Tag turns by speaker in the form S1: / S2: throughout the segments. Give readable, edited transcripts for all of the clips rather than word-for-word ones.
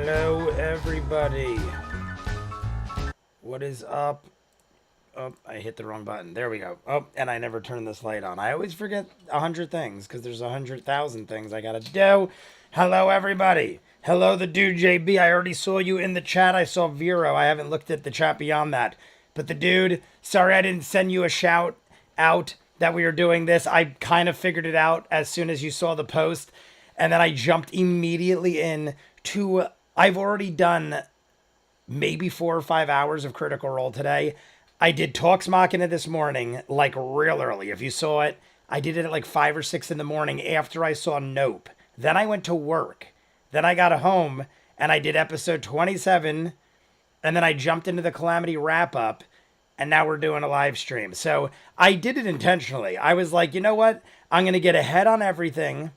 S1: Hello, everybody. What is up? Oh, I hit the wrong button. There we go. Oh, and I never turned this light on. I always forget 100 things because there's 100,000 things I gotta do. Hello, everybody. Hello, the dude JB. I already saw you in the chat. I saw Vero. I haven't looked at the chat beyond that. But the dude, sorry I didn't send you a shout out that we were doing this. I kind of figured it out as soon as you saw the post. And then I jumped immediately in to, I've already done maybe 4 or 5 hours of Critical Role today. I did Talks Machina this morning, like real early. If you saw it, I did it at like 5 or 6 in the morning after I saw Nope. Then I went to work. Then I got home and I did episode 27. And then I jumped into the Calamity wrap up. And now we're doing a live stream. So I did it intentionally. I was like, you know what? I'm going to get ahead on everything.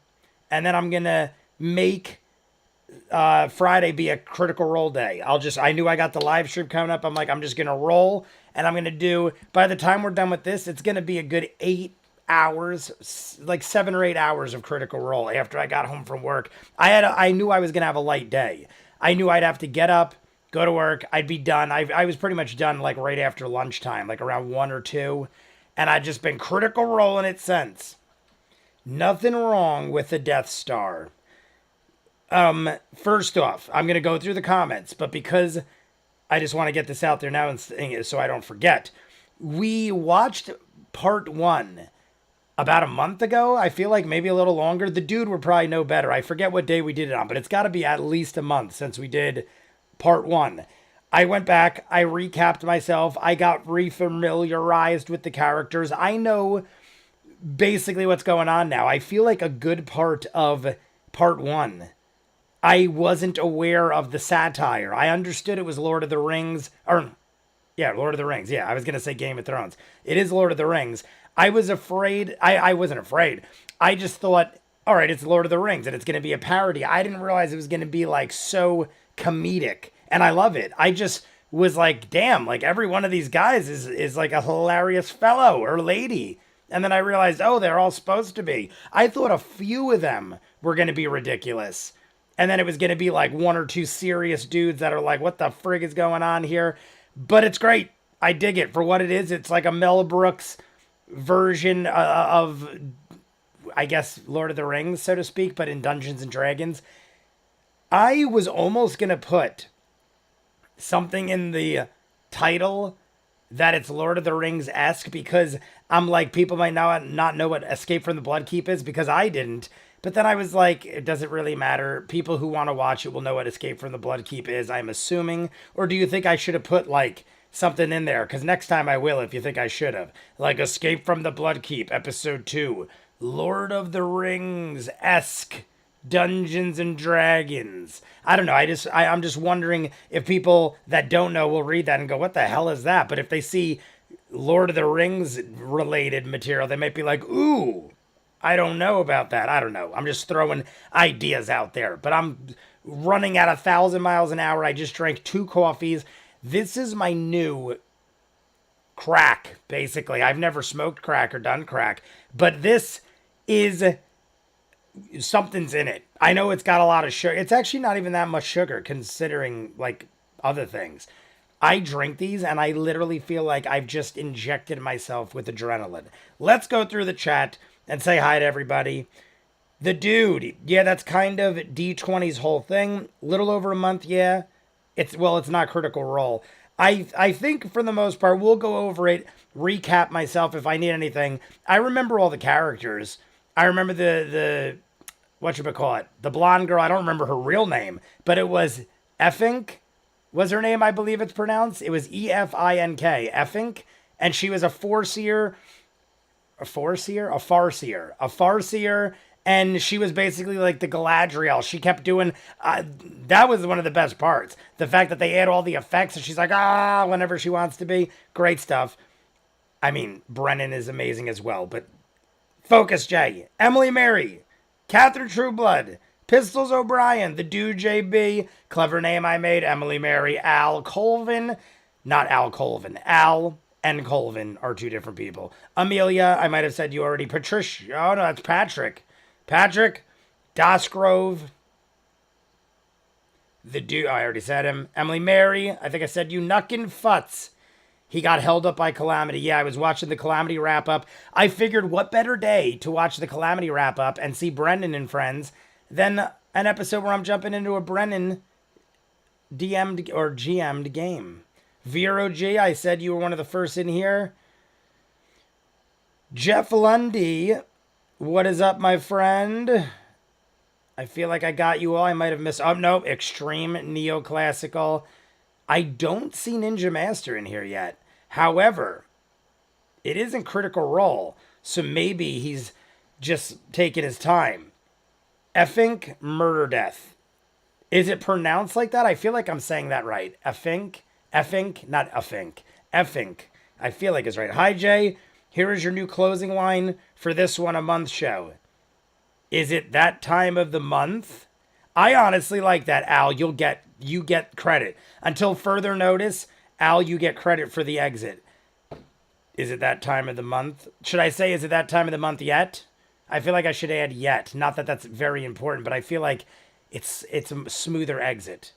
S1: And then I'm going to make Friday be a Critical Role day. I knew I got the live stream coming up. I'm like, I'm just going to roll. And I'm going to do, by the time we're done with this, it's going to be a good 8 hours, like 7 or 8 hours of Critical Role after I got home from work. I knew I was going to have a light day. I knew I'd have to get up, go to work. I'd be done. I was pretty much done like right after lunchtime, like around 1 or 2. And I'd just been Critical Rolling it since. Nothing wrong with the Death Star. First off, I'm going to go through the comments, but because I just want to get this out there now and so I don't forget. We watched part 1 about a month ago. I feel like maybe a little longer. The dude would probably know better. I forget what day we did it on, but it's got to be at least a month since we did part 1. I went back. I recapped myself. I got refamiliarized with the characters. I know basically what's going on now. I feel like a good part of part 1, I wasn't aware of the satire. I understood it was Lord of the Rings, Lord of the Rings. Yeah, I was going to say Game of Thrones. It is Lord of the Rings. I was afraid. I wasn't afraid. I just thought, all right, it's Lord of the Rings and it's going to be a parody. I didn't realize it was going to be like so comedic, and I love it. I just was like, damn, like every one of these guys is like a hilarious fellow or lady. And then I realized, oh, they're all supposed to be. I thought a few of them were going to be ridiculous. And then it was going to be like 1 or 2 serious dudes that are like, what the frig is going on here? But it's great. I dig it for what it is. It's like a Mel Brooks version of, I guess, Lord of the Rings, so to speak, but in Dungeons and Dragons. I was almost going to put something in the title that it's Lord of the Rings-esque, because I'm like, people might not know what Escape from the Bloodkeep is, because I didn't. But then I was like, it doesn't really matter. People who want to watch it will know what Escape from the Bloodkeep is, I'm assuming. Or do you think I should have put like something in there? Because next time I will if you think I should have. Like Escape from the Bloodkeep, episode 2. Lord of the Rings-esque Dungeons and Dragons. I don't know. I'm just wondering if people that don't know will read that and go, what the hell is that? But if they see Lord of the Rings related material, they might be like, ooh, I don't know about that. I don't know. I'm just throwing ideas out there. But I'm running at 1,000 miles an hour. I just drank 2 coffees. This is my new crack, basically. I've never smoked crack or done crack. But this is, something's in it. I know it's got a lot of sugar. It's actually not even that much sugar considering like other things. I drink these and I literally feel like I've just injected myself with adrenaline. Let's go through the chat and say hi to everybody. The dude, yeah, that's kind of D20's whole thing. Little over a month, yeah. It's not Critical Role. I think for the most part, we'll go over it, recap myself if I need anything. I remember all the characters. I remember the whatchamacallit, the blonde girl. I don't remember her real name, but it was Effink was her name, I believe it's pronounced. It was Efink, Effink, and she was a Farseer, and she was basically like the Galadriel. She kept doing, that was one of the best parts. The fact that they add all the effects, and she's like, whenever she wants to be. Great stuff. I mean, Brennan is amazing as well, but Focus J, Emily Mary, Catherine Trueblood, Pistols O'Brien, the dude JB, clever name I made, Emily Mary, Al Colvin, not Al Colvin, Al and Colvin are 2 different people. Amelia, I might have said you already. Patricia, oh no, that's Patrick. Patrick, Dosgrove, The dude, I already said him. Emily Mary, I think I said you. Nuckin' Futz. He got held up by Calamity. Yeah, I was watching the Calamity wrap up. I figured what better day to watch the Calamity wrap up and see Brendan and friends than an episode where I'm jumping into a Brendan DM'd or GM'd game. Vero G, I said you were one of the first in here. Jeff Lundy, what is up, my friend? I feel like I got you all. I might have missed. Oh, no. Extreme Neoclassical. I don't see Ninja Master in here yet. However, it is in Critical Role, so maybe he's just taking his time. Effink Murder Death. Is it pronounced like that? I feel like I'm saying that right. Effink? Effink? Not Effink. Effink. I feel like it's right. Hi, Jay. Here is your new closing line for this one a month show. Is it that time of the month? I honestly like that, Al. You get credit. Until further notice, Al, you get credit for the exit. Is it that time of the month? Should I say, is it that time of the month yet? I feel like I should add yet. Not that that's very important, but I feel like it's a smoother exit.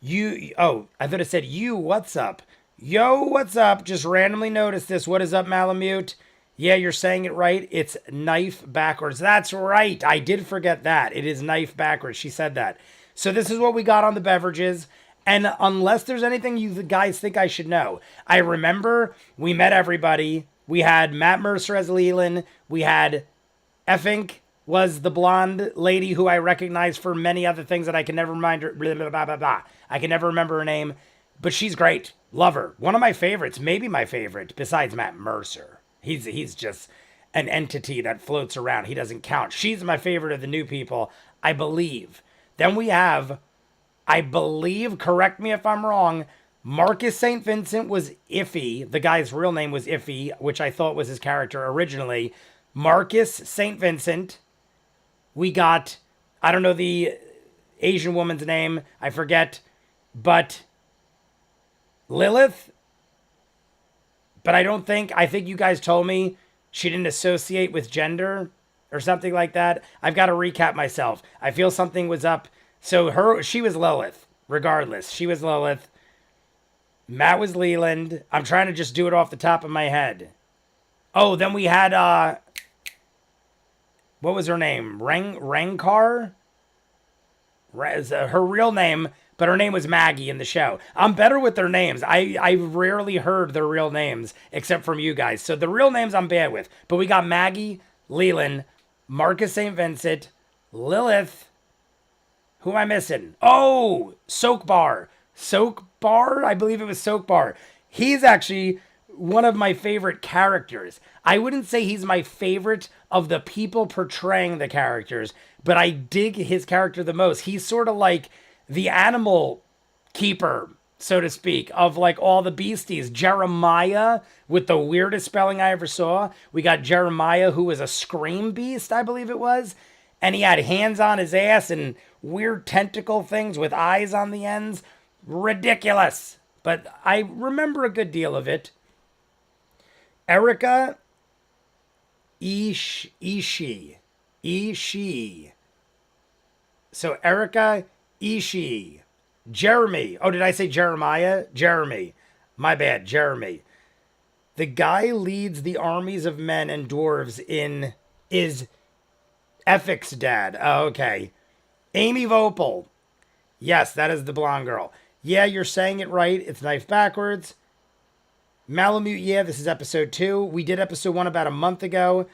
S1: I thought it said you, what's up? Yo, what's up? Just randomly noticed this. What is up, Malamute? Yeah, you're saying it right. It's knife backwards. That's right. I did forget that. It is knife backwards. She said that. So this is what we got on the beverages. And unless there's anything you guys think I should know, I remember we met everybody. We had Matt Mercer as Leland. We had Effink was the blonde lady who I recognize for many other things that I can never remind her. Blah, blah, blah, blah, blah. I can never remember her name, but she's great. Love her. One of my favorites, maybe my favorite, besides Matt Mercer. He's just an entity that floats around. He doesn't count. She's my favorite of the new people, I believe. Then we have, I believe, correct me if I'm wrong, Marcus St. Vincent was Iffy. The guy's real name was Iffy, which I thought was his character originally. Marcus St. Vincent. We got, I don't know the Asian woman's name. I forget. But Lilith? But I think you guys told me she didn't associate with gender or something like that. I've got to recap myself. I feel something was up. So she was Lilith, regardless. She was Lilith. Matt was Leland. I'm trying to just do it off the top of my head. Oh, then we had, what was her name? Rankar? Her real name, but her name was Maggie in the show. I'm better with their names. I rarely heard their real names, except from you guys. So the real names I'm bad with. But we got Maggie, Leland, Marcus St. Vincent, Lilith. Who am I missing? Oh, Soakbar. Soakbar? I believe it was Soakbar. He's actually one of my favorite characters. I wouldn't say he's my favorite of the people portraying the characters, but I dig his character the most. He's sort of like the animal keeper, so to speak, of like all the beasties. Jeremiah, with the weirdest spelling I ever saw. We got Jeremiah, who was a scream beast, I believe it was. And he had hands on his ass and weird tentacle things with eyes on the ends. Ridiculous. But I remember a good deal of it. Erica Ishii. So Erica Ishii. Jeremy. Oh, did I say Jeremiah? Jeremy. My bad, Jeremy. The guy leads the armies of men and dwarves is Effik's dad. Oh, okay. Amy Vopel. Yes, that is the blonde girl. Yeah, you're saying it right. It's knife backwards. Malamute, yeah, this is episode 2. We did episode 1 about a month ago.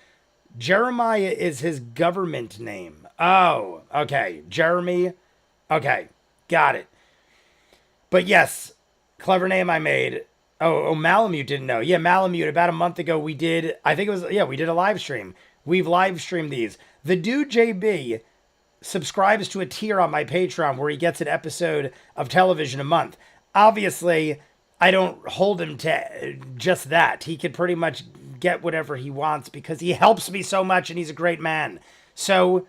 S1: Jeremiah is his government name. Oh, okay. Jeremy. Okay, got it. But yes, clever name I made. Oh, Malamute didn't know. Yeah, Malamute, about a month ago we did, I think it was, yeah, we did a live stream. We've live streamed these. The dude JB subscribes to a tier on my Patreon where he gets an episode of television a month. Obviously, I don't hold him to just that. He could pretty much get whatever he wants because he helps me so much and he's a great man. So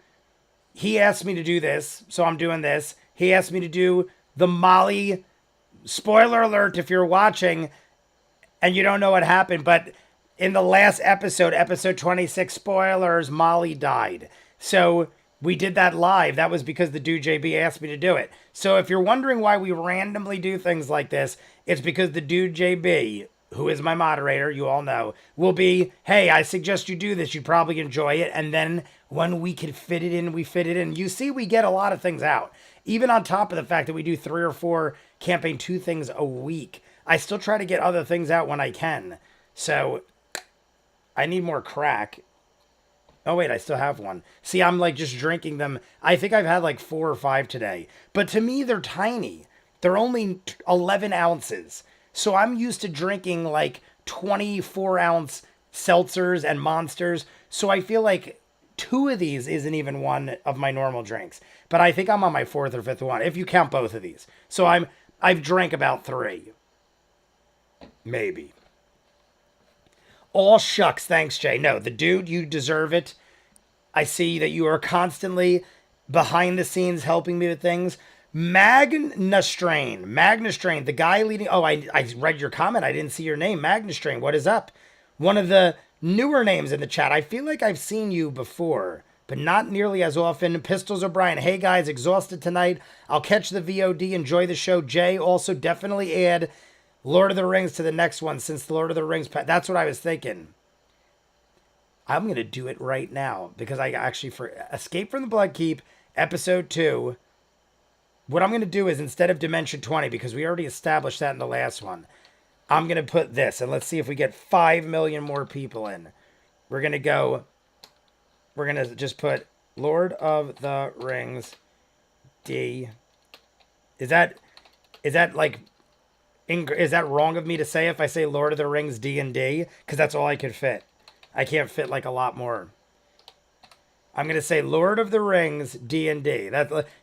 S1: he asked me to do this, so I'm doing this. He asked me to do the Molly, spoiler alert if you're watching and you don't know what happened, but in the last episode, episode 26, spoilers, Molly died. So We did that live. That was because the dude JB asked me to do it. So if you're wondering why we randomly do things like this, it's because the dude JB, who is my moderator, you all know, will be, hey, I suggest you do this. You'd probably enjoy it. And then when we can fit it in, we fit it in. You see, we get a lot of things out. Even on top of the fact that we do 3 or 4 campaign 2 things a week, I still try to get other things out when I can. So I need more crack. Oh, wait, I still have one. See, I'm like just drinking them. I think I've had like 4 or 5 today. But to me, they're tiny. They're only 11 ounces. So I'm used to drinking like 24-ounce seltzers and monsters. So I feel like 2 of these isn't even one of my normal drinks. But I think I'm on my 4th or 5th one, if you count both of these. So I've drank about 3. Maybe. All shucks, thanks, Jay. No, the dude, you deserve it. I see that you are constantly behind the scenes helping me with things. Magnastrain, the guy leading. Oh, I read your comment. I didn't see your name. Magnastrain, what is up? One of the newer names in the chat. I feel like I've seen you before, but not nearly as often. Pistols O'Brien, hey guys, exhausted tonight. I'll catch the VOD. Enjoy the show. Jay, also definitely add Lord of the Rings to the next one, since the Lord of the Rings, that's what I was thinking. I'm going to do it right now, because I actually, for Escape from the Bloodkeep, episode 2, what I'm going to do is, instead of Dimension 20, because we already established that in the last one, I'm going to put this, and let's see if we get 5 million more people in. We're going to just put Lord of the Rings D. Is that like... Is that wrong of me to say if I say Lord of the Rings D&D? Because that's all I could fit. I can't fit like a lot more. I'm going to say Lord of the Rings D&D.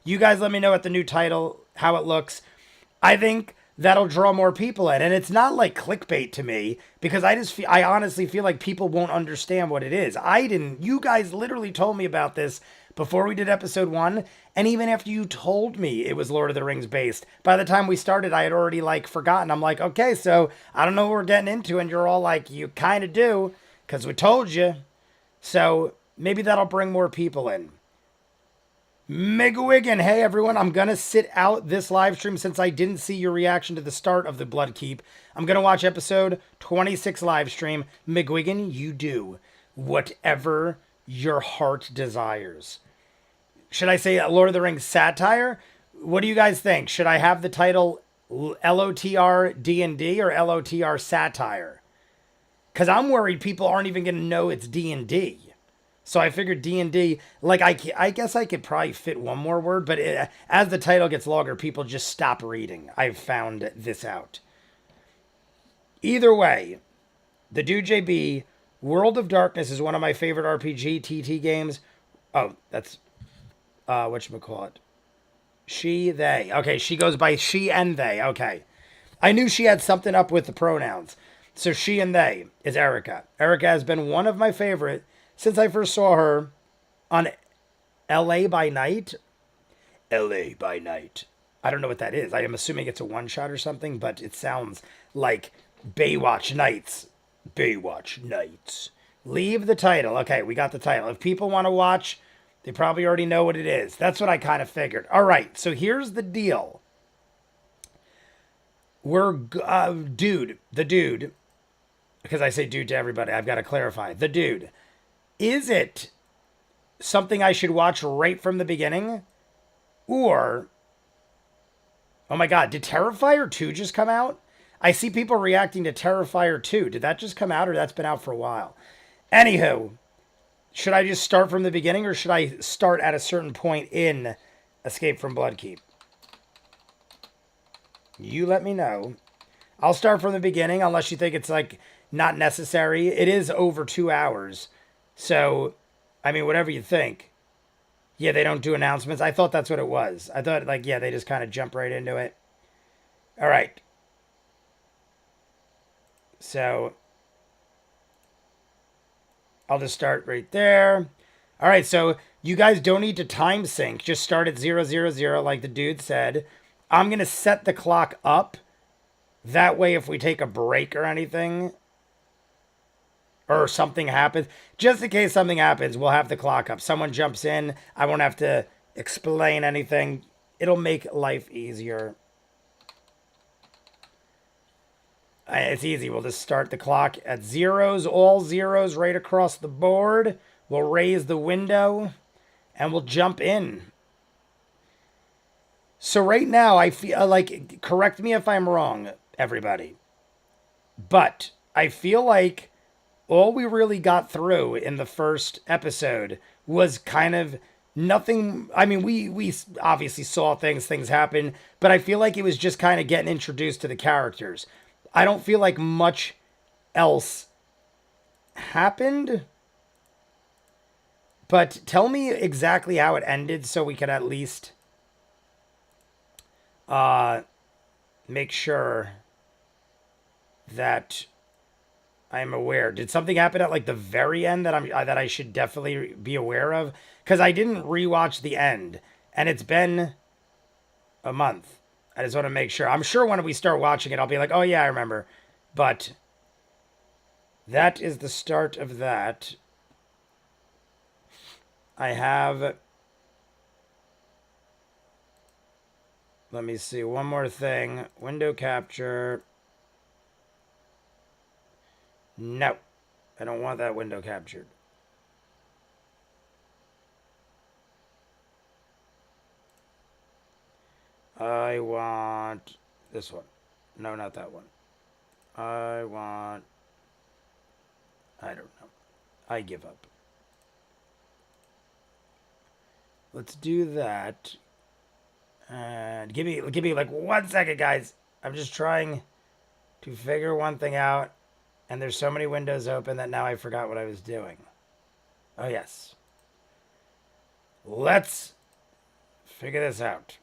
S1: You guys let me know at the new title how it looks. I think that'll draw more people in. And it's not like clickbait to me, because I honestly feel like people won't understand what it is. You guys literally told me about this before we did episode 1, and even after you told me it was Lord of the Rings based, by the time we started, I had already like forgotten. I'm like, okay, so I don't know what we're getting into, and you're all like, you kind of do, because we told you. So maybe that'll bring more people in. Megawiggan, hey everyone, I'm going to sit out this live stream since I didn't see your reaction to the start of the Bloodkeep. I'm going to watch episode 26 live stream. Megawiggan, you do whatever your heart desires. Should I say Lord of the Rings satire? What do you guys think? Should I have the title LOTR D&D or LOTR satire? Because I'm worried people aren't even going to know it's D&D. So I figured D&D, like I guess I could probably fit one more word, but as the title gets longer, people just stop reading. I've found this out. Either way, the dude JB, World of Darkness is one of my favorite RPG TT games. Oh, that's... whatchamacallit? She, they. Okay, she goes by she and they. Okay. I knew she had something up with the pronouns. So she and they is Erica. Erica has been one of my favorite since I first saw her on LA by Night. LA by Night. I don't know what that is. I am assuming it's a one-shot or something, but it sounds like Baywatch Nights. Baywatch Nights. Leave the title. Okay, we got the title. If people want to watch... They probably already know what it is. That's what I kind of figured. All right, so here's the deal. The dude, because I say dude to everybody, I've got to clarify. The dude, is it something I should watch right from the beginning? Or, oh my God, did Terrifier 2 just come out? I see people reacting to Terrifier 2. Did that just come out, or that's been out for a while? Anywho, should I just start from the beginning, or should I start at a certain point in Escape from Bloodkeep? You let me know. I'll start from the beginning, unless you think it's like not necessary. It is over 2 hours. So, I mean, whatever you think. Yeah, they don't do announcements. I thought that's what it was. I thought, like, yeah, they just kind of jump right into it. All right. So, I'll just start right there. All right, so you guys don't need to time sync. Just start at 000 like the dude said. I'm going to set the clock up. That way, if we take a break or anything, or something happens. Just in case something happens, we'll have the clock up. Someone jumps in, I won't have to explain anything. It'll make life easier. It's easy. We'll just start the clock at zeros, all zeros right across the board. We'll raise the window and we'll jump in. So right now, I feel like, correct me if I'm wrong, everybody, but I feel like all we really got through in the first episode was kind of nothing. I mean, we obviously saw things happen, but I feel like it was just kind of getting introduced to the characters. I don't feel like much else happened. But tell me exactly how it ended so we could at least make sure that I'm aware. Did something happen at like the very end that I should definitely be aware of? Because I didn't rewatch the end, and it's been a month. I just want to make sure. I'm sure when we start watching it, I'll be like, oh yeah, I remember. But that is the start of that. I have... Let me see. One more thing. Window capture. No. I don't want that window captured. I want this one. No, not that one. I want... I don't know. I give up. Let's do that. And give me like 1 second, guys. I'm just trying to figure one thing out. And there's so many windows open that now I forgot what I was doing. Oh, yes. Let's figure this out.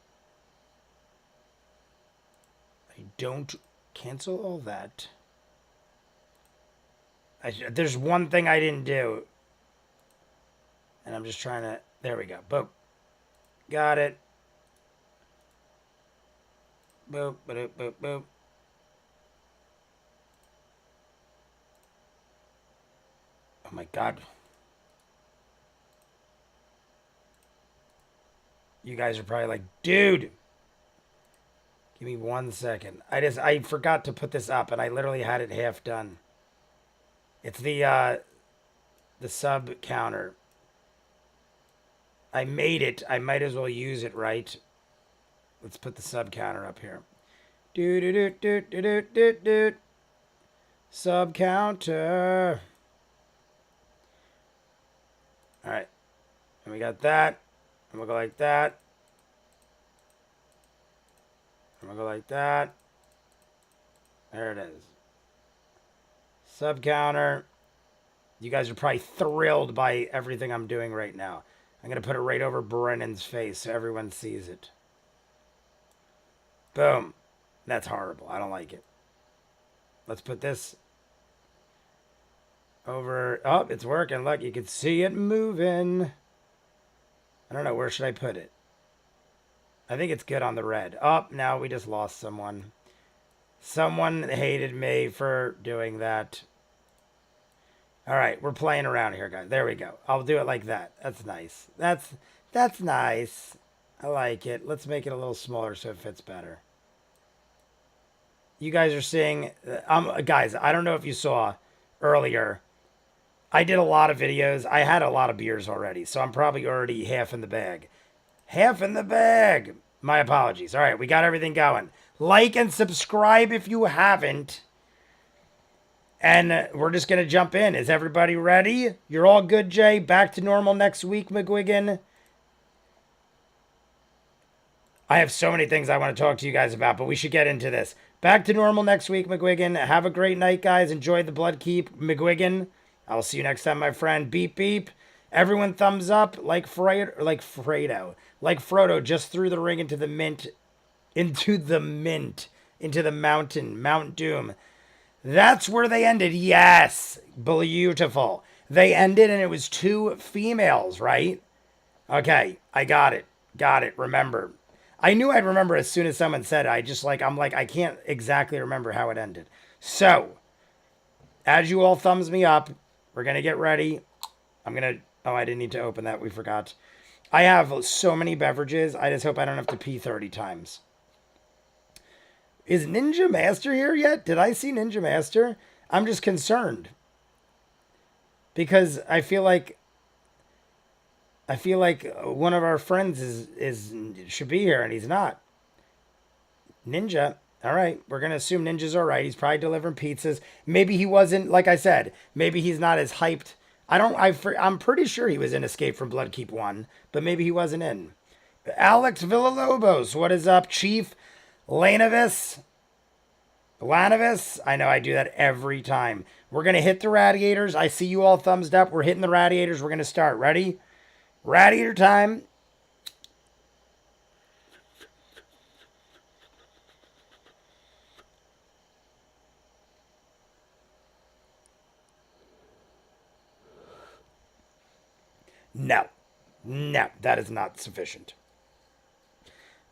S1: I don't cancel all that. There's one thing I didn't do. And I'm just trying to... There we go. Boop. Got it. Boop, boop, boop, boop. Oh my God. You guys are probably like, dude. Give me 1 second. I forgot to put this up and I literally had it half done. It's the sub counter. I made it. I might as well use it, right? Let's put the sub counter up here. Do do do do do do do do. Sub counter. All right, and we got that. And we'll go like that. And we'll go like that. There it is. Sub counter. You guys are probably thrilled by everything I'm doing right now. I'm going to put it right over Brennan's face so everyone sees it. Boom. That's horrible. I don't like it. Let's put this over. Oh, it's working. Look, you can see it moving. I don't know. Where should I put it? I think it's good on the red. Oh, now we just lost someone. Someone hated me for doing that. All right, we're playing around here, guys. There we go. I'll do it like that. That's nice. That's nice. I like it. Let's make it a little smaller so it fits better. You guys are seeing... guys, I don't know if you saw earlier. I did a lot of videos. I had a lot of beers already, so I'm probably already half in the bag. Half in the bag. My apologies. All right, we got everything going. Like and subscribe if you haven't. And we're just going to jump in. Is everybody ready? You're all good, Jay? Back to normal next week, McGuigan? I have so many things I want to talk to you guys about, but we should get into this. Back to normal next week, McGuigan. Have a great night, guys. Enjoy the Bloodkeep, McGuigan. I'll see you next time, my friend. Beep, beep. Everyone thumbs up like Fredo. Like Frodo just threw the ring into the mint. Into the mountain. Mount Doom. That's where they ended. Yes. Beautiful. They ended and it was 2 females, right? Okay. I got it. Remember. I knew I'd remember as soon as someone said it. I'm like, I can't exactly remember how it ended. So, as you all thumbs me up, We're going to get ready. I'm going to... Oh, I didn't need to open that. We forgot. I have so many beverages. I just hope I don't have to pee 30 times. Is Ninja Master here yet? Did I see Ninja Master? I'm just concerned. Because I feel like one of our friends should be here and he's not. Ninja. All right, we're going to assume Ninja's all right. He's probably delivering pizzas. Maybe he wasn't, like I said, maybe he's not as hyped. I'm pretty sure he was in Escape from Bloodkeep 1, but maybe he wasn't in. Alex Villalobos, what is up? Chief Lanovis? I know I do that every time. We're going to hit the radiators. I see you all thumbs up. We're hitting the radiators. We're going to start. Ready? Radiator time. No, that is not sufficient.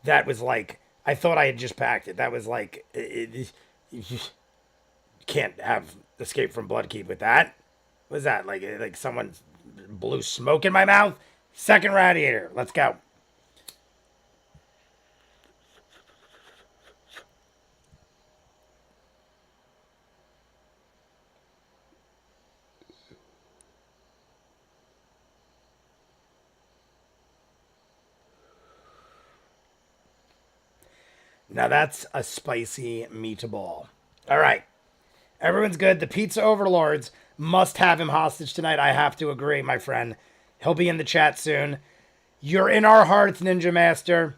S1: That was like, I thought I had just packed it. That was like, you can't have Escape from Bloodkeep with that. What was that? Like someone blew smoke in my mouth? Second radiator. Let's go. Now that's a spicy meatball. All right. Everyone's good. The pizza overlords must have him hostage tonight. I have to agree, my friend. He'll be in the chat soon. You're in our hearts, Ninja Master.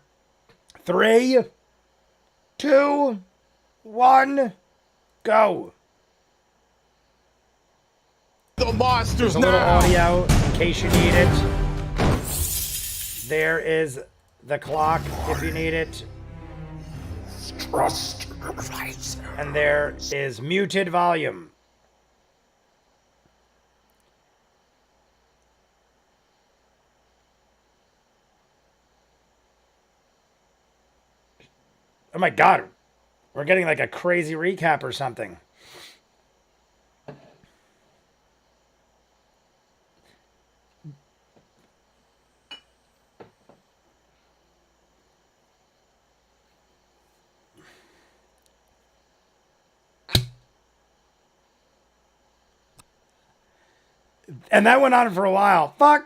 S1: 3, 2, 1, go.
S2: The monsters
S1: There's a little audio in case you need it. There is the clock if you need it.
S2: Trust.
S1: And there is muted volume. Oh my god. We're getting like a crazy recap or something. And that went on for a while. Fuck.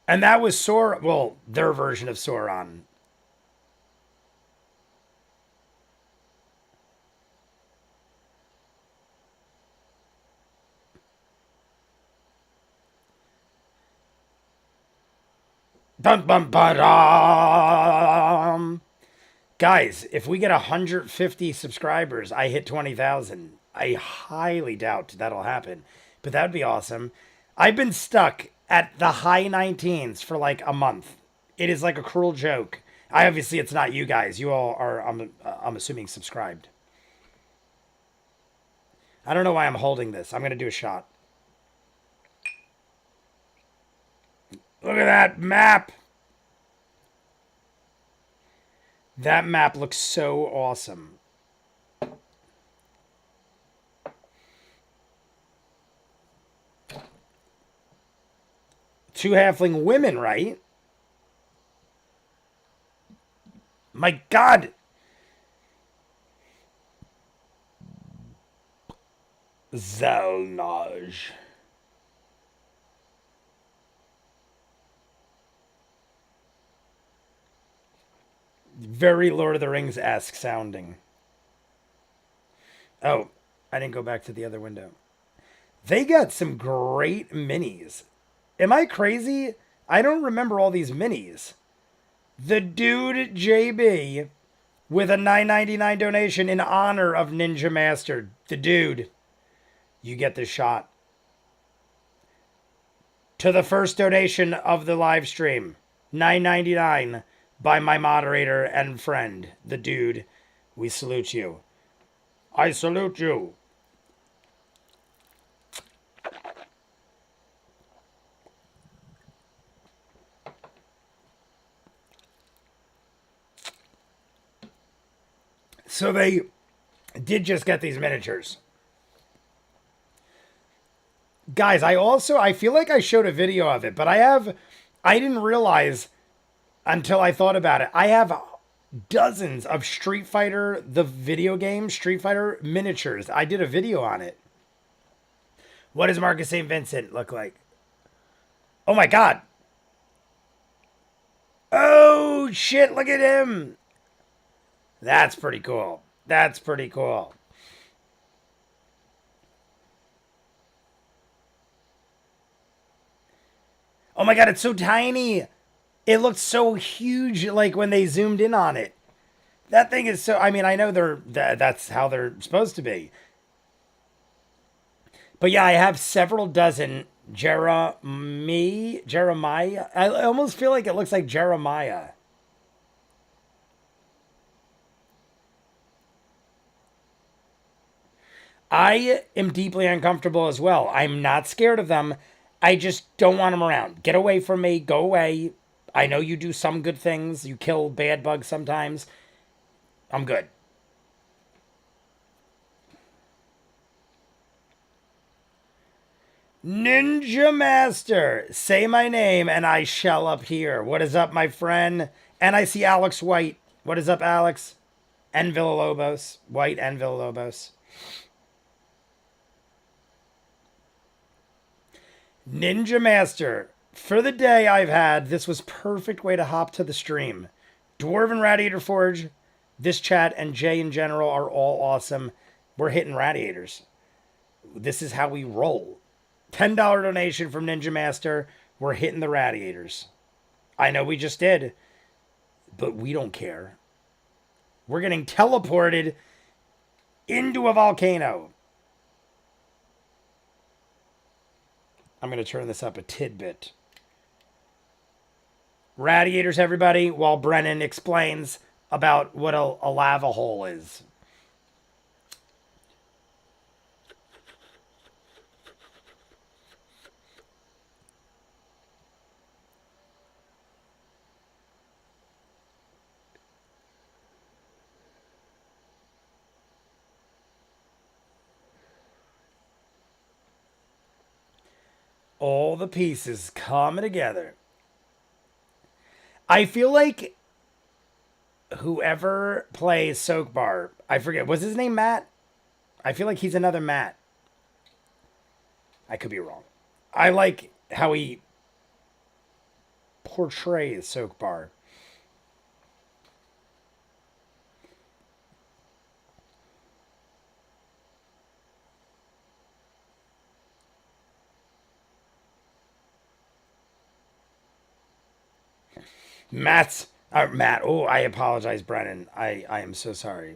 S1: And that was well, their version of Sauron. Dun, dun, ba-dum. Guys, if we get 150 subscribers, I hit 20,000. I highly doubt that'll happen, but that'd be awesome. I've been stuck at the high 19s for like a month. It is like a cruel joke. Obviously, it's not you guys. You all are, I'm assuming, subscribed. I don't know why I'm holding this. I'm going to do a shot. Look at that map. That map looks so awesome. Two halfling women, right? My God. Zelnage. Very Lord of the Rings-esque sounding. Oh, I didn't go back to the other window. They got some great minis. Am I crazy? I don't remember all these minis. The dude JB with a $9.99 donation in honor of Ninja Master. The dude. You get the shot. To the first donation of the live stream. $9.99 by my moderator and friend, the dude. We salute you. I salute you. So they did just get these miniatures. Guys, I feel like I showed a video of it, but I didn't realize until I thought about it. I have dozens of Street Fighter, the video game, Street Fighter miniatures. I did a video on it. What does Marcus St. Vincent look like? Oh my God. Oh shit, look at him. That's pretty cool. That's pretty cool. Oh my God, it's so tiny. It looked so huge, like when they zoomed in on it. That thing is so. I mean, I know that's how they're supposed to be. But yeah, I have several dozen Jeremiah. I almost feel like it looks like Jeremiah. I am deeply uncomfortable as well. I'm not scared of them. I just don't want them around. Get away from me. Go away. I know you do some good things. You kill bad bugs sometimes. I'm good. Ninja Master, say my name and I shall appear. What is up, my friend? And I see Alex White. What is up, Alex? And Villalobos. White and Villalobos. Ninja Master, for the day I've had, this was perfect way to hop to the stream. Dwarven Radiator Forge, this chat, and Jay in general are all awesome. We're hitting radiators. This is how we roll. $10 donation from Ninja Master. We're hitting the radiators. I know we just did, but we don't care. We're getting teleported into a volcano. I'm going to turn this up a tidbit. Radiators, everybody, while Brennan explains about what a lava hole is. All the pieces coming together. I feel like whoever plays Soak Bar, I forget, was his name Matt? I feel like he's another Matt. I could be wrong. I like how he portrays Soak Bar. Matt. Oh, I apologize, Brennan. I am so sorry.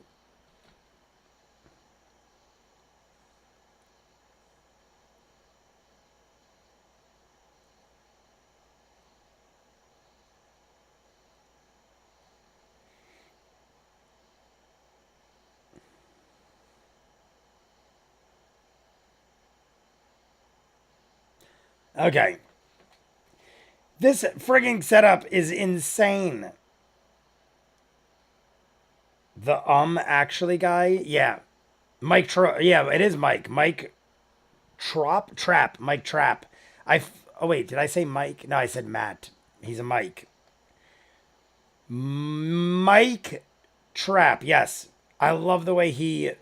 S1: Okay. This frigging setup is insane. The actually guy? Yeah. Yeah, it is Mike. Mike Trap. Mike Trap. Oh wait, did I say Mike? No, I said Matt. He's a Mike. Mike Trap. Yes. I love the way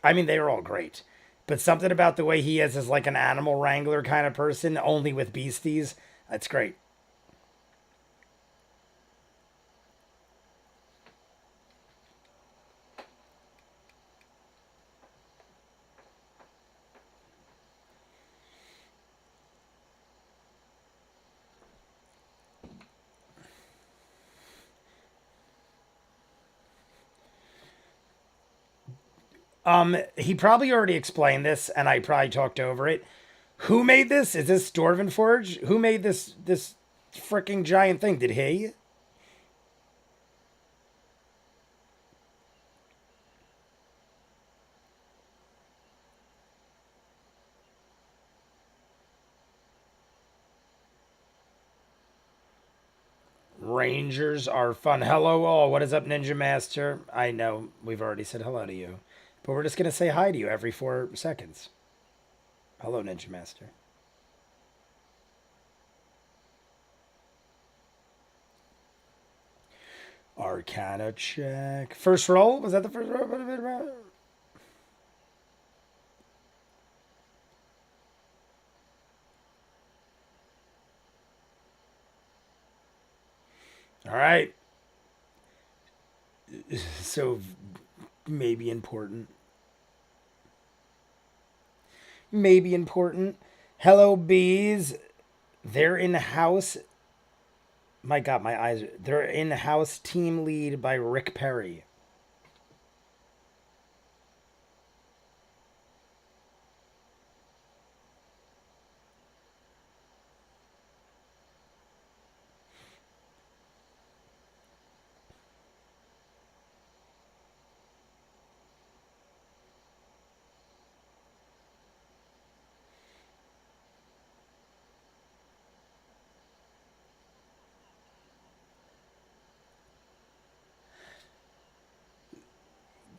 S1: I mean, they are all great. But something about the way he is like an animal wrangler kind of person, only with beasties. That's great. He probably already explained this, and I probably talked over it. Who made this? Is this Dwarven Forge? Who made this freaking giant thing? Did he? Rangers are fun. Hello all. What is up, Ninja Master? I know we've already said hello to you. But we're just going to say hi to you every 4 seconds. Hello, Ninja Master. Arcana check. First roll? Was that the first roll? All right. So maybe important. Maybe important. Hello, bees. They're in house. My God, my eyes. They're in house team lead by Rick Perry.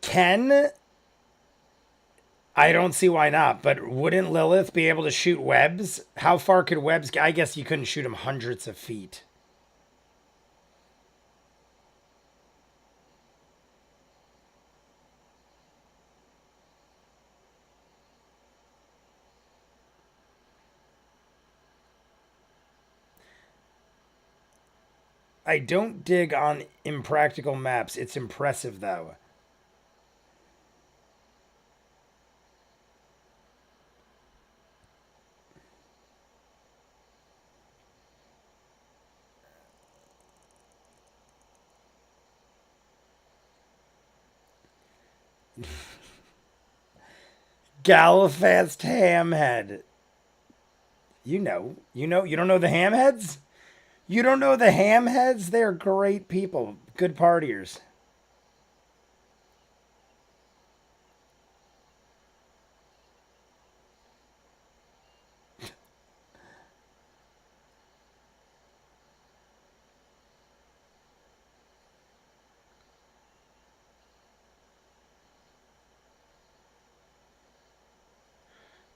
S1: Ken, I don't see why not, but wouldn't Lilith be able to shoot webs? How far could webs I guess you couldn't shoot them hundreds of feet. I don't dig on impractical maps. It's impressive, though. Galfast Hamhead. You don't know the Hamheads? You don't know the Hamheads? They're great people, good partiers.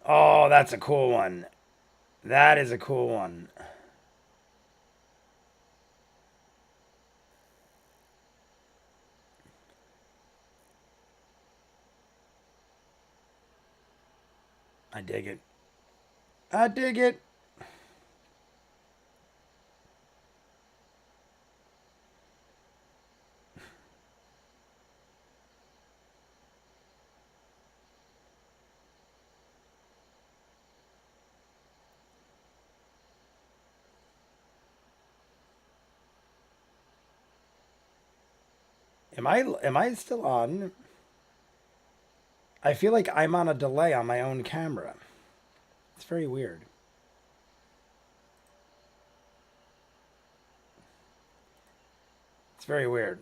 S1: Oh, that's a cool one. That is a cool one. I dig it. I dig it. Am I still on? I feel like I'm on a delay on my own camera. It's very weird. It's very weird.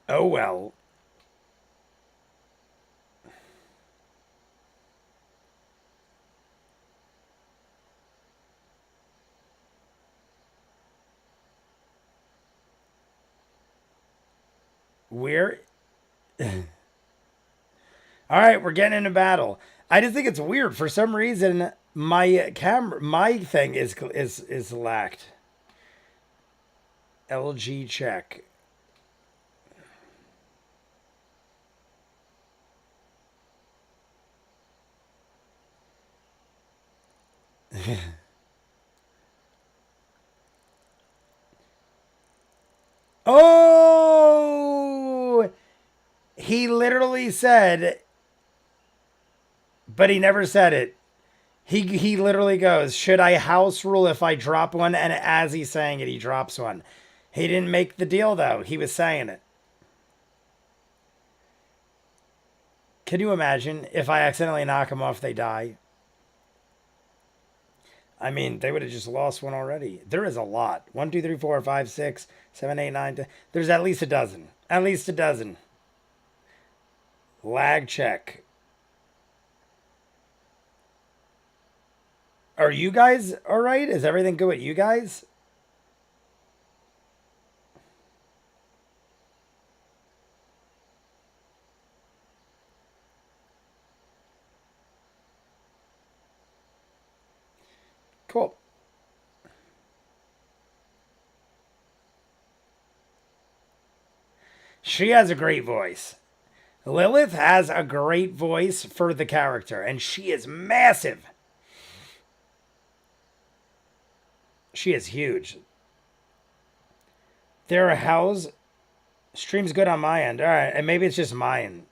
S1: Oh well. We're all right. We're getting into battle. I just think it's weird for some reason. My thing is lacked. LG check. Oh, he literally said, but he never said it. He literally goes, "Should I house rule if I drop one?" And as he's saying it, he drops one. He didn't make the deal though. He was saying it. Can you imagine if I accidentally knock them off, they die? I mean, they would have just lost one already. There is a lot. 1, 2, 3, 4, 5, 6, 7, 8, 9, 10. There's at least a dozen. At least a dozen. Lag check. Are you guys all right? Is everything good with you guys? Cool. She has a great voice. Lilith has a great voice for the character, and she is massive. She is huge. There are house streams good on my end. All right, and maybe it's just mine.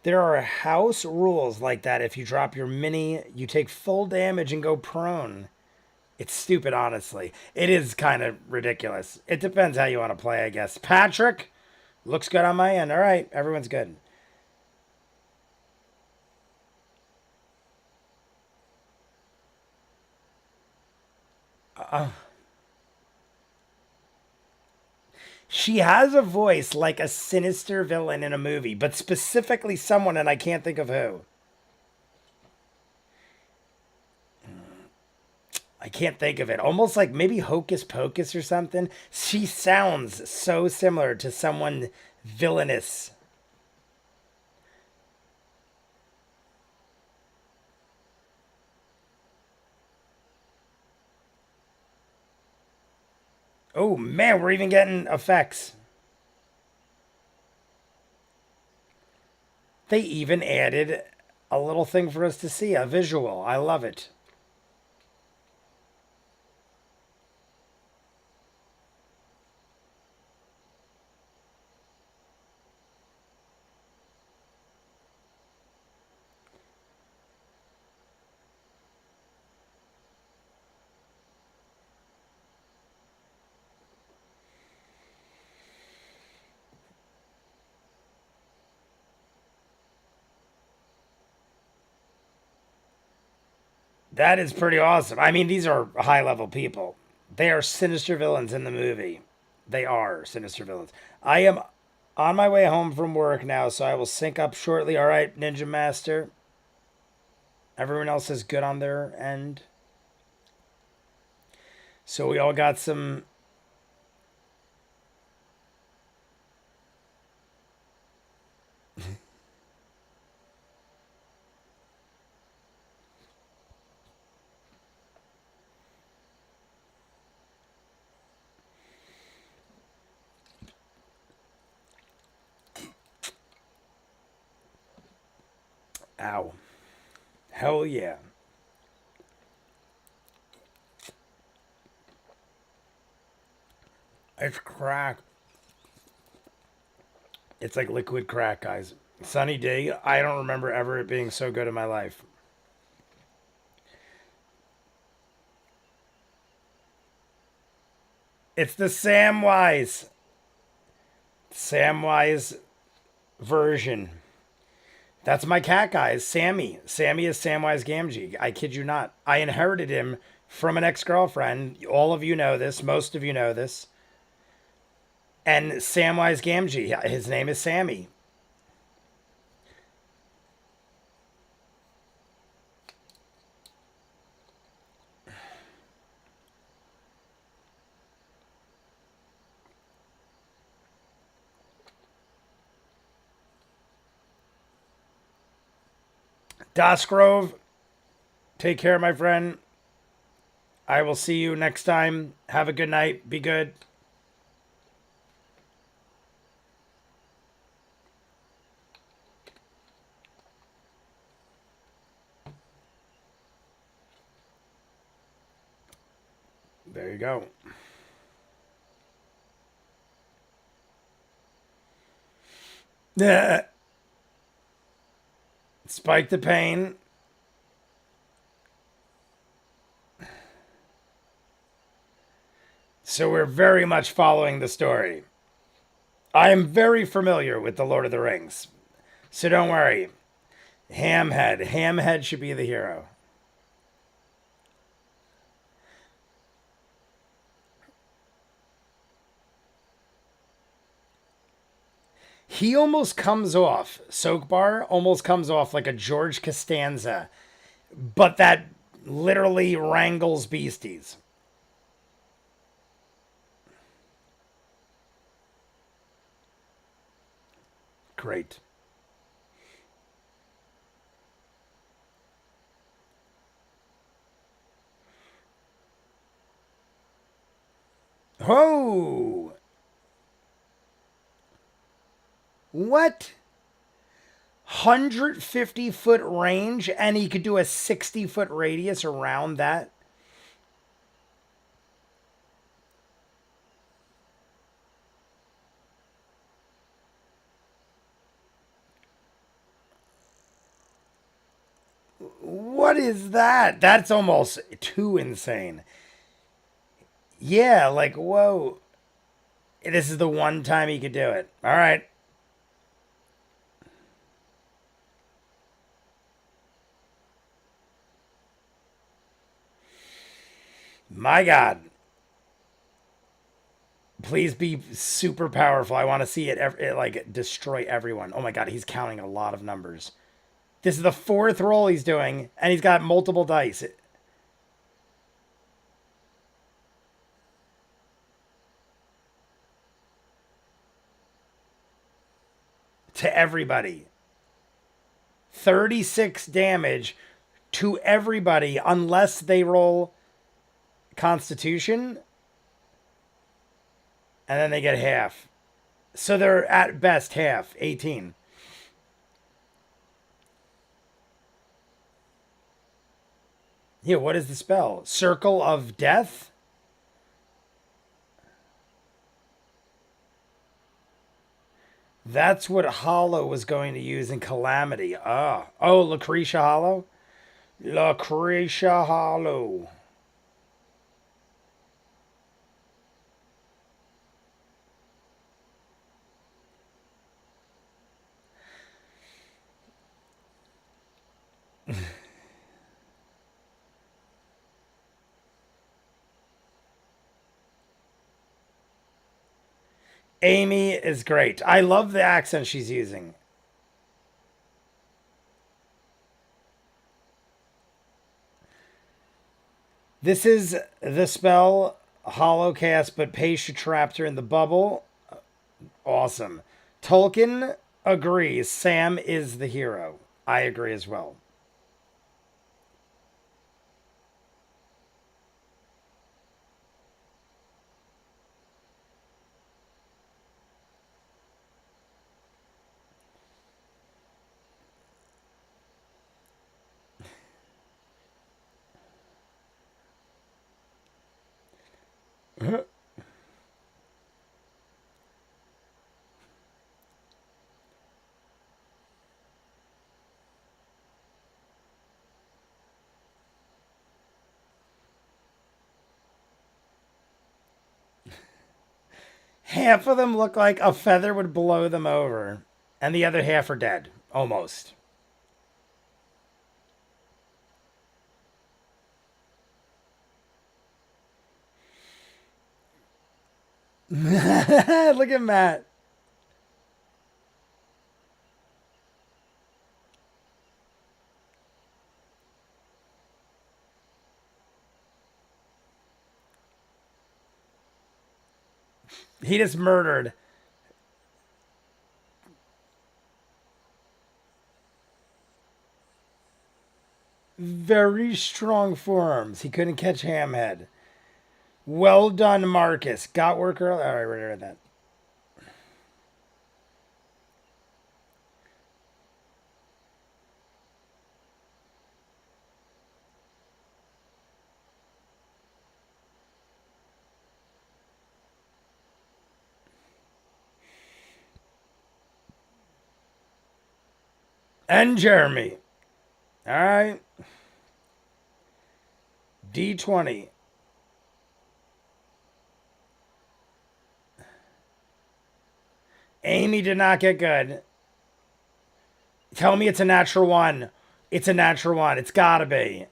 S1: There are house rules like that. If you drop your mini, you take full damage and go prone. It's stupid, honestly. It is kind of ridiculous. It depends how you want to play, I guess. Patrick, looks good on my end. All right, everyone's good. She has a voice like a sinister villain in a movie, but specifically someone, and I can't think of who. I can't think of it. Almost like maybe Hocus Pocus or something. She sounds so similar to someone villainous. Oh man, we're even getting effects. They even added a little thing for us to see, a visual. I love it. That is pretty awesome. I mean, these are high level people. They are sinister villains in the movie. They are sinister villains. I am on my way home from work now, so I will sync up shortly. All right, Ninja Master. Everyone else is good on their end. So we all got some. Ow. Hell yeah. It's crack. It's like liquid crack, guys. Sunny D, I don't remember ever it being so good in my life. It's the Samwise version. That's my cat, guys. Sammy. Sammy is Samwise Gamgee. I kid you not. I inherited him from an ex-girlfriend. All of you know this. Most of you know this. And Samwise Gamgee, his name is Sammy. Dasgrove, take care, my friend. I will see you next time. Have a good night. Be good. There you go. Yeah. Spike the pain. So we're very much following the story. I am very familiar with the Lord of the Rings. So don't worry. Hamhead. Hamhead should be the hero. He almost comes off, Soakbar almost comes off like a George Costanza, but that literally wrangles beasties. Great. Oh! What? 150-foot range, and he could do a 60-foot radius around that? What is that? That's almost too insane. Yeah, like, whoa. This is the one time he could do it. All right. My God. Please be super powerful. I want to see it like destroy everyone. Oh my God, he's counting a lot of numbers. This is the fourth roll he's doing, and he's got multiple dice. To everybody. 36 damage to everybody unless they roll Constitution, and then they get half. So they're at best half, 18. Yeah, what is the spell? Circle of Death? That's what Hollow was going to use in Calamity. Ah. Oh, Lucretia Hollow? Lucretia Hollow. Amy is great. I love the accent she's using. This is the spell Hollow cast, but Paisha trapped her in the bubble. Awesome. Tolkien agrees. Sam is the hero. I agree as well. Half of them look like a feather would blow them over, and the other half are dead. Almost. Look at Matt. He just murdered. Very strong forearms. He couldn't catch Hamhead. Well done, Marcus. Got work early. All right, read that. And Jeremy. All right. D20. Amy did not get good. Tell me it's a natural one. It's a natural one. It's gotta be.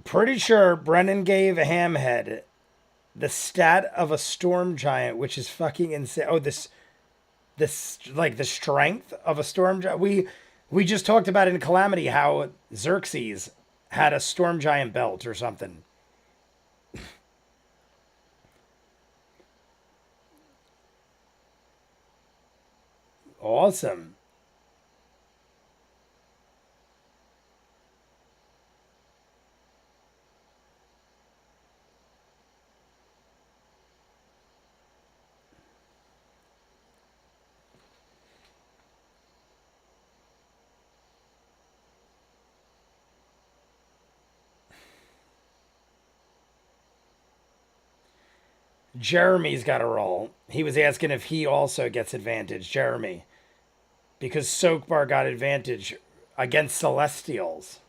S1: Pretty sure Brennan gave Hamhead the stat of a storm giant, which is fucking insane. Oh, this like the strength of a storm giant. We just talked about in Calamity how Xerxes had a storm giant belt or something. Awesome. Jeremy's got a roll. He was asking if he also gets advantage. Jeremy. Because Soakbar got advantage against Celestials.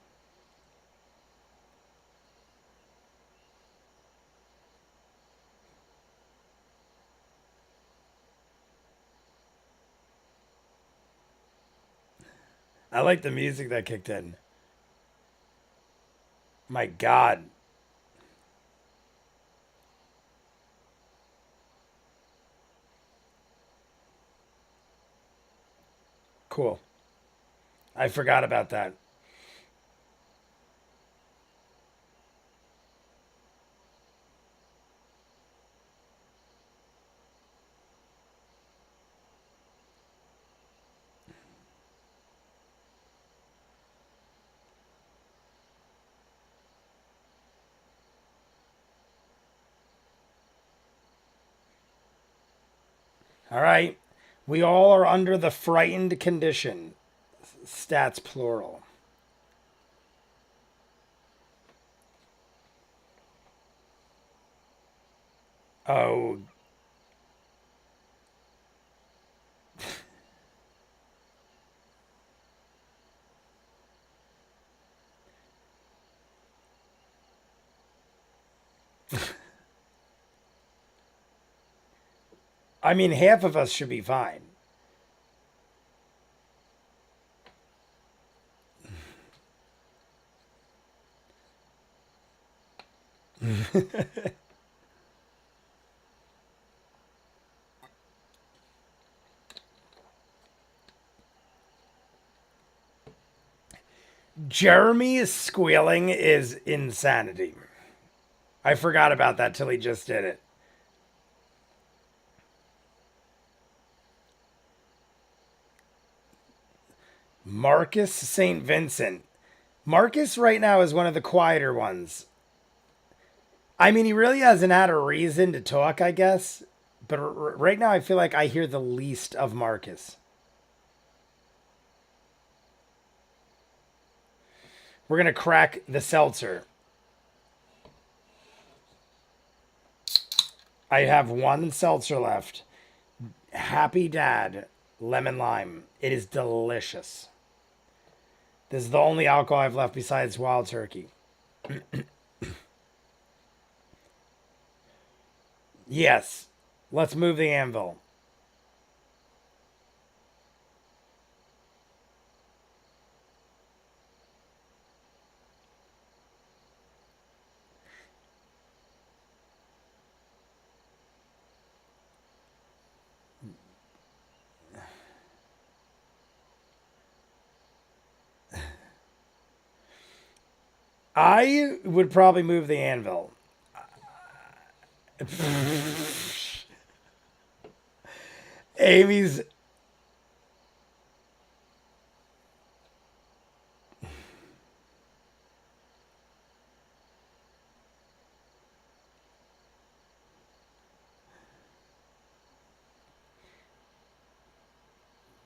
S1: I like the music that kicked in. My God. Cool. I forgot about that. All right. We all are under the frightened condition. Stats plural. Oh. I mean, half of us should be fine. Jeremy's squealing is insanity. I forgot about that till he just did it. Marcus St. Vincent. Marcus right now is one of the quieter ones. I mean, he really hasn't had a reason to talk, I guess. But right now, I feel like I hear the least of Marcus. We're going to crack the seltzer. I have one seltzer left. Happy Dad Lemon Lime. It is delicious. This is the only alcohol I've left besides Wild Turkey. Yes. Let's move the anvil. I would probably move the anvil. Amy's.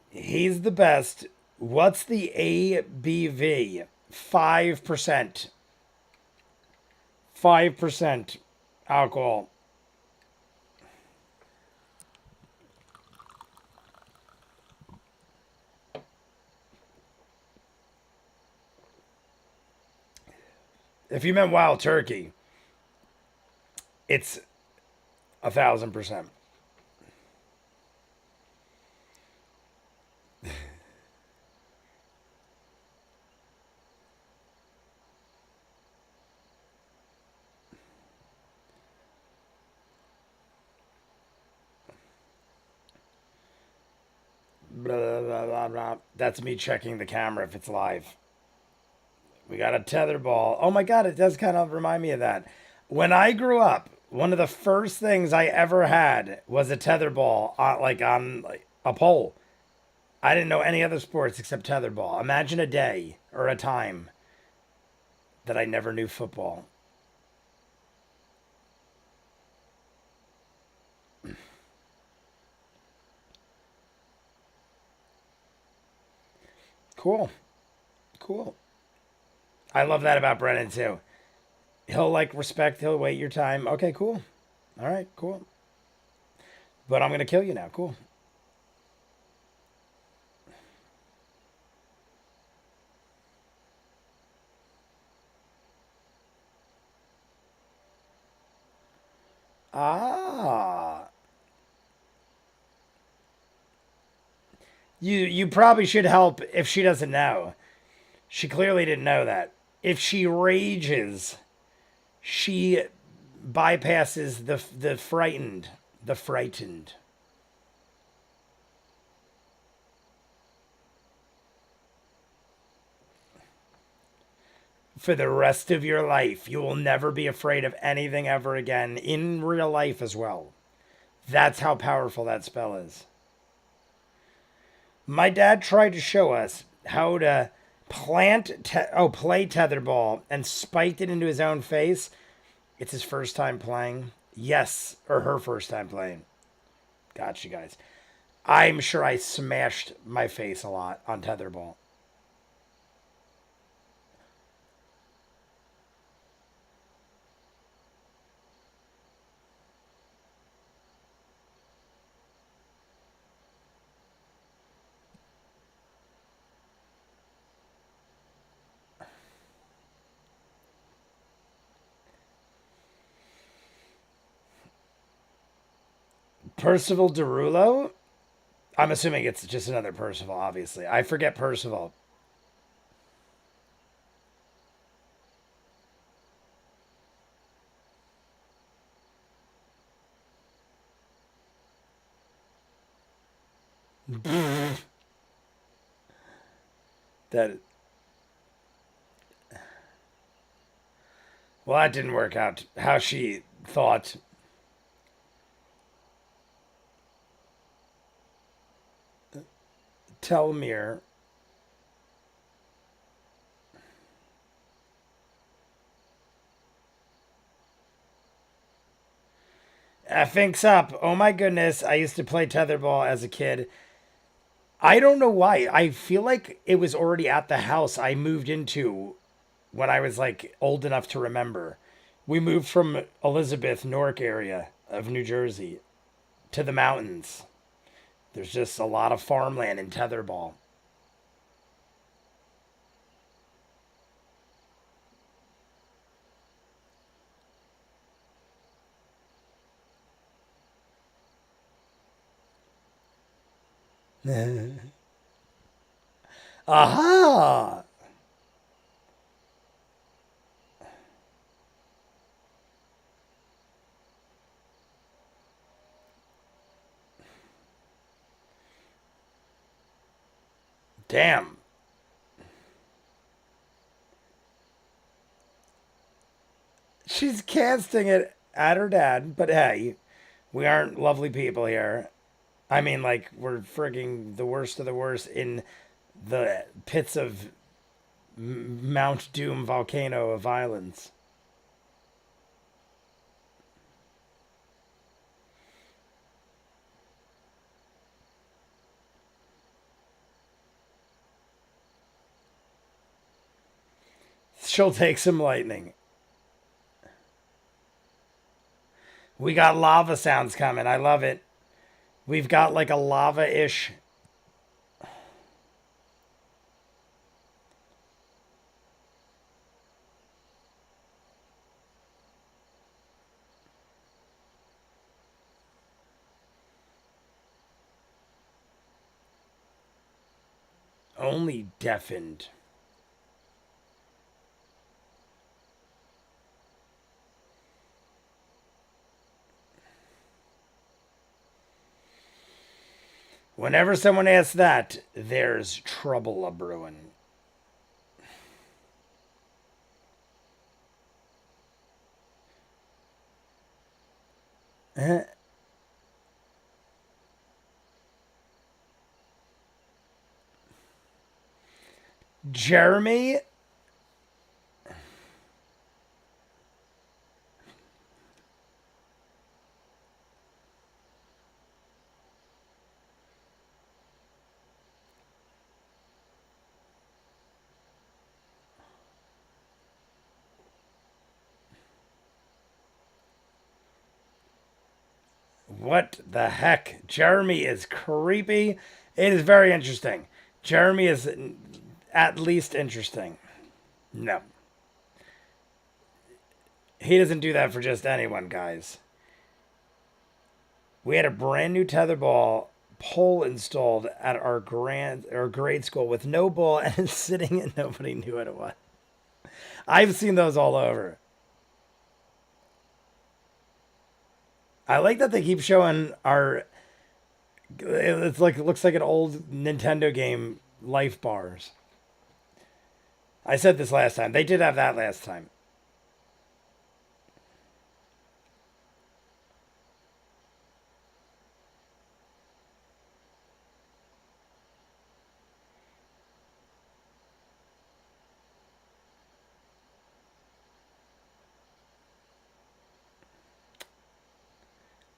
S1: He's the best. What's the ABV? 5%. 5% alcohol. If you meant Wild Turkey, it's 1,000%. Blah, blah, blah, blah. That's me checking the camera if it's live. We got a tetherball. Oh my God, it does kind of remind me of that. When I grew up, one of the first things I ever had was a tetherball on a pole. I didn't know any other sports except tetherball. Imagine a day or a time that I never knew football. Cool. Cool. I love that about Brennan too. He'll like respect, he'll wait your time. Okay, cool. All right, cool. But I'm going to kill you now. Cool. Ah. You probably should help if she doesn't know. She clearly didn't know that. If she rages, she bypasses the frightened. The frightened. For the rest of your life, you will never be afraid of anything ever again, in real life as well. That's how powerful that spell is. My dad tried to show us how to play tetherball and spiked it into his own face. It's his first time playing. Yes, or her first time playing. Gotcha, guys. I'm sure I smashed my face a lot on tetherball. Percival Derulo? I'm assuming it's just another Percival, obviously. I forget Percival. That Well, that didn't work out how she thought. Telmir. Effing's up. Oh my goodness. I used to play tetherball as a kid. I don't know why. I feel like it was already at the house I moved into when I was like old enough to remember. We moved from Elizabeth, Newark area of New Jersey to the mountains. There's just a lot of farmland in tetherball. Aha! Damn. She's casting it at her dad, but hey, we aren't lovely people here. I mean, like, we're frigging the worst of the worst in the pits of Mount Doom volcano of islands. She'll take some lightning. We got lava sounds coming. I love it. We've got like a lava-ish. Only deafened. Whenever someone asks that, there's trouble a brewing. Jeremy. What the heck? Jeremy is creepy. It is very interesting. Jeremy is at least interesting. No. He doesn't do that for just anyone, guys. We had a brand new tetherball pole installed at our grade school with no ball and it's sitting and nobody knew what it was. I've seen those all over. I like that they keep showing our. It's like it looks like an old Nintendo game, life bars. I said this last time. They did have that last time.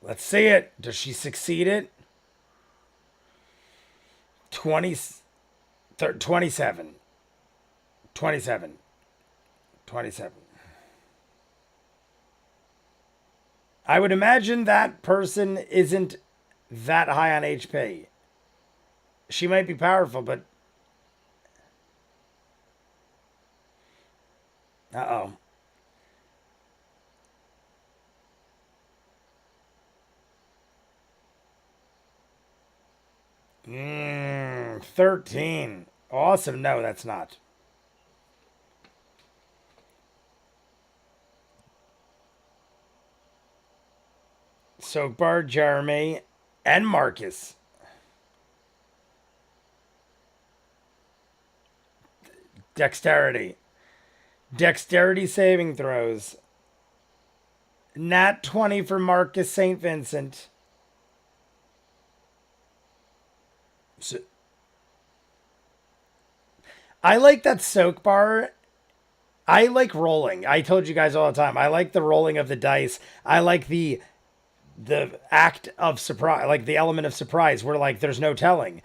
S1: Let's see it. Does she succeed it? 20, 27. 27. 27. I would imagine that person isn't that high on HP. She might be powerful, but... Uh-oh. 13. Awesome. No, that's not. So Bard, Jeremy, and Marcus. Dexterity. Dexterity saving throws. Nat 20 for Marcus St. Vincent. So, I like that soak bar. I like rolling. I told you guys all the time. I like the rolling of the dice. I like the act of surprise, like the element of surprise where like there's no telling.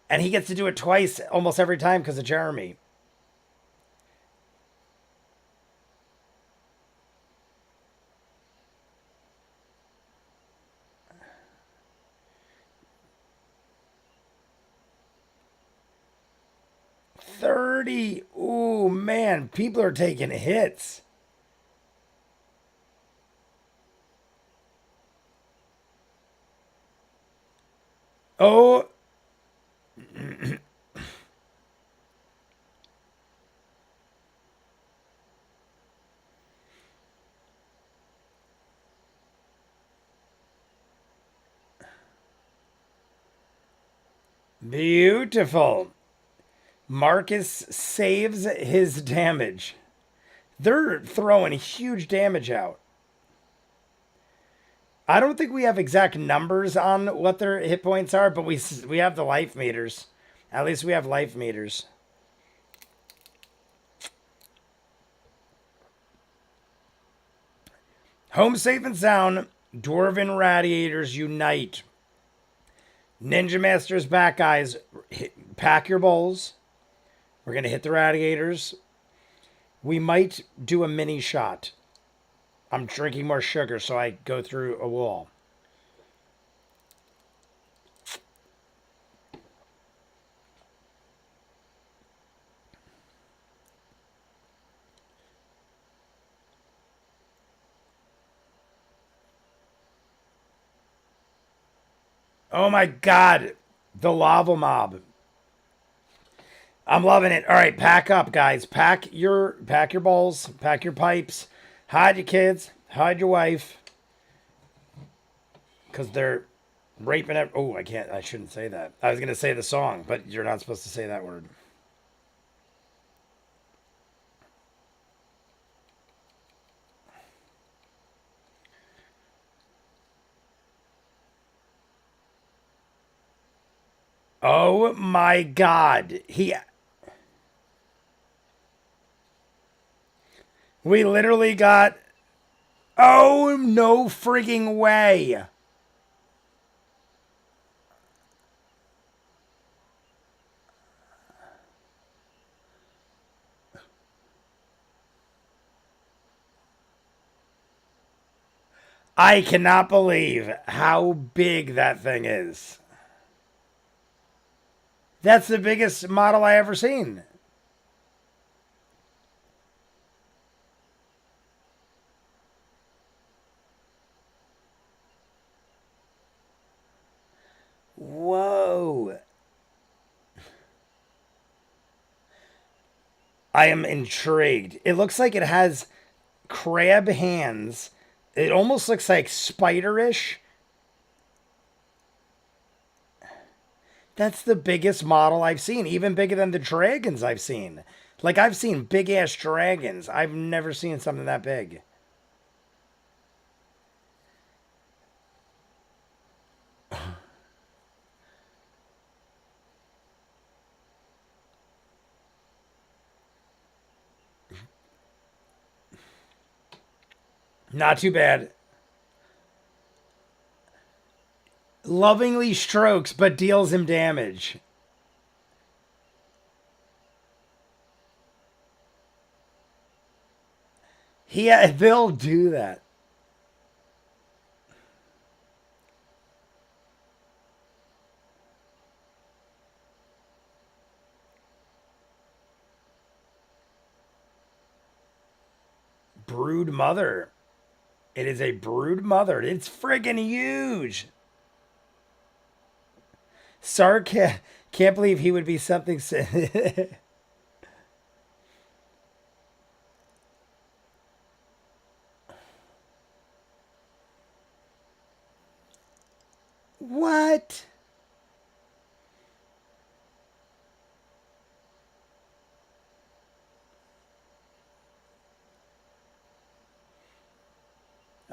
S1: And he gets to do it twice almost every time because of Jeremy. Ooh, man, people are taking hits. Oh. Beautiful. Marcus saves his damage. They're throwing huge damage out. I don't think we have exact numbers on what their hit points are, but we have the life meters. At least we have life meters. Home safe and sound. Dwarven Radiators unite. Ninja Masters back, guys. Pack your bowls. We're going to hit the Radiators. We might do a mini shot. I'm drinking more sugar, so I go through a wall. Oh my God. The lava mob. I'm loving it. All right, pack up, guys. Pack your bowls, pack your pipes. Hide your kids, hide your wife. Because they're raping it. Oh, I shouldn't say that. I was going to say the song, but you're not supposed to say that word. Oh my God. We literally got... Oh, no frigging way. I cannot believe how big that thing is. That's the biggest model I ever seen. Whoa. I am intrigued. It looks like it has crab hands. It almost looks like spiderish. That's the biggest model I've seen, even bigger than the dragons I've seen. Like, I've seen big ass dragons. I've never seen something that big. Not too bad. Lovingly strokes, but deals him damage. They'll do that. Brood mother. It is a brood mother. It's friggin' huge. Sark can't believe he would be something. What?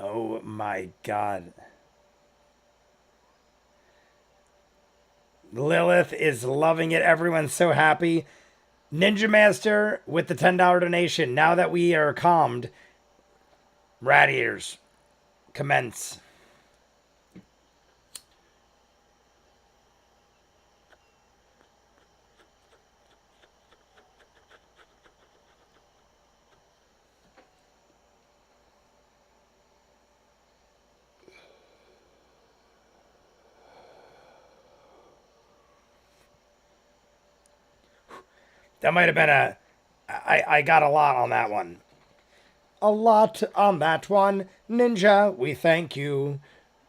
S1: Oh my god. Lilith is loving it. Everyone's so happy. Ninja Master with the $10 donation. Now that we are calmed, rat ears commence. That might have been I got a lot on that one. A lot on that one. Ninja, we thank you.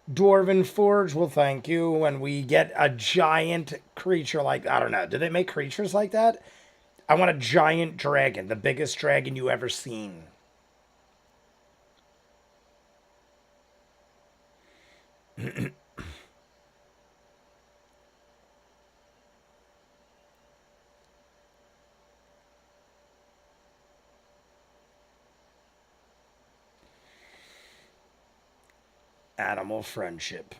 S1: Dwarven Forge will thank you when we get a giant creature like, I don't know. Do they make creatures like that? I want a giant dragon, the biggest dragon you ever seen. Animal friendship.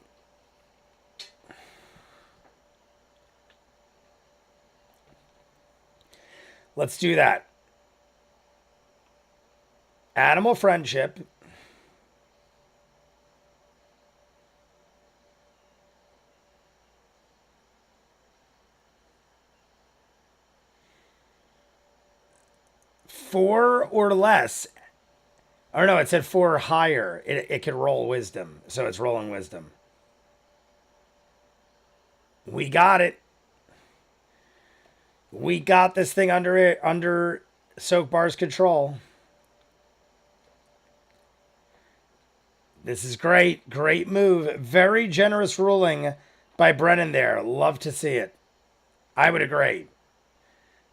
S1: Let's do that. Animal friendship. Four or less. Or no, it said four or higher. It could roll wisdom. So it's rolling wisdom. We got it. We got this thing under Soak Bar's control. This is great. Great move. Very generous ruling by Brennan there. Love to see it. I would agree.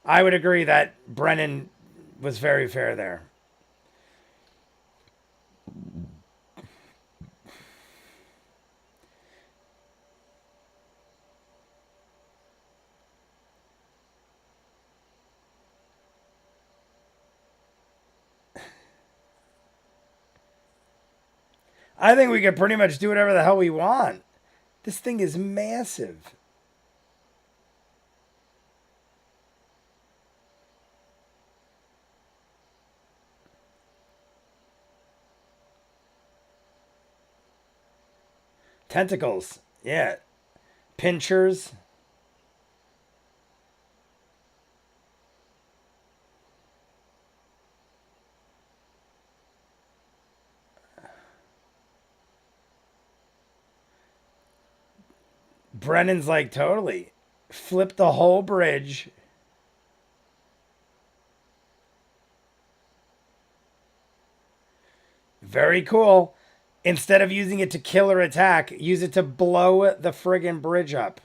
S1: I would agree that Brennan was very fair there. I think we can pretty much do whatever the hell we want. This thing is massive. Tentacles. Yeah. Pinchers. Brennan's like, totally. Flip the whole bridge. Very cool. Instead of using it to kill or attack, use it to blow the friggin' bridge up.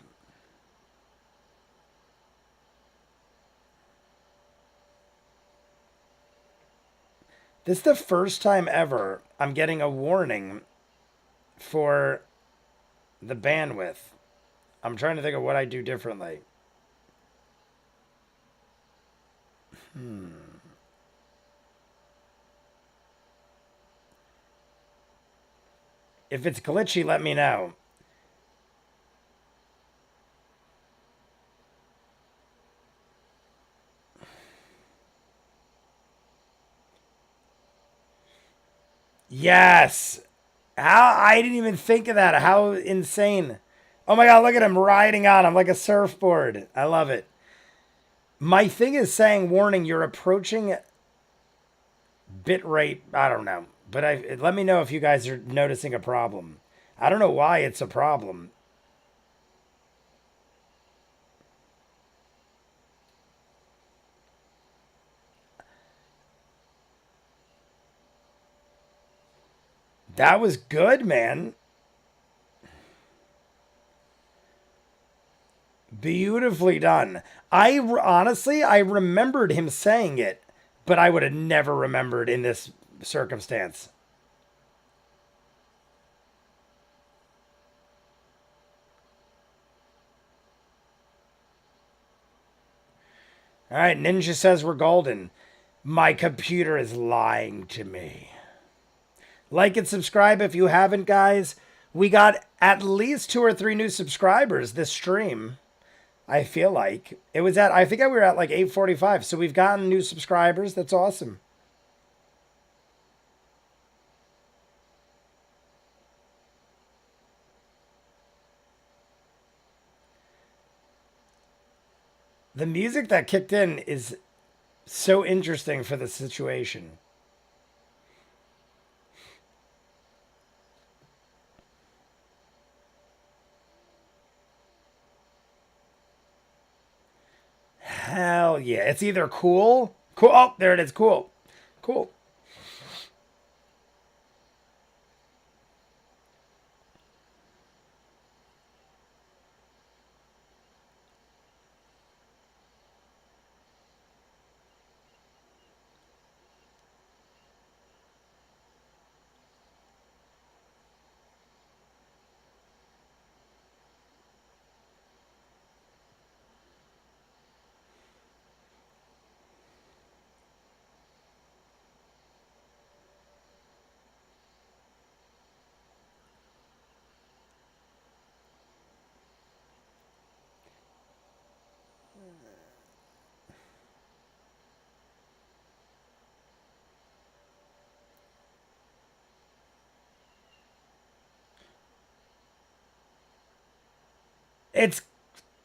S1: This is the first time ever I'm getting a warning for the bandwidth. I'm trying to think of what I do differently. If it's glitchy, let me know. Yes. How I didn't even think of that. How insane. Oh my god, look at him riding on him like a surfboard. I love it. My thing is saying, warning, you're approaching bitrate. I don't know. But let me know if you guys are noticing a problem. I don't know why it's a problem. That was good, man. Beautifully done. Honestly, I remembered him saying it, but I would have never remembered in this circumstance. All right, Ninja says we're golden. My computer is lying to me. Like and subscribe if you haven't, guys. We got at least 2 or 3 new subscribers this stream. I feel like it was at, I think we were at like 8:45. So we've gotten new subscribers. That's awesome. The music that kicked in is so interesting for the situation. Hell yeah. It's either cool. Cool. Oh, there it is. Cool. Cool. It's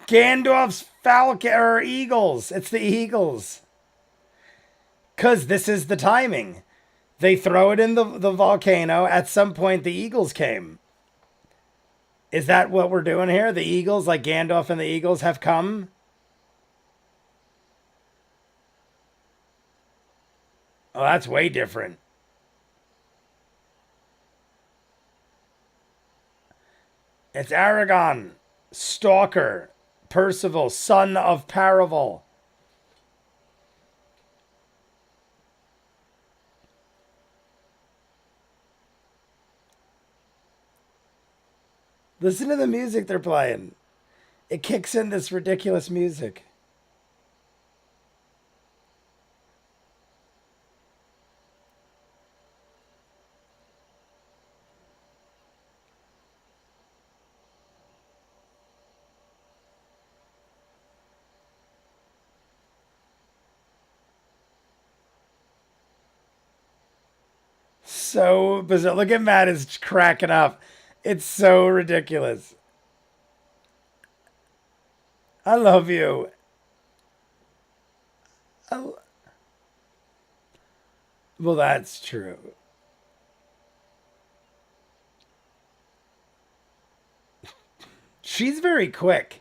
S1: Gandalf's Falcon or Eagles. It's the Eagles. Because this is the timing. They throw it in the volcano. At some point, the Eagles came. Is that what we're doing here? The Eagles, like Gandalf and the Eagles, have come? Oh, that's way different. It's Aragon, Stalker, Percival, son of Paravel. Listen to the music they're playing. It kicks in this ridiculous music. So bizarre. Look at Matt is cracking up. It's so ridiculous. I love you. Well, that's true. She's very quick.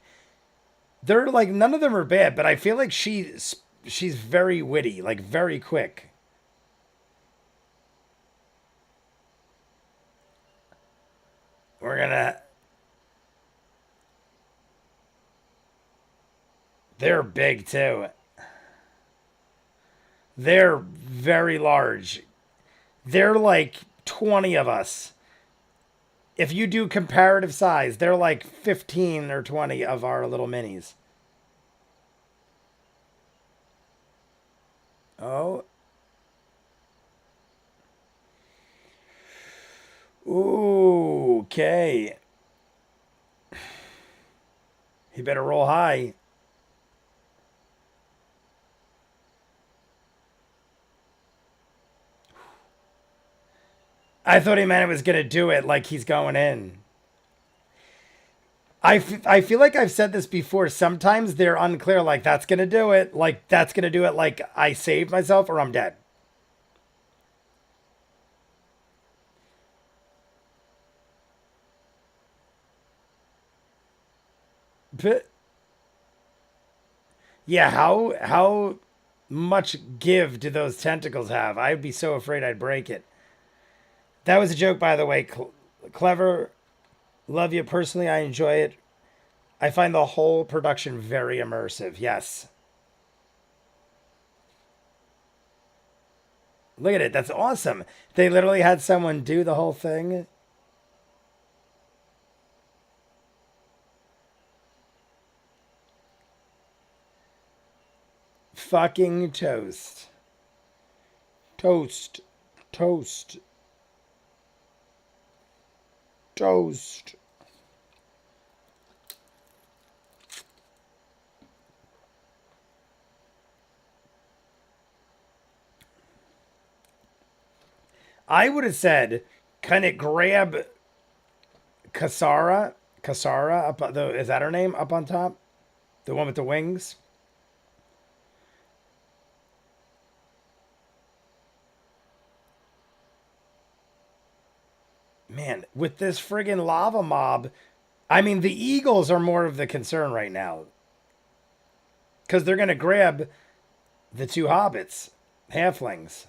S1: They're like none of them are bad, but I feel like she's very witty, like very quick. We're gonna. They're big too. They're very large. They're like 20 of us. If you do comparative size, they're like 15 or 20 of our little minis. Oh. Ooh, okay. He better roll high. I thought he meant it was going to do it like he's going in. I feel like I've said this before. Sometimes they're unclear, like that's going to do it. Like that's going to do it like I saved myself or I'm dead. But yeah, how much give do those tentacles have? I'd be so afraid I'd break it. That was a joke, by the way. Clever. Love you personally. I enjoy it. I find the whole production very immersive. Yes. Look at it. That's awesome. They literally had someone do the whole thing. Fucking toast. Toast. Toast. Toast. I would have said, kind of grab Kasara. Kasara, up the is that her name up on top? The one with the wings. Man, with this friggin' lava mob, I mean, the eagles are more of the concern right now. Because they're going to grab the two hobbits, halflings.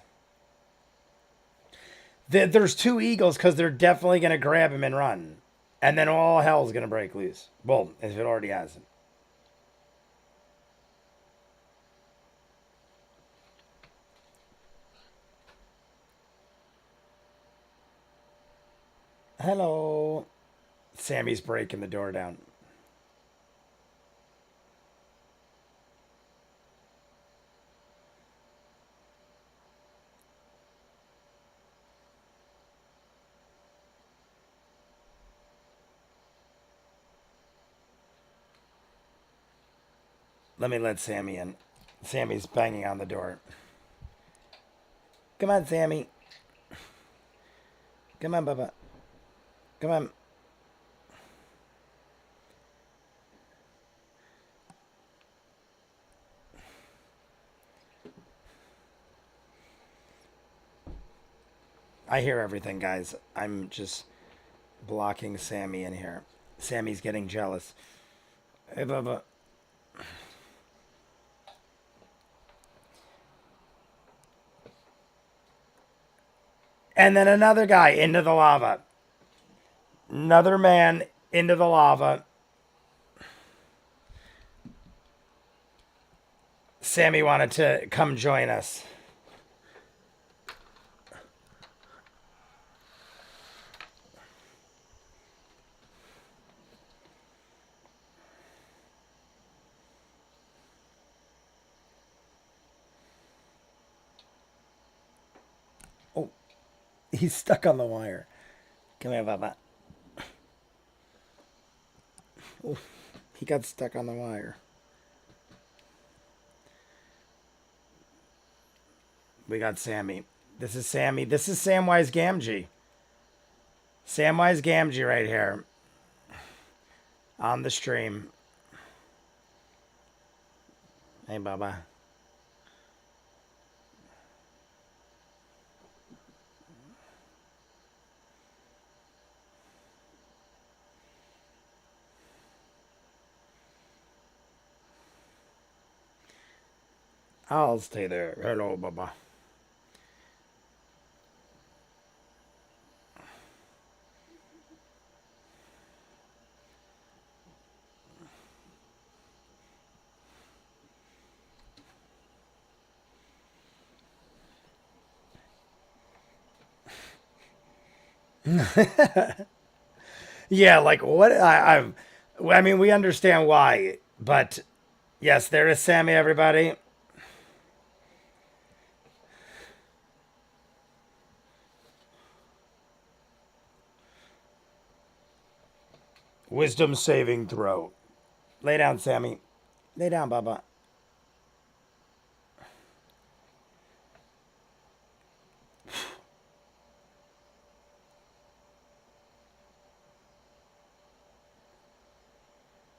S1: There's two eagles because they're definitely going to grab him and run. And then all hell's going to break loose. Well, if it already hasn't. Hello. Sammy's breaking the door down. Let me let Sammy in. Sammy's banging on the door. Come on, Sammy. Come on, Bubba. Come on. I hear everything, guys. I'm just blocking Sammy in here. Sammy's getting jealous. Hey, Bubba. And then another guy into the lava. Another man into the lava. Sammy wanted to come join us. Oh, he's stuck on the wire. Come here, Bubba. Oh, he got stuck on the wire. We got Sammy. This is Sammy. This is Samwise Gamgee. Samwise Gamgee right here. On the stream. Hey, Bubba. I'll stay there. Hello, Baba. Yeah, like what? I mean, we understand why, but yes, there is Sammy. Everybody. Wisdom saving throw. Lay down, Sammy. Lay down, Baba.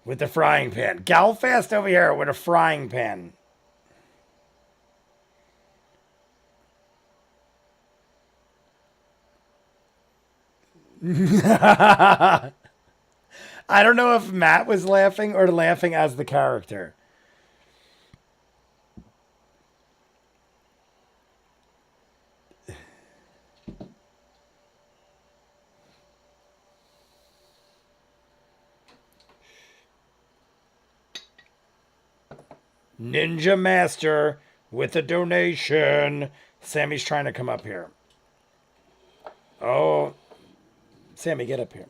S1: With the frying pan. Galfast over here with a frying pan. I don't know if Matt was laughing or laughing as the character. Ninja Master with a donation. Sammy's trying to come up here. Oh, Sammy, get up here.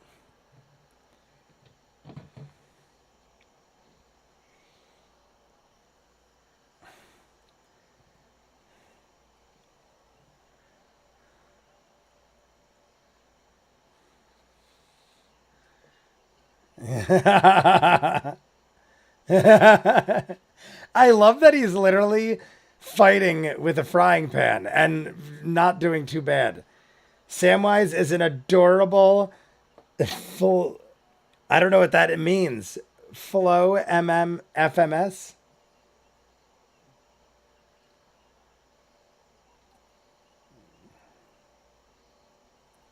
S1: I love that he's literally fighting with a frying pan and not doing too bad. Samwise is an adorable full. I don't know what that means. Flow FMS.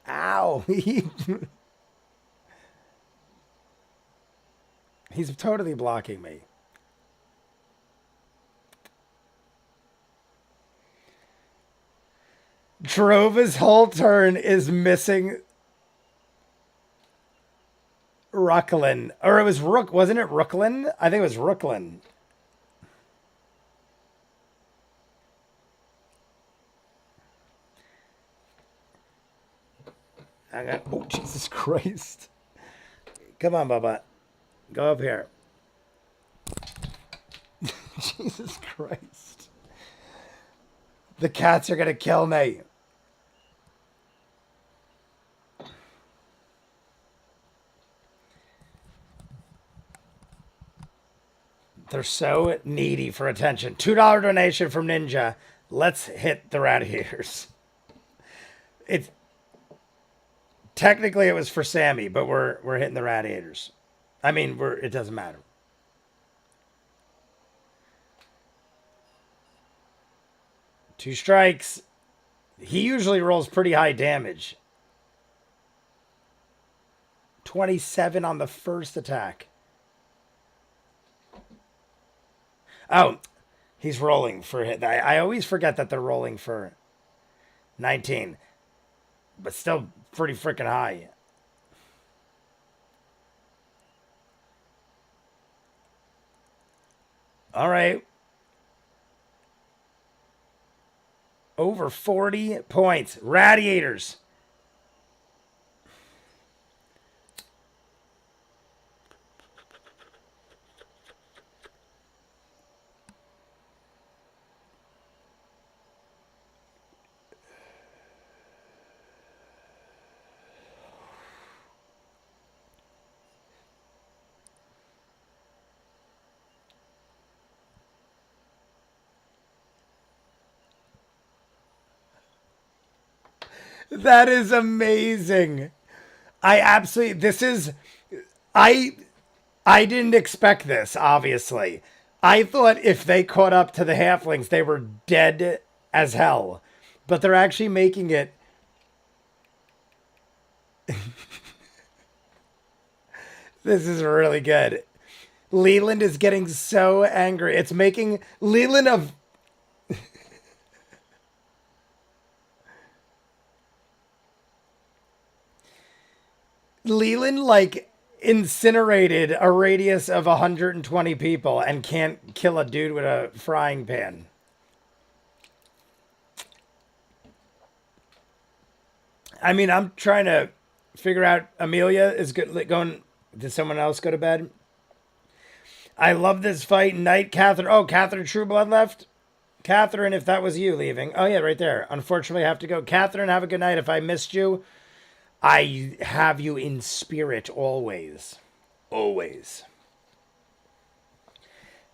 S1: Ow! He's totally blocking me. Drova's whole turn is missing Rooklyn. Or it was Rook, wasn't it Rooklyn? I think it was Rooklyn. Oh, Jesus Christ. Come on, Bubba. Go up here. Jesus Christ. The cats are going to kill me. They're so needy for attention. $2 donation from Ninja. Let's hit the radiators. It's technically it was for Sammy, but we're hitting the radiators. I mean, it doesn't matter. Two strikes. He usually rolls pretty high damage. 27 on the first attack. Oh, he's rolling for hit. I always forget that they're rolling for 19. But still pretty freaking high. All right. Over 40 points. Radiators. That is amazing. I didn't expect this, obviously. I thought if they caught up to the halflings, they were dead as hell. But they're actually making it. This is really good. Leland is getting so angry. It's making Leland Leland, like, incinerated a radius of 120 people and can't kill a dude with a frying pan. I mean, I'm trying to figure out. Amelia is going. Did someone else go to bed? I love this fight. Knight, Catherine. Oh, Catherine Trueblood left. Catherine, if that was you leaving. Oh, yeah, right there. Unfortunately, I have to go. Catherine, have a good night. If I missed you, I have you in spirit always. Always.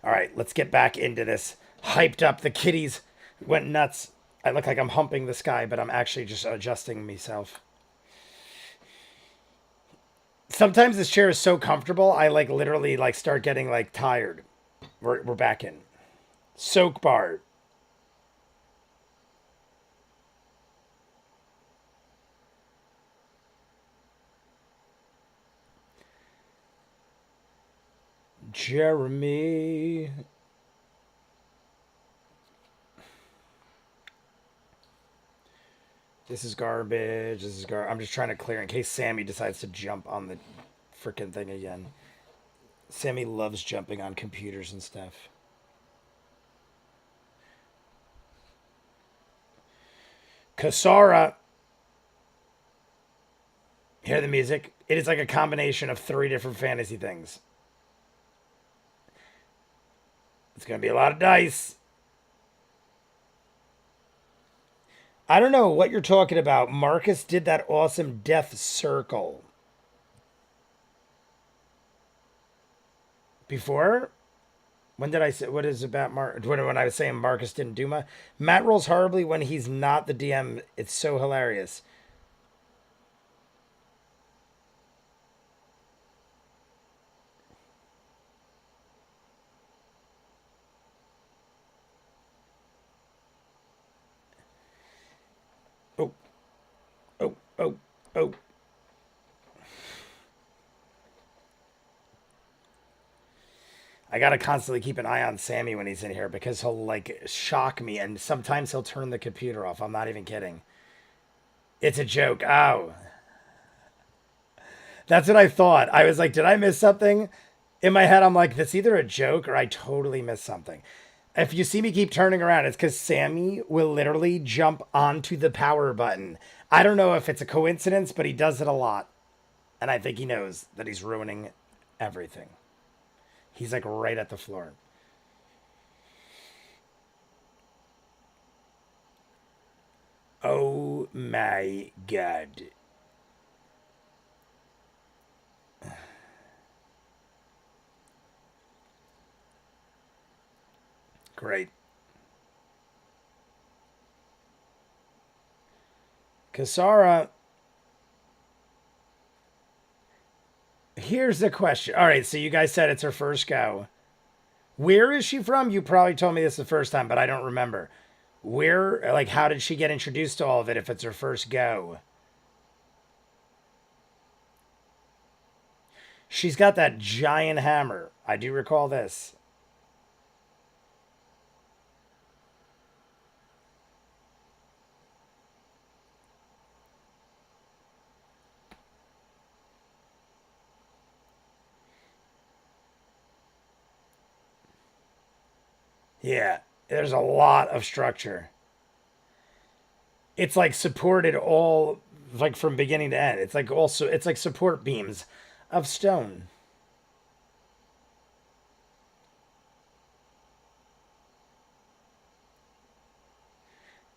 S1: All right, let's get back into this. Hyped up. The kitties went nuts. I look like I'm humping the sky, but I'm actually just adjusting myself. Sometimes this chair is so comfortable, I like literally like start getting like tired. We're back in. Soak bar. Jeremy. This is garbage. This is I'm just trying to clear in case Sammy decides to jump on the freaking thing again. Sammy loves jumping on computers and stuff. Kasara. Hear the music? It is like a combination of 3 different fantasy things. It's going to be a lot of dice. I don't know what you're talking about. Marcus did that awesome death circle. Before? When did I say, what is about when I was saying Marcus didn't do my, Matt rolls horribly when he's not the DM. It's so hilarious. Oh, oh, oh, oh. I gotta constantly keep an eye on Sammy when he's in here because he'll like shock me and sometimes he'll turn the computer off. I'm not even kidding. It's a joke. Oh. That's what I thought. I was like, did I miss something? In my head, I'm like, that's either a joke or I totally missed something. If you see me keep turning around, it's because Sammy will literally jump onto the power button. I don't know if it's a coincidence, but he does it a lot. And I think he knows that he's ruining everything. He's like right at the floor. Oh my god. Great. Kasara. Here's the question. All right, so you guys said it's her first go. Where is she from? You probably told me this the first time, but I don't remember. Where, like, how did she get introduced to all of it if it's her first go? She's got that giant hammer. I do recall this. Yeah, there's a lot of structure. It's like supported all like from beginning to end. It's like also it's like support beams of stone.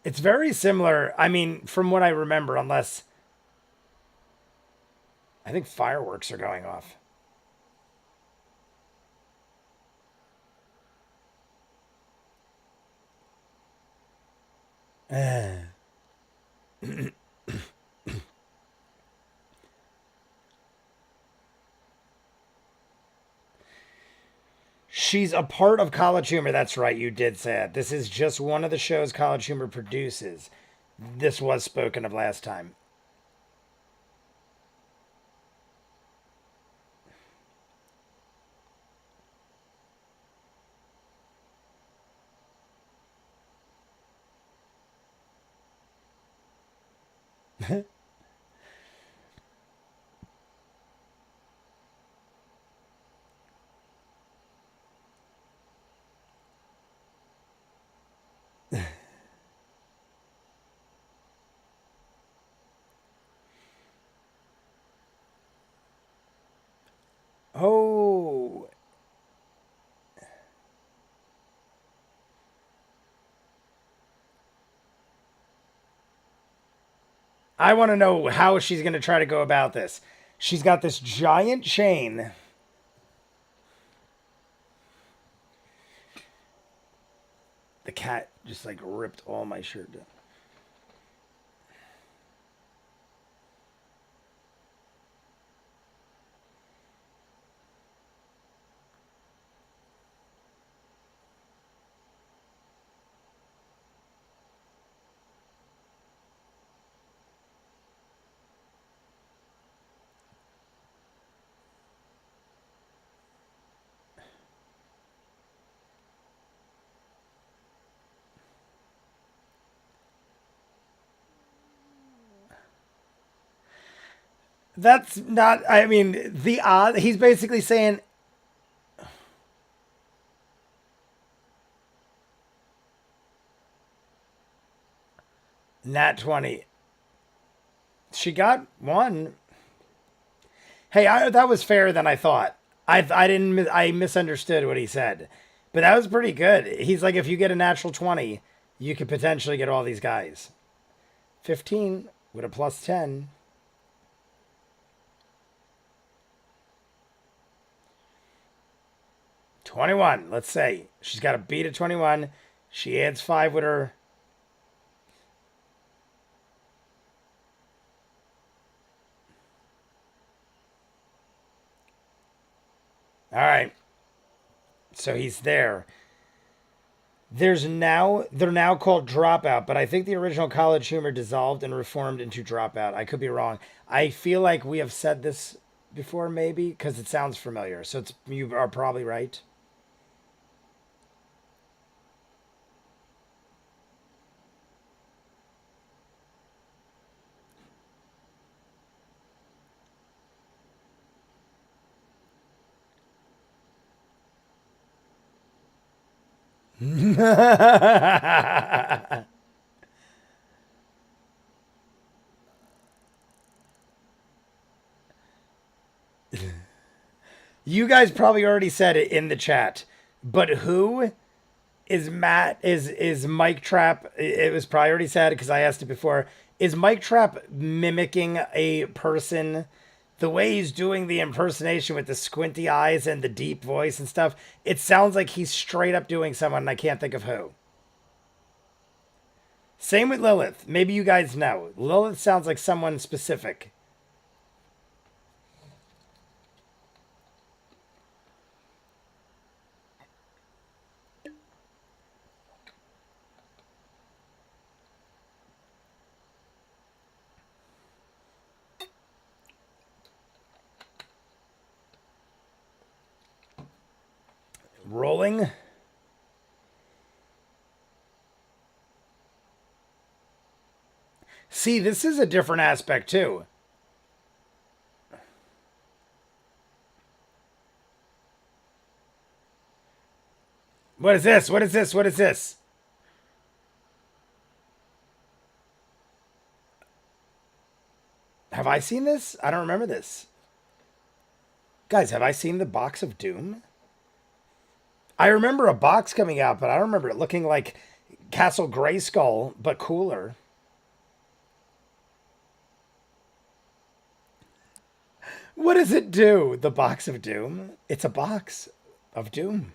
S1: It's very similar. I mean, from what I remember, unless I think fireworks are going off. She's a part of College Humor. That's right, you did say it. This is just one of the shows College Humor produces. This was spoken of last time. Oh. I want to know how she's going to try to go about this. She's got this giant chain. The cat just like ripped all my shirt down. That's not, I mean, the odd, he's basically saying, nat 20. She got one. Hey, that was fairer than I thought. I misunderstood what he said. But that was pretty good. He's like, if you get a natural 20, you could potentially get all these guys. 15 with a plus 10. +21. Let's say she's got a beat at 21. She adds 5 with her. All right. So he's there. They're now called Dropout, but I think the original College Humor dissolved and reformed into Dropout. I could be wrong. I feel like we have said this before, maybe, because it sounds familiar. So you are probably right. You guys probably already said it in the chat, but who is Matt? Is Mike Trap? It was probably already said because I asked it before. Is Mike Trap mimicking a person? The way he's doing the impersonation with the squinty eyes and the deep voice and stuff, it sounds like he's straight up doing someone, and I can't think of who. Same with Lilith. Maybe you guys know. Lilith sounds like someone specific. Rolling. See, this is a different aspect too. What is this? What is this? What is this? Have I seen this? I don't remember this. Guys, have I seen the Box of Doom? I remember a box coming out, but I don't remember it looking like Castle Grayskull, but cooler. What does it do? The Box of Doom? It's a box of Doom.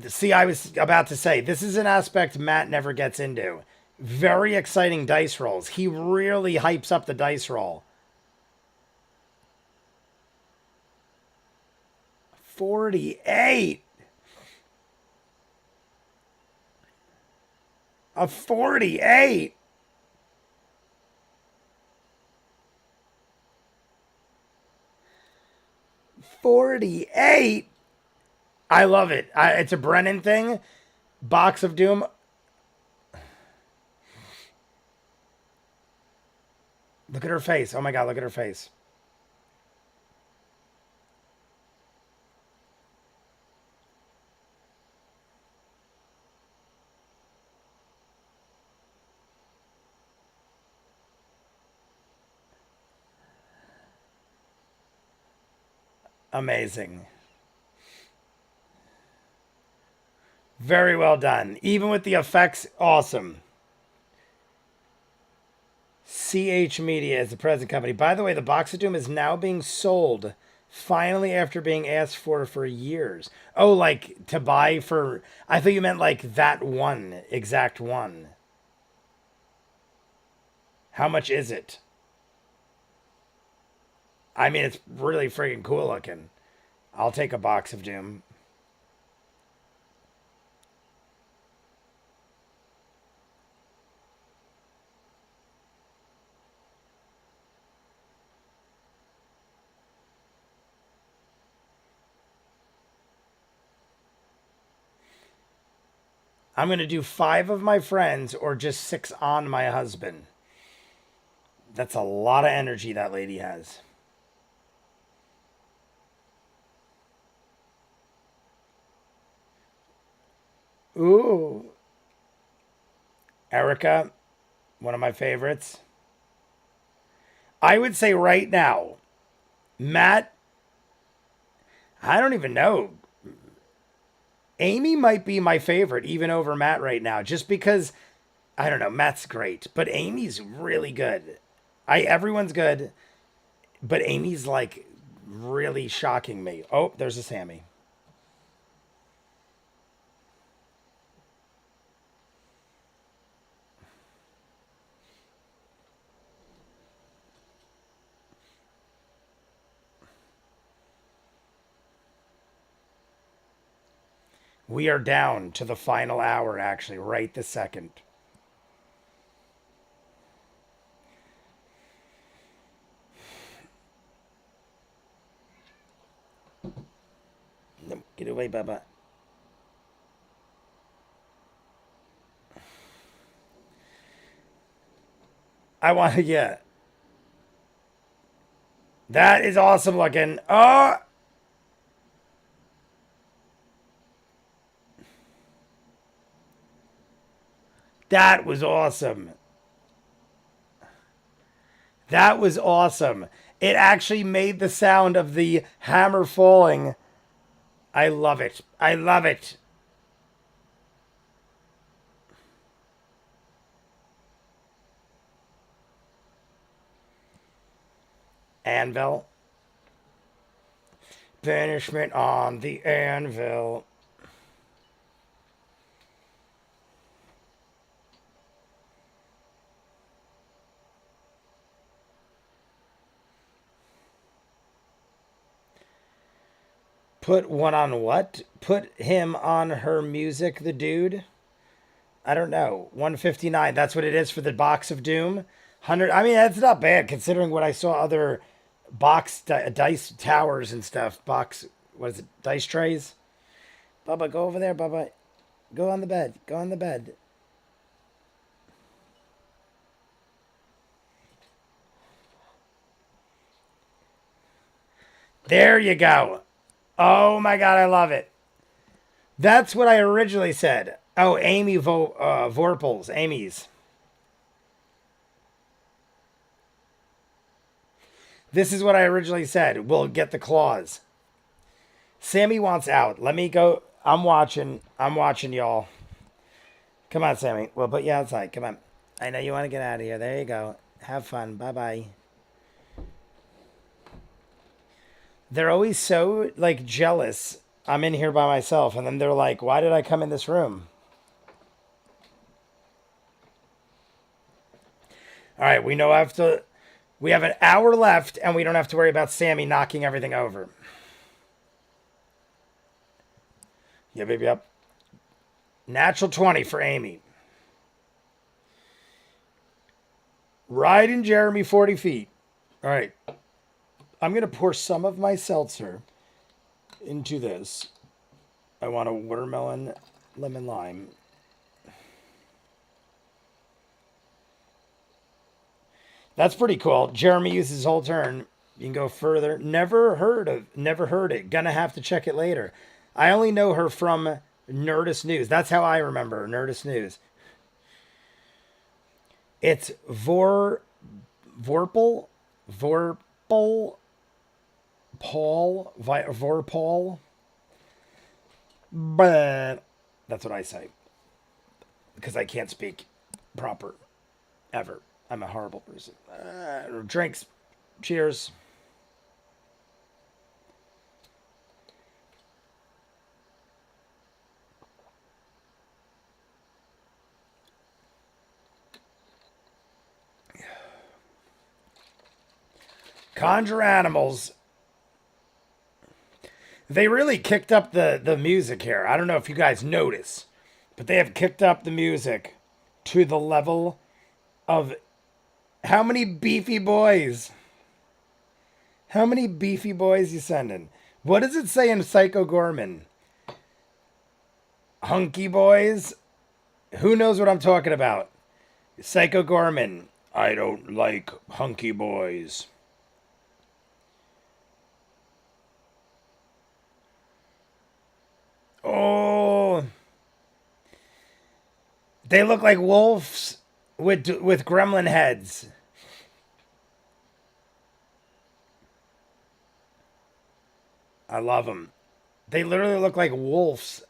S1: See, I was about to say, this is an aspect Matt never gets into. Very exciting dice rolls. He really hypes up the dice roll. 48. A 48. $48. I love it. It's a Brennan thing. Box of Doom. Look at her face. Oh my God, look at her face. Amazing. Very well done. Even with the effects, awesome. CH Media is the present company. By the way, the Box of Doom is now being sold finally after being asked for years. Oh, like to buy for. I thought you meant like that one, exact one. How much is it? I mean, it's really freaking cool looking. I'll take a Box of Doom. I'm going to do 5 of my friends or just 6 on my husband. That's a lot of energy that lady has. Ooh. Erica, one of my favorites. I would say right now, Matt, I don't even know. Amy might be my favorite, even over Matt right now, just because I don't know. Matt's great, but Amy's really good. Everyone's good, but Amy's like really shocking me. Oh, there's a Sammy. We are down to the final hour, actually, right this second. No, get away, Bubba. I want to, yeah. That is awesome looking. Oh! That was awesome. That was awesome. It actually made the sound of the hammer falling. I love it. I love it. Anvil. Banishment on the anvil. Put one on what? Put him on her music, the dude? I don't know. 159. That's what it is for the Box of Doom. 100. I mean, that's not bad considering what I saw other dice towers and stuff. What is it? Dice trays? Bubba, go over there, Bubba. Go on the bed. Go on the bed. There you go. Oh my God, I love it. That's what I originally said. Oh, Amy Vorpals. Amy's. This is what I originally said. We'll get the claws. Sammy wants out. Let me go. I'm watching. I'm watching y'all. Come on, Sammy. We'll put you outside. Come on. I know you want to get out of here. There you go. Have fun. Bye-bye. They're always so, like, jealous. I'm in here by myself. And then they're like, why did I come in this room? All right. We know we have an hour left, and we don't have to worry about Sammy knocking everything over. Yeah, baby, up. Natural 20 for Amy. Riding Jeremy 40 feet. All right. I'm going to pour some of my seltzer into this. I want a watermelon, lemon, lime. That's pretty cool. Jeremy uses his whole turn. You can go further. Never heard it. Gonna have to check it later. I only know her from Nerdist News. That's how I remember her, Nerdist News. It's Vorpal Vorpal. But that's what I say. Because I can't speak proper. Ever. I'm a horrible person. Drinks. Cheers. Conjure Animals. They really kicked up the music here. I don't know if you guys notice, but they have kicked up the music to the level of how many beefy boys? How many beefy boys you sending? What does it say in Psycho Gorman? Hunky boys? Who knows what I'm talking about? Psycho Gorman. I don't like hunky boys. Oh, they look like wolves with gremlin heads. I love them. They literally look like wolves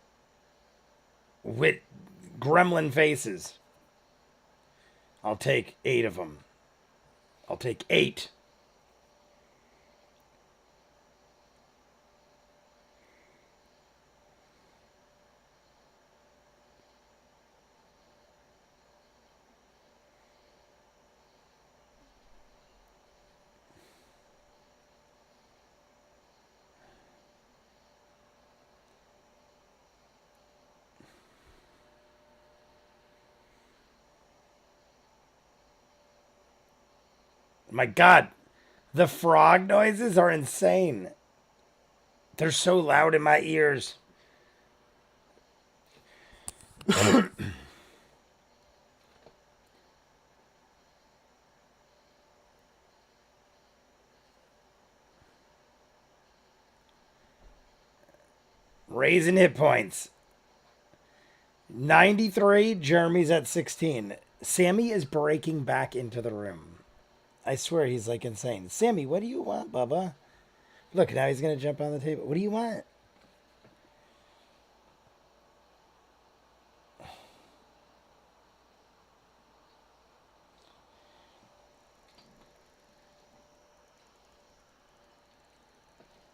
S1: with gremlin faces. I'll take 8 of them. I'll take 8. My God, the frog noises are insane. They're so loud in my ears. Raising hit points. 93, Jeremy's at 16. Sammy is breaking back into the room. I swear he's like insane. Sammy, what do you want, Bubba? Look, now he's going to jump on the table. What do you want?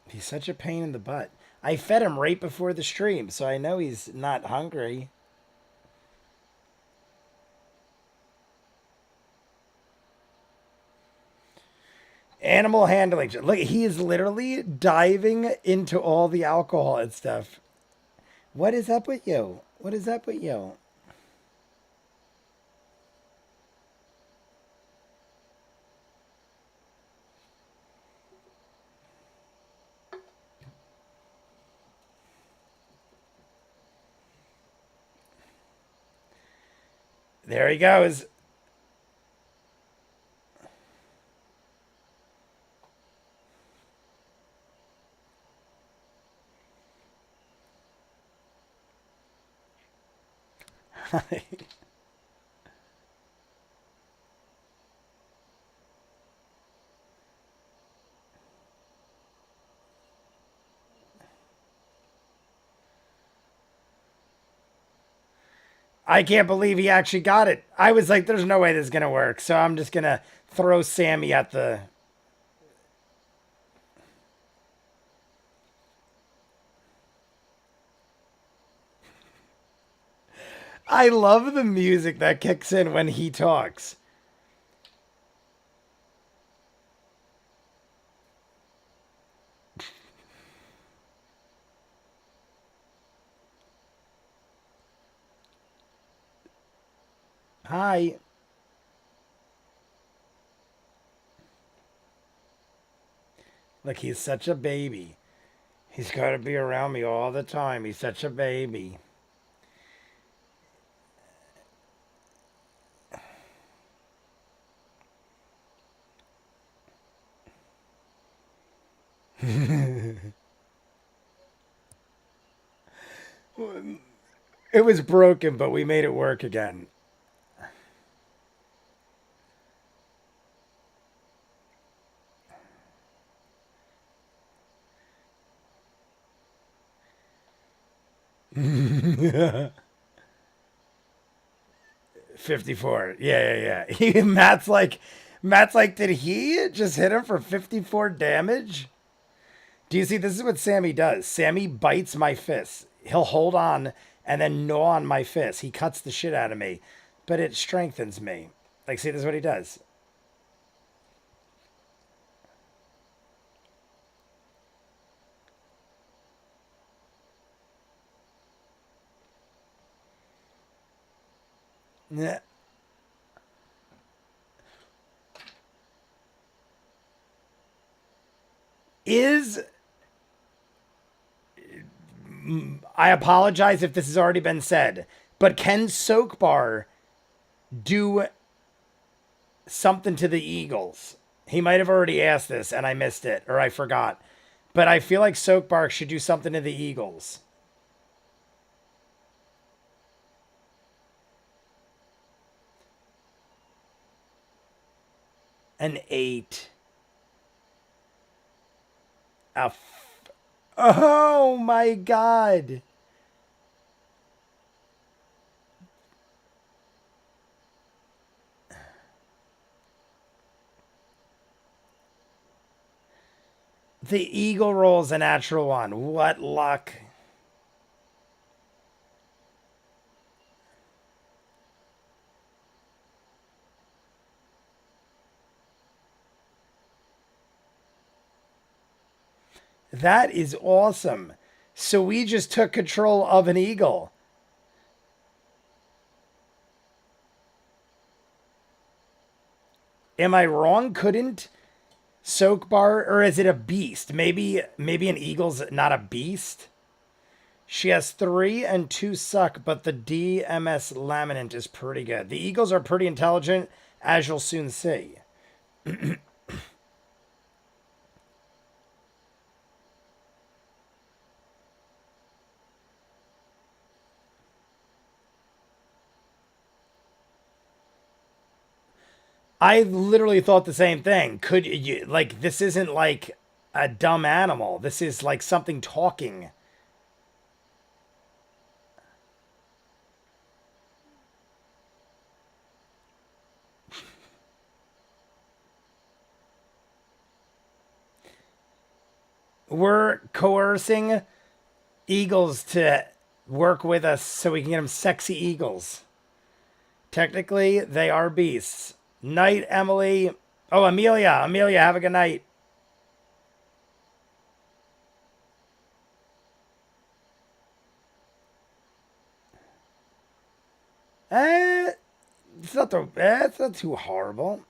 S1: He's such a pain in the butt. I fed him right before the stream, so I know he's not hungry. Animal handling. Look, he is literally diving into all the alcohol and stuff. What is up with you? What is up with you? There he goes. I can't believe he actually got it. I was like, there's no way this is going to work. So I'm just going to throw Sammy at the... I love the music that kicks in when he talks. Hi. Look, he's such a baby. He's got to be around me all the time. He's such a baby. It was broken, but we made it work again. 54. Yeah. Matt's like, did he just hit him for 54 damage? Do you see? This is what Sammy does. Sammy bites my fist. He'll hold on and then gnaw on my fist. He cuts the shit out of me, but it strengthens me. Like, see, this is what he does. Yeah. I apologize if this has already been said, but can Soakbar do something to the Eagles? He might have already asked this and I missed it or I forgot. But I feel like Soakbar should do something to the Eagles. An 8. Oh my god. The Eagle rolls a natural one. What luck. That is awesome. So we just took control of an Eagle. Am I wrong? Couldn't Soakbar, or is it a beast? Maybe an Eagle's not a beast. She has 3 and 2 suck, but the DMS Laminant is pretty good. The Eagles are pretty intelligent, as you'll soon see. I literally thought the same thing. Could you, like, this isn't like a dumb animal. This is like something talking. We're coercing eagles to work with us so we can get them sexy eagles. Technically, they are beasts. Night, Emily. Oh, Amelia. Amelia, have a good night. It's not too horrible.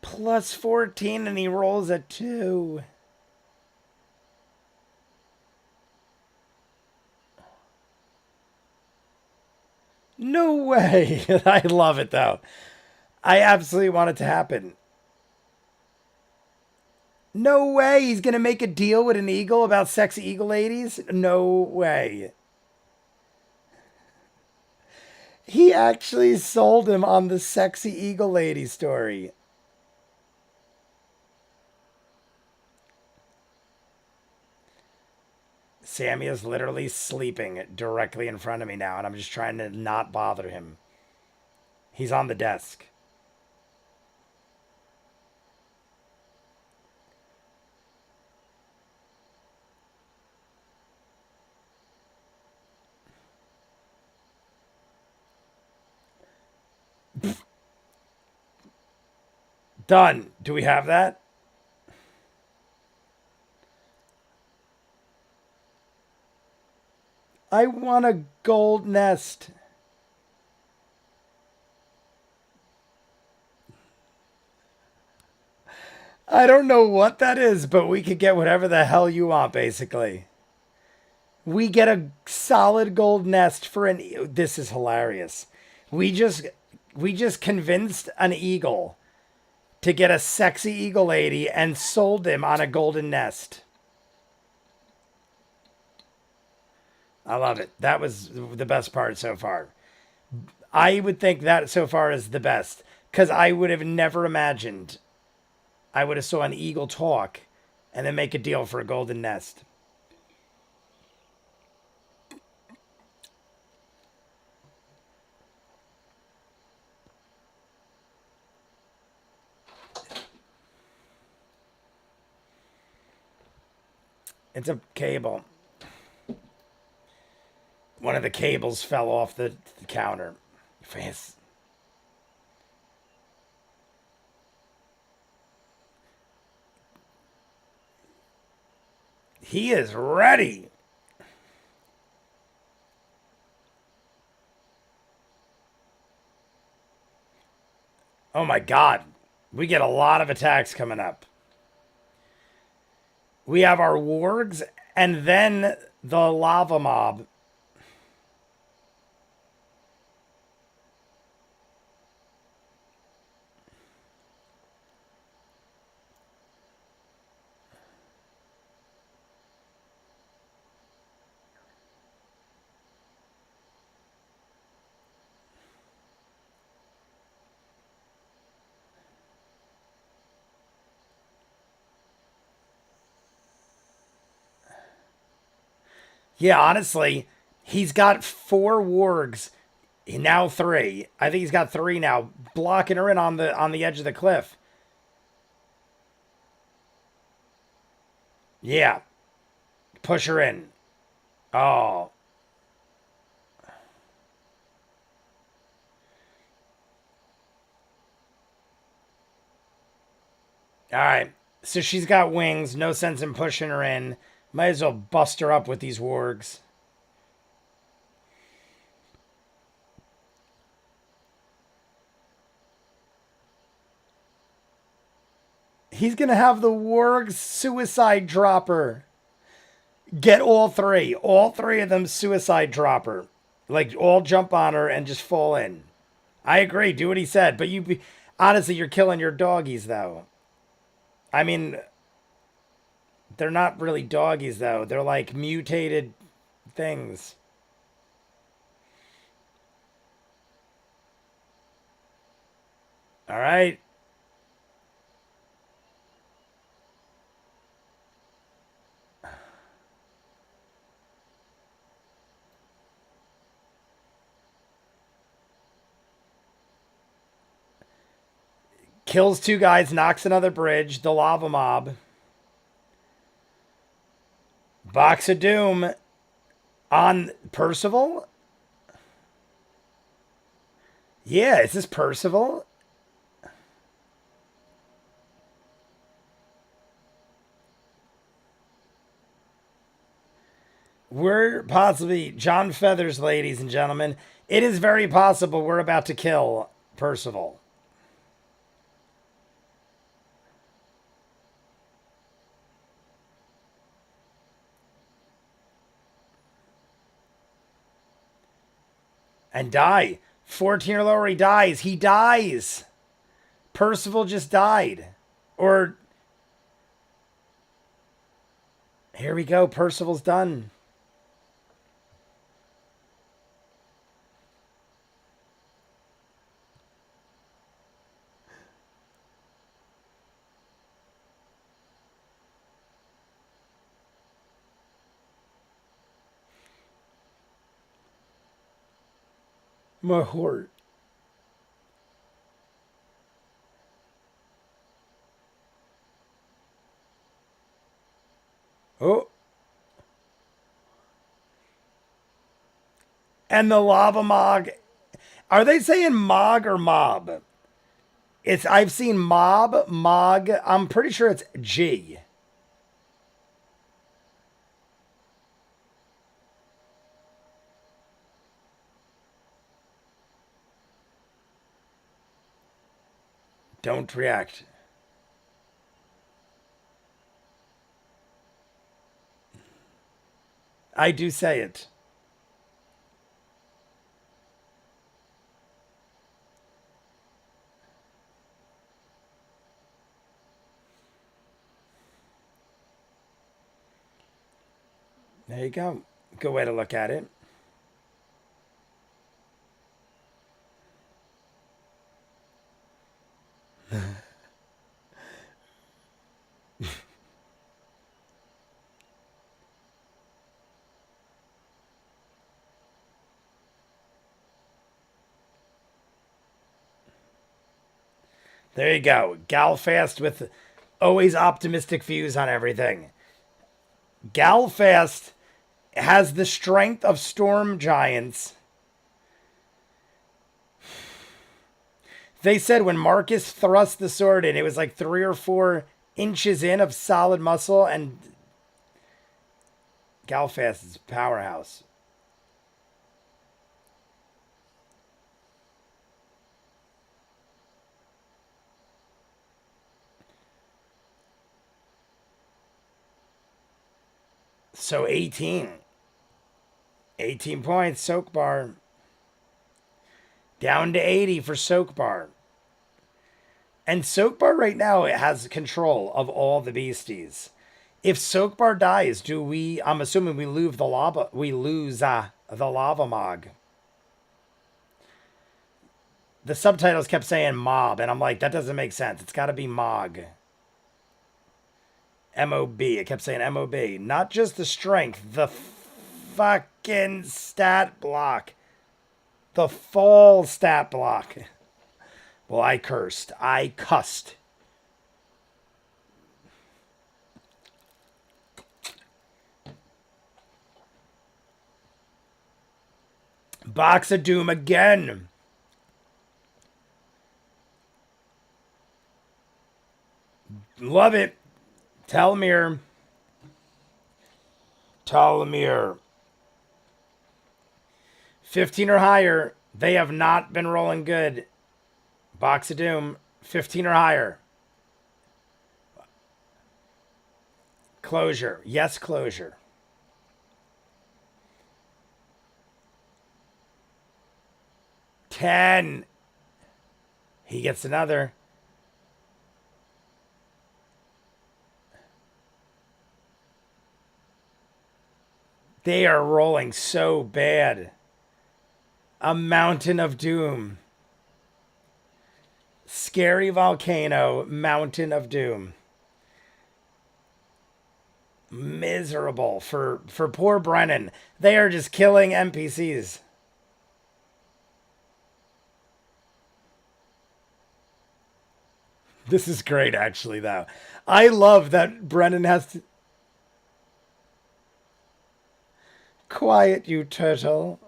S1: Plus 14 and he rolls a 2. No way. I love it though. I absolutely want it to happen. No way. He's going to make a deal with an eagle about sexy eagle ladies? No way. He actually sold him on the sexy eagle lady story. Sammy is literally sleeping directly in front of me now, and I'm just trying to not bother him. He's on the desk. Done. Do we have that? I want a gold nest. I don't know what that is, but we could get whatever the hell you want, basically. We get a solid gold nest for an... This is hilarious. We just convinced an eagle to get a sexy eagle lady and sold him on a golden nest. I love it. That was the best part so far. I would think that so far is the best because I would have never imagined I would have saw an eagle talk and then make a deal for a golden nest. It's a cable. One of the cables fell off the counter. Face. He is ready. Oh my God. We get a lot of attacks coming up. We have our wargs and then the lava mob. Yeah, honestly, he's got 4 wargs, now 3. I think he's got 3 now, blocking her in on the edge of the cliff. Yeah, push her in. Oh, all right. So she's got wings. No sense in pushing her in. Might as well bust her up with these wargs. He's going to have the warg suicide dropper. Get all 3. All 3 of them suicide dropper. Like, all jump on her and just fall in. I agree. Do what he said. But honestly, you're killing your doggies, though. I mean, they're not really doggies, though. They're like mutated things. All right. Kills 2 guys, knocks another bridge. The lava mob. Box of Doom on Percival? Yeah, is this Percival? We're possibly John Feathers, ladies and gentlemen. It is very possible we're about to kill Percival. And die. 14 or lower, he dies. He dies. Percival just died. Or, here we go. Percival's done. My heart. Oh. And the lava mog. Are they saying mog or mob? I've seen mob, mog. I'm pretty sure it's G. Don't react. I do say it. There you go. Good way to look at it. There you go. Galfast with always optimistic views on everything. Galfast has the strength of storm giants. They said when Marcus thrust the sword in, it was like 3 or 4 inches in of solid muscle, and Galfast is a powerhouse. So 18. 18 points, Soak Bar. Down to 80 for Soak Bar. And Soak Bar right now, it has control of all the beasties. If Soak Bar dies, do we? I'm assuming we lose the lava. We lose the lava mog. The subtitles kept saying mob, and I'm like, that doesn't make sense. It's got to be mog. M-O-B. It kept saying M-O-B. Not just the strength, the fucking stat block. The fall stat block. Well, I cursed. I cussed. Box of Doom again. Love it. Tal'dorei. 15 or higher. They have not been rolling good. Box of Doom. 15 or higher. Closure. Yes, closure. $10. He gets another. They are rolling so bad. A Mountain of Doom. Scary Volcano, Mountain of Doom. Miserable for poor Brennan. They are just killing NPCs. This is great, actually, though. I love that Brennan has to... Quiet, you turtle.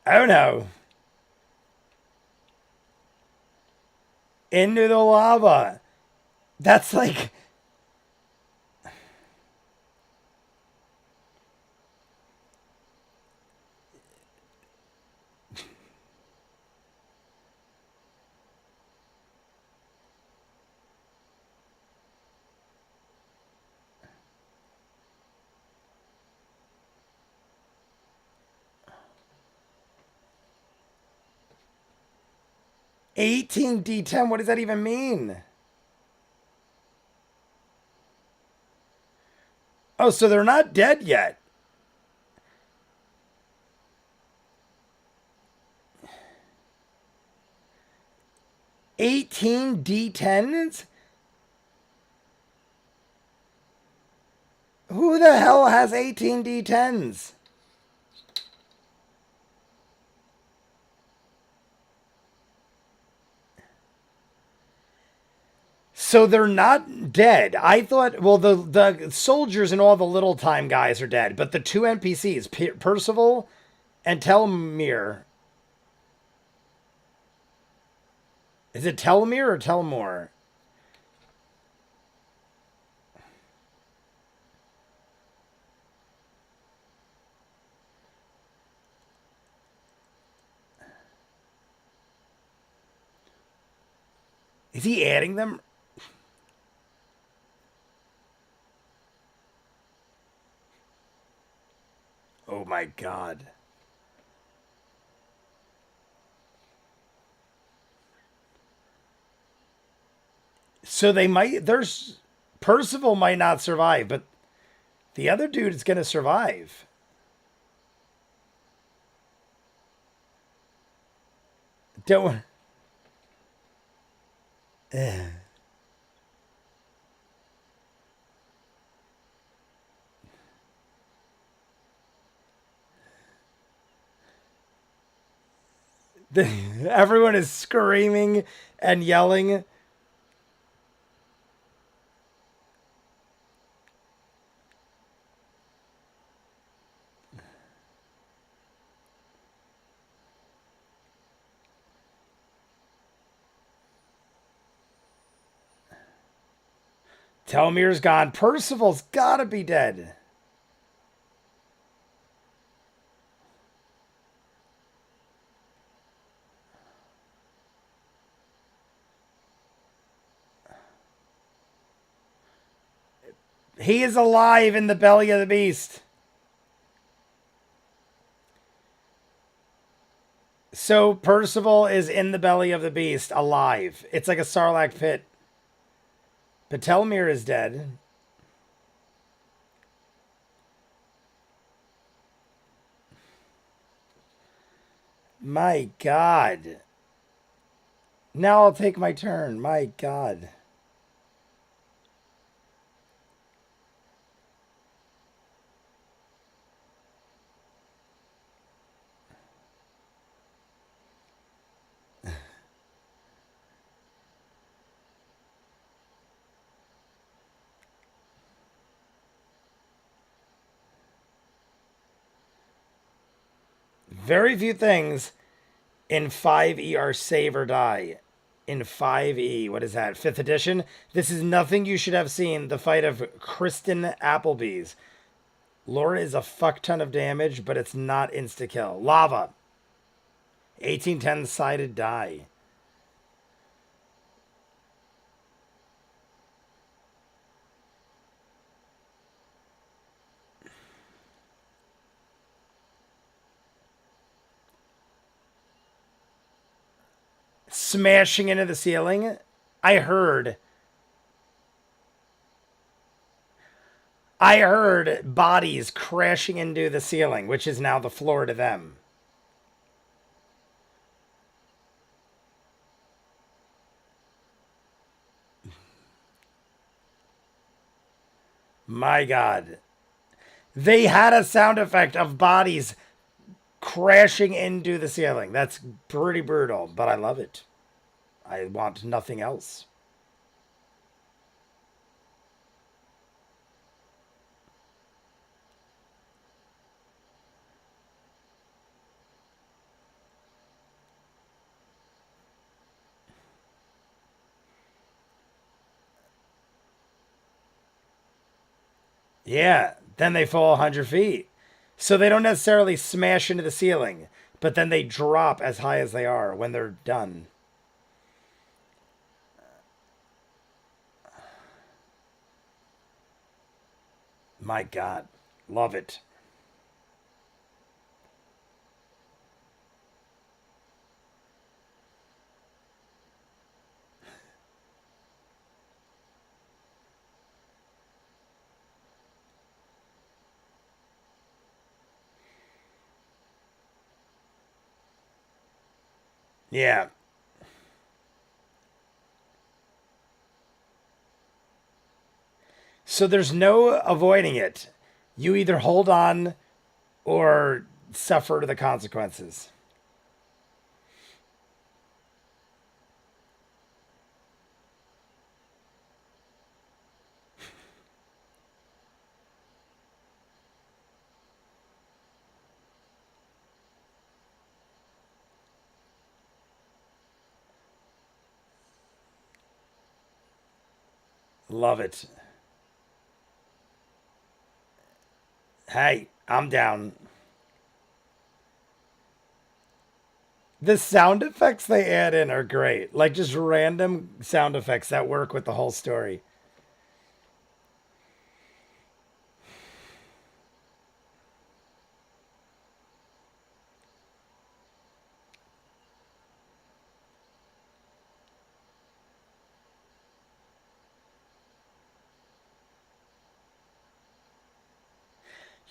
S1: Oh no. Into the lava. That's like... $18 D10, what does that even mean? Oh, so they're not dead yet. $18 D10s? Who the hell has $18 D10s? So they're not dead. I thought, well, the soldiers and all the little time guys are dead, but the 2 NPCs, Percival and Telmir. Is it Telmir or Telmore? Is he adding them? Oh my god. So they might, there's, Percival might not survive, but the other dude is going to survive. Don't. Everyone is screaming and yelling. Telmir's gone. Percival's gotta be dead. He is alive in the belly of the beast. So Percival is in the belly of the beast, alive. It's like a Sarlacc pit. But Telmir is dead. My God. Now I'll take my turn. My God. Very few things in 5e are save or die. In 5e, what is that? 5th edition? This is nothing you should have seen. The fight of Kristen Applebee's. Laura is a fuck ton of damage, but it's not insta-kill. Lava. 1810 sided die. Smashing into the ceiling. I heard bodies crashing into the ceiling, which is now the floor to them. My God. They had a sound effect of bodies crashing into the ceiling. That's pretty brutal, but I love it. I want nothing else. Yeah, then they fall 100 feet. So they don't necessarily smash into the ceiling, but then they drop as high as they are when they're done. My God. Love it. Yeah. So there's no avoiding it. You either hold on or suffer the consequences. Love it. Hey, I'm down. The sound effects they add in are great. Like just random sound effects that work with the whole story.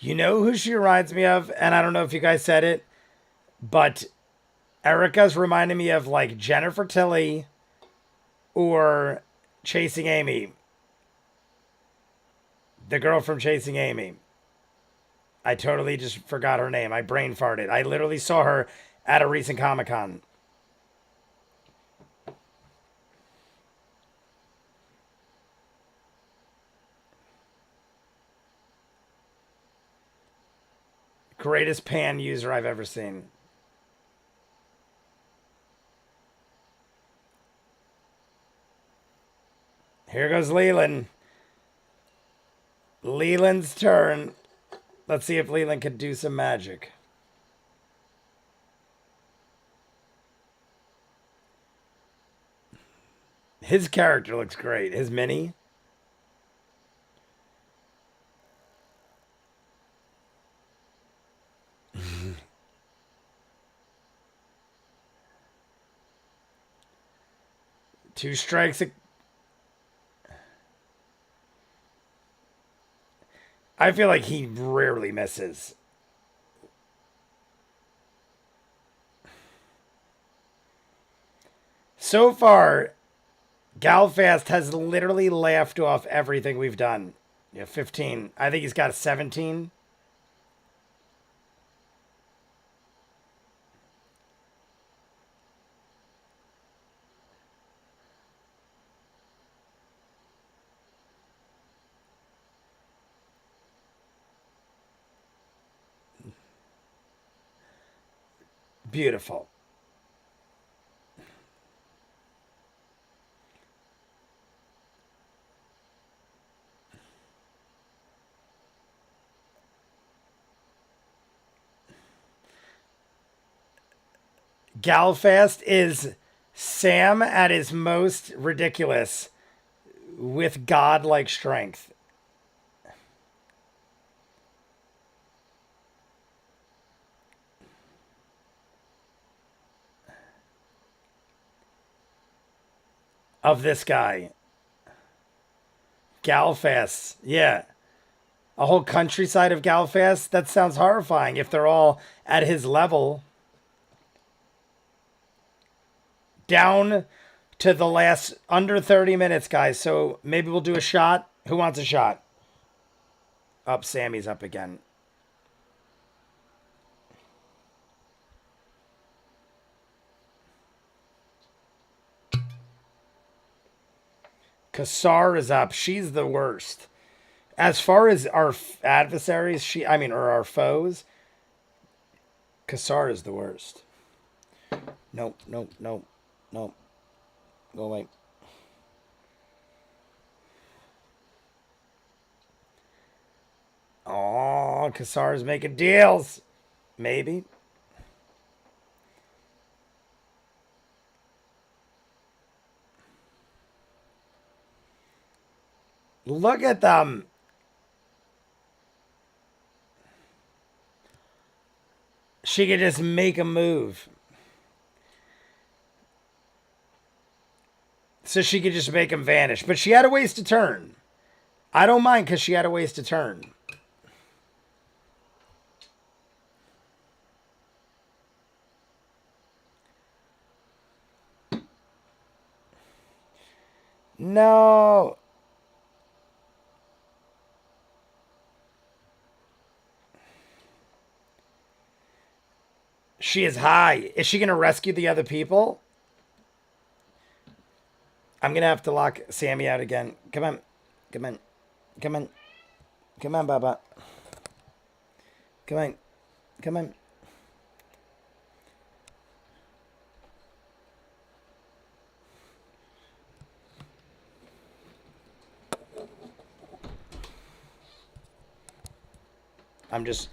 S1: You know who she reminds me of? And I don't know if you guys said it, but Erica's reminding me of like Jennifer Tilly or Chasing Amy. The girl from Chasing Amy. I totally just forgot her name. I brain farted. I literally saw her at a recent Comic Con. Greatest pan user I've ever seen. Here goes Leland. Leland's turn. Let's see if Leland can do some magic. His character looks great. His mini. Two strikes. I feel like he rarely misses. So far, Galfast has literally laughed off everything we've done. Yeah, 15. I think he's got a 17. Beautiful. Galfast is Sam at his most ridiculous with godlike strength. Of this guy. Galfast. Yeah. A whole countryside of Galfast? That sounds horrifying if they're all at his level. Down to the last under 30 minutes, guys. So maybe we'll do a shot. Who wants a shot? Up, Sammy's up again. Kassar is up. She's the worst. As far as our adversaries, or our foes, Kassar is the worst. Nope. Go away. Oh, Kassar's making deals. Maybe. Look at them. She could just make a move. So she could just make him vanish. But she had a waste to turn. I don't mind because she had a waste to turn. No. She is high. Is she going to rescue the other people? I'm going to have to lock Sammy out again. Come on. Come on. Come on. Come on, Baba. Come on. Come on.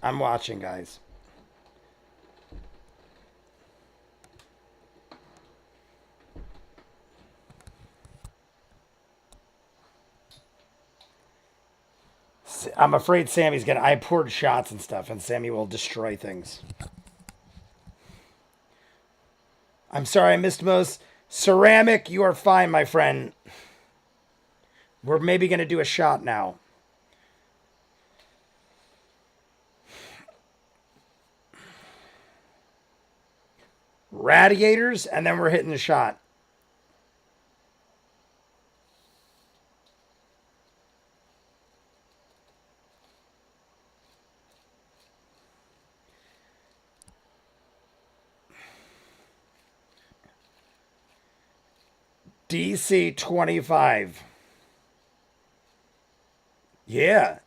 S1: I'm watching, guys. I'm afraid Sammy's gonna. I poured shots and stuff, and Sammy will destroy things. I'm sorry I missed most. Ceramic, you are fine, my friend. We're maybe gonna do a shot now. Radiators, and then we're hitting the shot. DC 25. Yeah.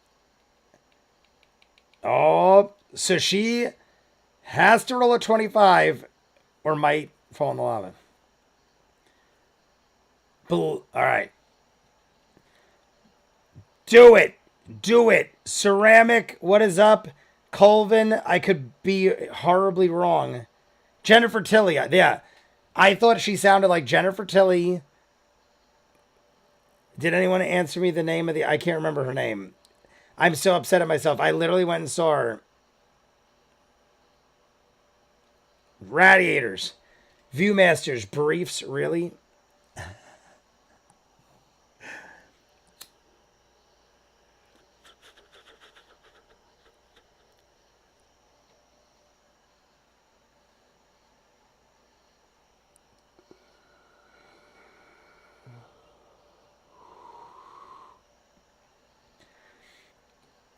S1: Oh, So she has to roll a 25 or might fall in the lava. All right. Do it. Do it. Ceramic, what is up? Colvin, I could be horribly wrong. Jennifer Tilly, yeah. I thought she sounded like Jennifer Tilly. Did anyone answer me the name of I can't remember her name. I'm so upset at myself. I literally went and saw her. Radiators. ViewMasters. Briefs. Really?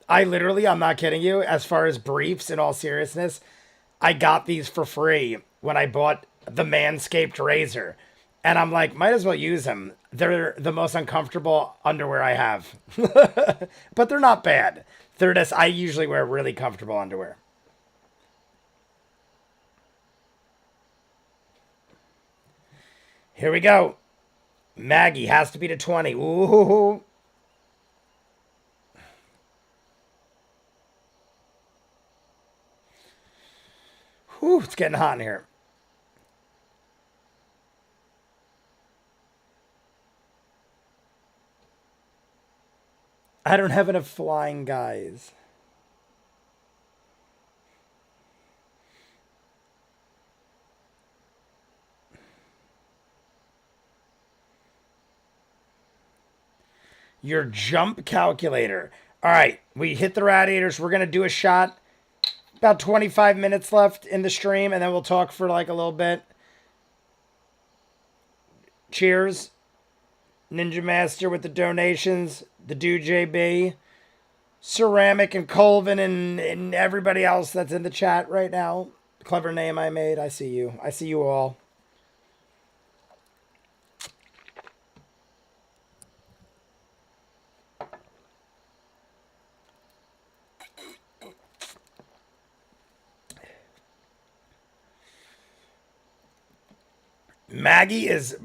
S1: I'm not kidding you, as far as briefs, in all seriousness, I got these for free when I bought the Manscaped razor. And I'm like, might as well use them. They're the most uncomfortable underwear I have. But they're not bad. I usually wear really comfortable underwear. Here we go. Maggie has to be to 20. Ooh. Whew, it's getting hot in here. I don't have enough flying guys. Your jump calculator. All right, we hit the radiators. We're going to do a shot. About 25 minutes left in the stream, and then we'll talk for like a little bit. Cheers. Ninja Master with the donations. The Dude JB. Ceramic and Colvin and everybody else that's in the chat right now. Clever name I made. I see you. I see you all. Maggie is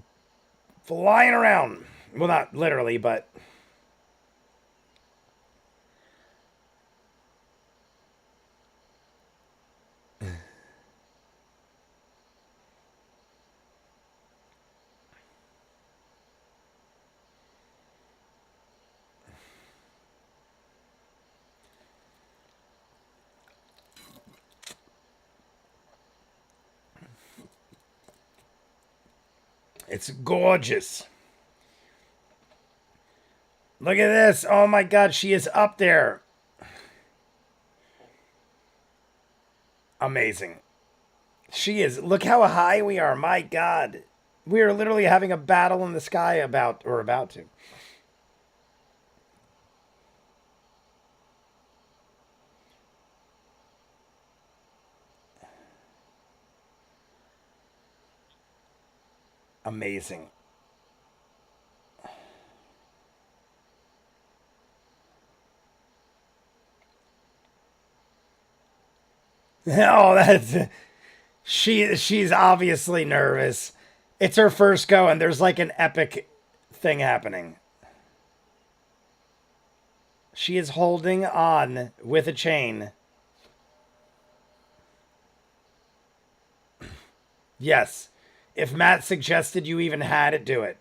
S1: flying around. Well, not literally, but... It's gorgeous. Look at this. Oh my God, she is up there. Amazing. She is. Look how high we are. My God. We are literally having a battle in the sky about to. Amazing. Oh, she's obviously nervous. It's her first go, and there's like an epic thing happening. She is holding on with a chain. Yes. If Matt suggested you even had it, do it.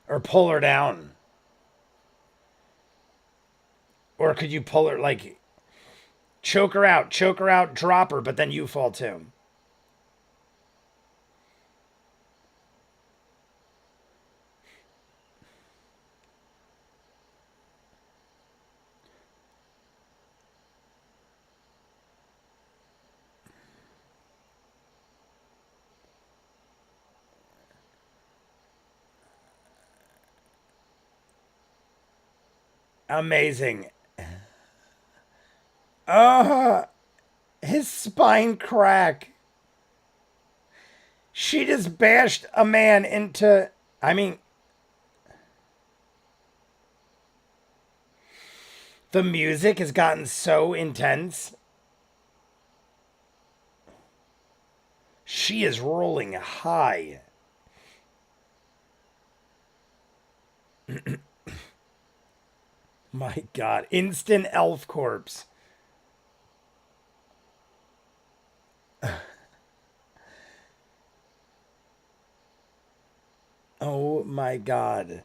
S1: Or pull her down. Or could you pull her, like, choke her out, drop her, but then you fall too. Amazing. His spine crack. She just bashed a man into. I mean, the music has gotten so intense. She is rolling high. My God. Instant elf corpse. Oh my God.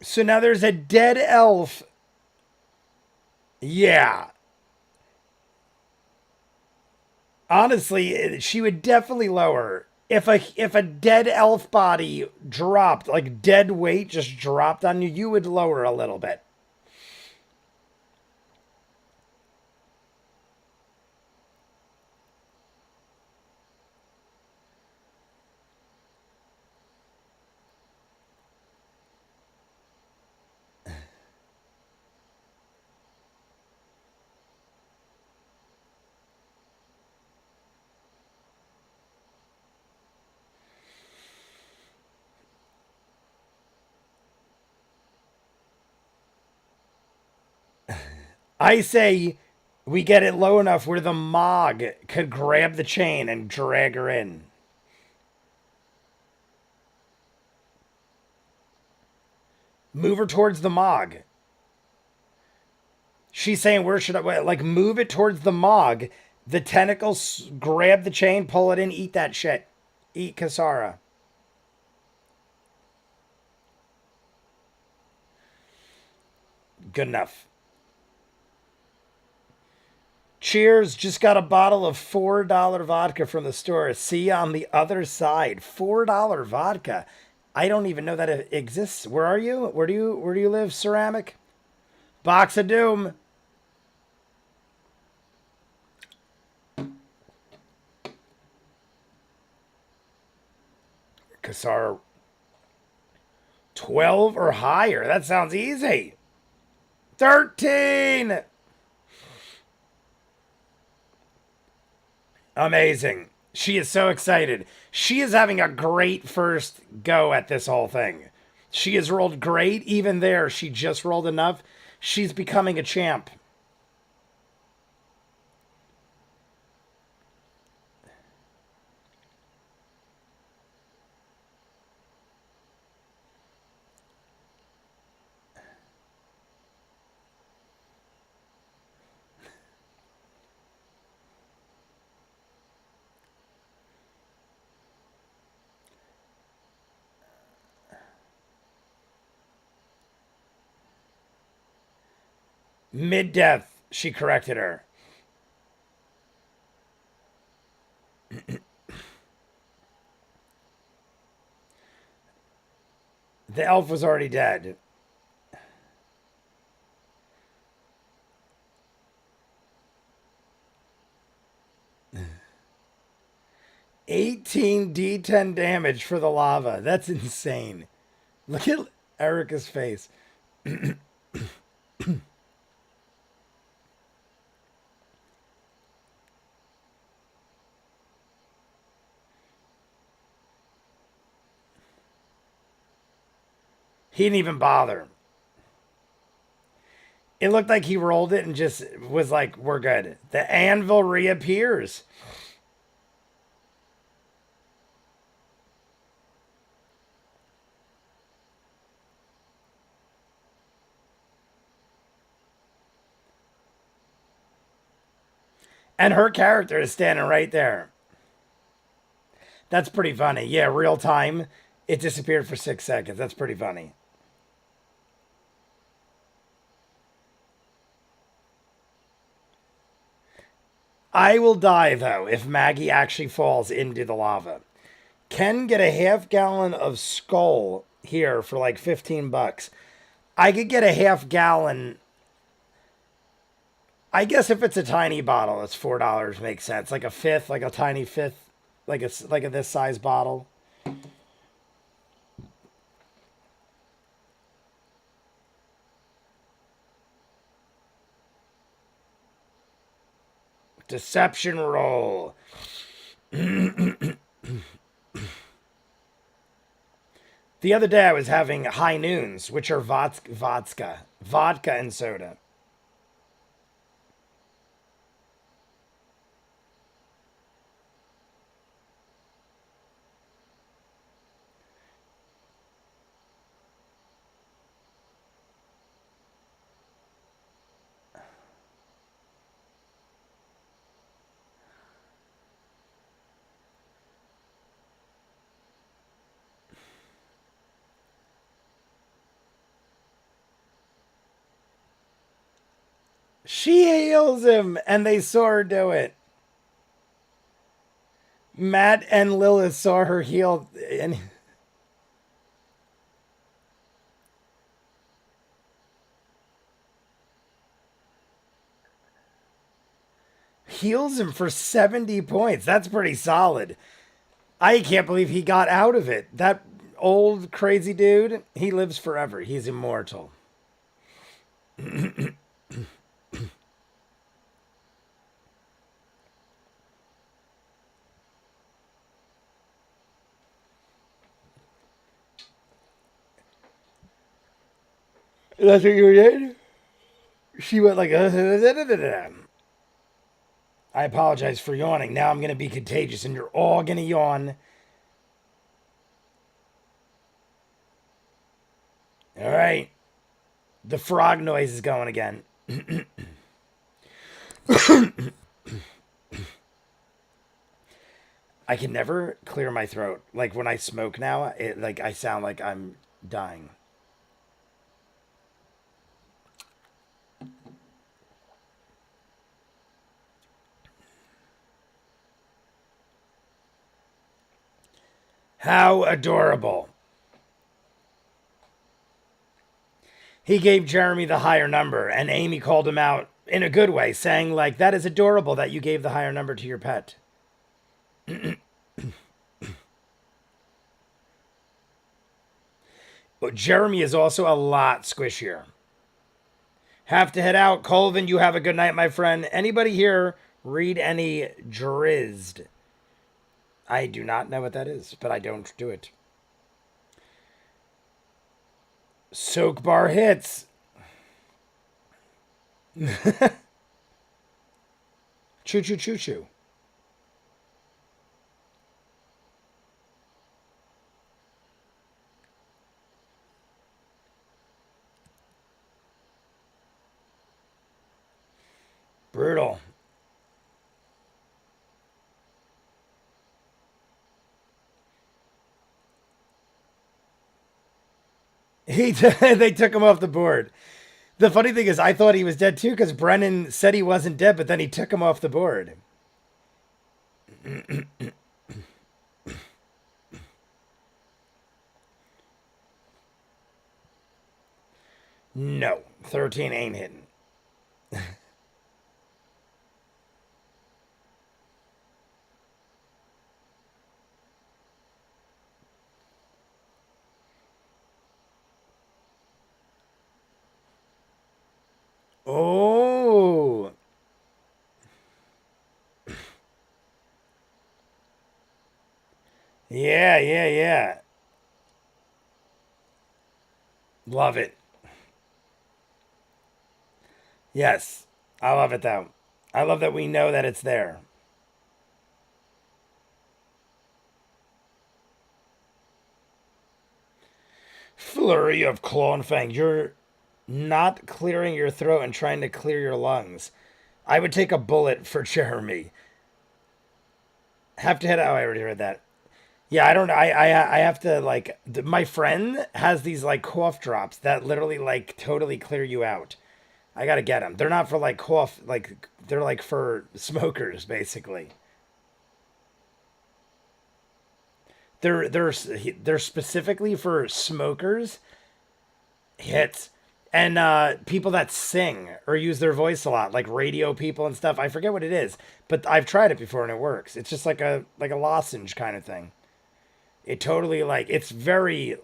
S1: So now there's a dead elf. Yeah. Honestly, she would definitely lower. If a dead elf body dropped, like dead weight just dropped on you, you would lower a little bit. I say we get it low enough where the Mog could grab the chain and drag her in. Move her towards the Mog. She's saying, where should I, like, move it towards the Mog. The tentacles grab the chain, pull it in, eat that shit. Eat Kasara. Good enough. Cheers, just got a bottle of $4 vodka from the store. See you on the other side. $4 vodka. I don't even know that it exists. Where are you? Where do you live, Ceramic? Box of Doom. Kasara 12 or higher. That sounds easy. 13. Amazing. She is so excited. She is having a great first go at this whole thing. She has rolled great. Even there, she just rolled enough. She's becoming a champ. Mid-death, she corrected her. The elf was already dead. 18 D10 damage for the lava. That's insane. Look at Erica's face. He didn't even bother. It looked like he rolled it and just was like, we're good. The anvil reappears. And her character is standing right there. That's pretty funny. Yeah, real time. It disappeared for 6 seconds. That's pretty funny. I will die, though, if Maggie actually falls into the lava. Can get a half gallon of Skull here for like 15 bucks. I could get a half gallon. I guess if it's a tiny bottle, it's $4 makes sense. Like a fifth, like a tiny fifth, like a this size bottle. Deception roll. The other day I was having high noons, which are vodka and soda. She heals him, and they saw her do it. Matt and Lilith saw her heal, and heals him for 70 points. That's pretty solid. I can't believe he got out of it. That old crazy dude, he lives forever. He's immortal. That's what you did? She went like, I apologize for yawning. Now I'm going to be contagious and you're all going to yawn. All right. The frog noise is going again. I can never clear my throat. Like when I smoke now, I sound like I'm dying. How adorable. He gave Jeremy the higher number, and Amy called him out in a good way, saying, like, that is adorable that you gave the higher number to your pet. But Jeremy is also a lot squishier. Have to head out. Colvin, you have a good night, my friend. Anybody here read any Drizzed? I do not know what that is, but I don't do it. Soak bar hits. Choo choo choo choo. Brutal. They took him off the board. The funny thing is, I thought he was dead too because Brennan said he wasn't dead, but then he took him off the board. No, 13 ain't hitting. Oh. Yeah. Love it. Yes. I love it though. I love that we know that it's there. Flurry of claw and fang. You're not clearing your throat and trying to clear your lungs. I would take a bullet for Jeremy. Have to head out. Oh, I already read that. Yeah, I don't know. I have to like. My friend has these like cough drops that literally like totally clear you out. I gotta get them. They're not for like cough. Like they're like for smokers basically. They're specifically for smokers. Hits. And people that sing or use their voice a lot, like radio people and stuff. I forget what it is, but I've tried it before and it works. It's just like a lozenge kind of thing. It totally like it's very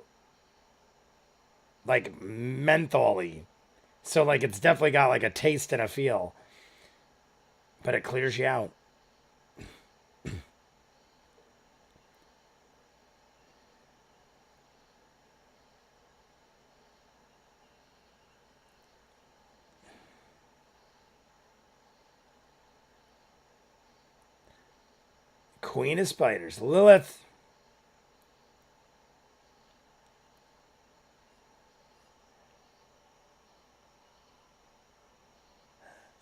S1: like mentholy. So like it's definitely got like a taste and a feel. But it clears you out. Queen of Spiders, Lilith.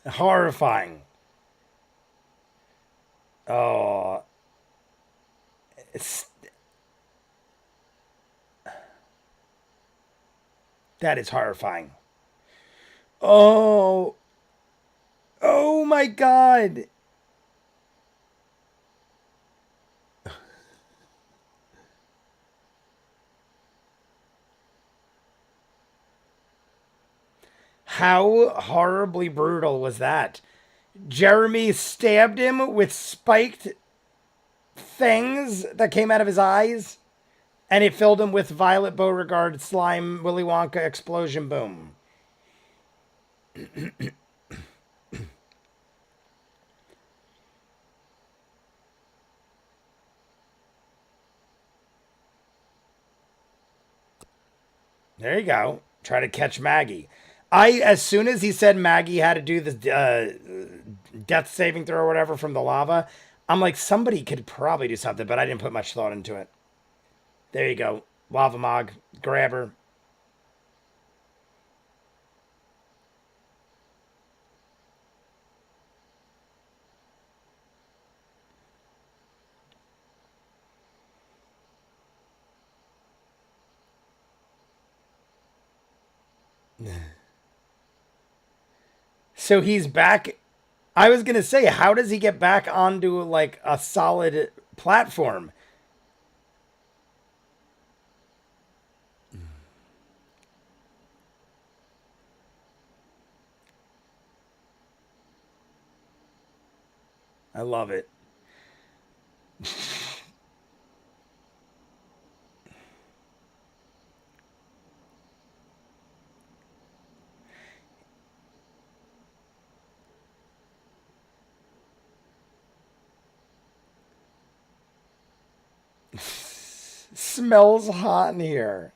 S1: Horrifying. Oh. That is horrifying. Oh. Oh my God. How horribly brutal was that? Jeremy stabbed him with spiked things that came out of his eyes, and it filled him with Violet Beauregard slime Willy Wonka explosion boom. There you go. Try to catch Maggie. As soon as he said Maggie had to do the death saving throw or whatever from the lava, I'm like, somebody could probably do something, but I didn't put much thought into it. There you go. Lava Mog. Grab her. So he's back. I was going to say, how does he get back onto like a solid platform? I love it. Smells hot in here.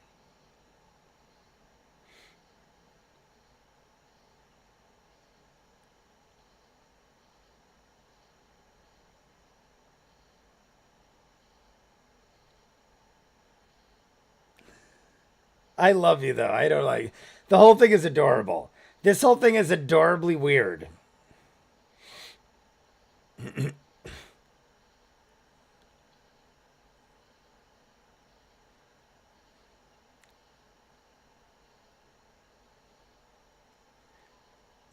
S1: I love you though. I don't like the whole thing is adorable. This whole thing is adorably weird.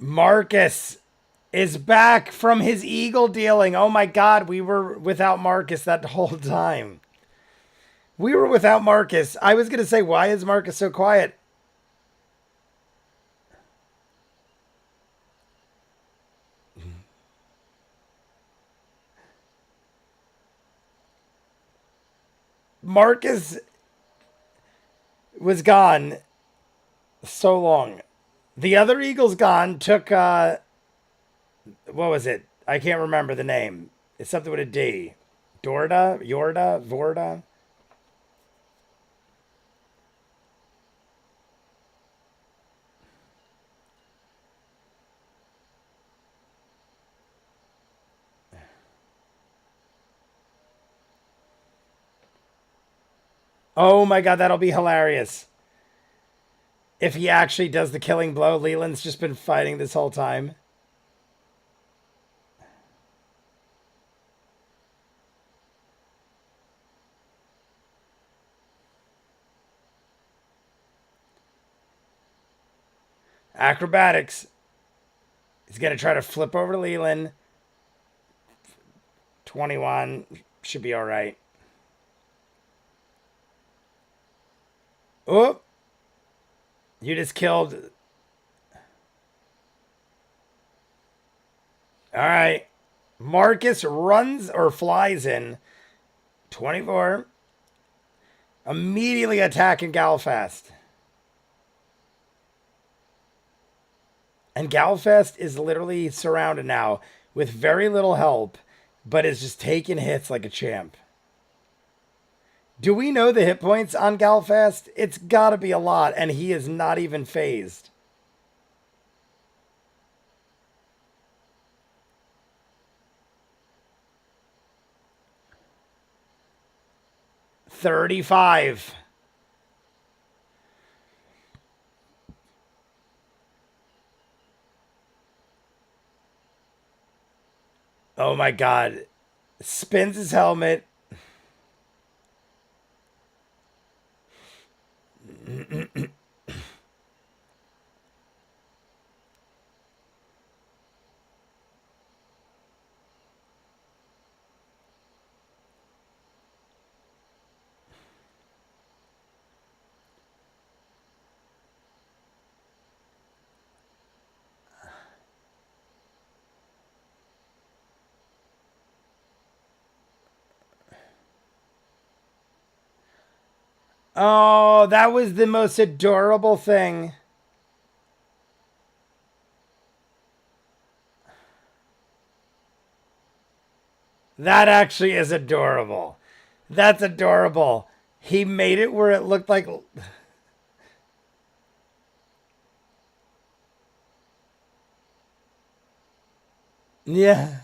S1: Marcus is back from his eagle dealing. Oh my God, we were without Marcus that whole time. We were without Marcus. I was going to say, why is Marcus so quiet? Marcus was gone so long. The other eagle's gone. Took, what was it? I can't remember the name. It's something with a D. Dorda? Yorda? Vorda? Oh my God, that'll be hilarious. If he actually does the killing blow, Leland's just been fighting this whole time. Acrobatics. He's going to try to flip over to Leland. 21. Should be all right. Oh. You just killed. All right. Marcus runs or flies in. 24. Immediately attacking Galfast. And Galfast is literally surrounded now with very little help, but is just taking hits like a champ. Do we know the hit points on Galfast? It's got to be a lot, and he is not even phased. $35. Oh my God. Spins his helmet. Oh, that was the most adorable thing. That actually is adorable. That's adorable. He made it where it looked like... Yeah.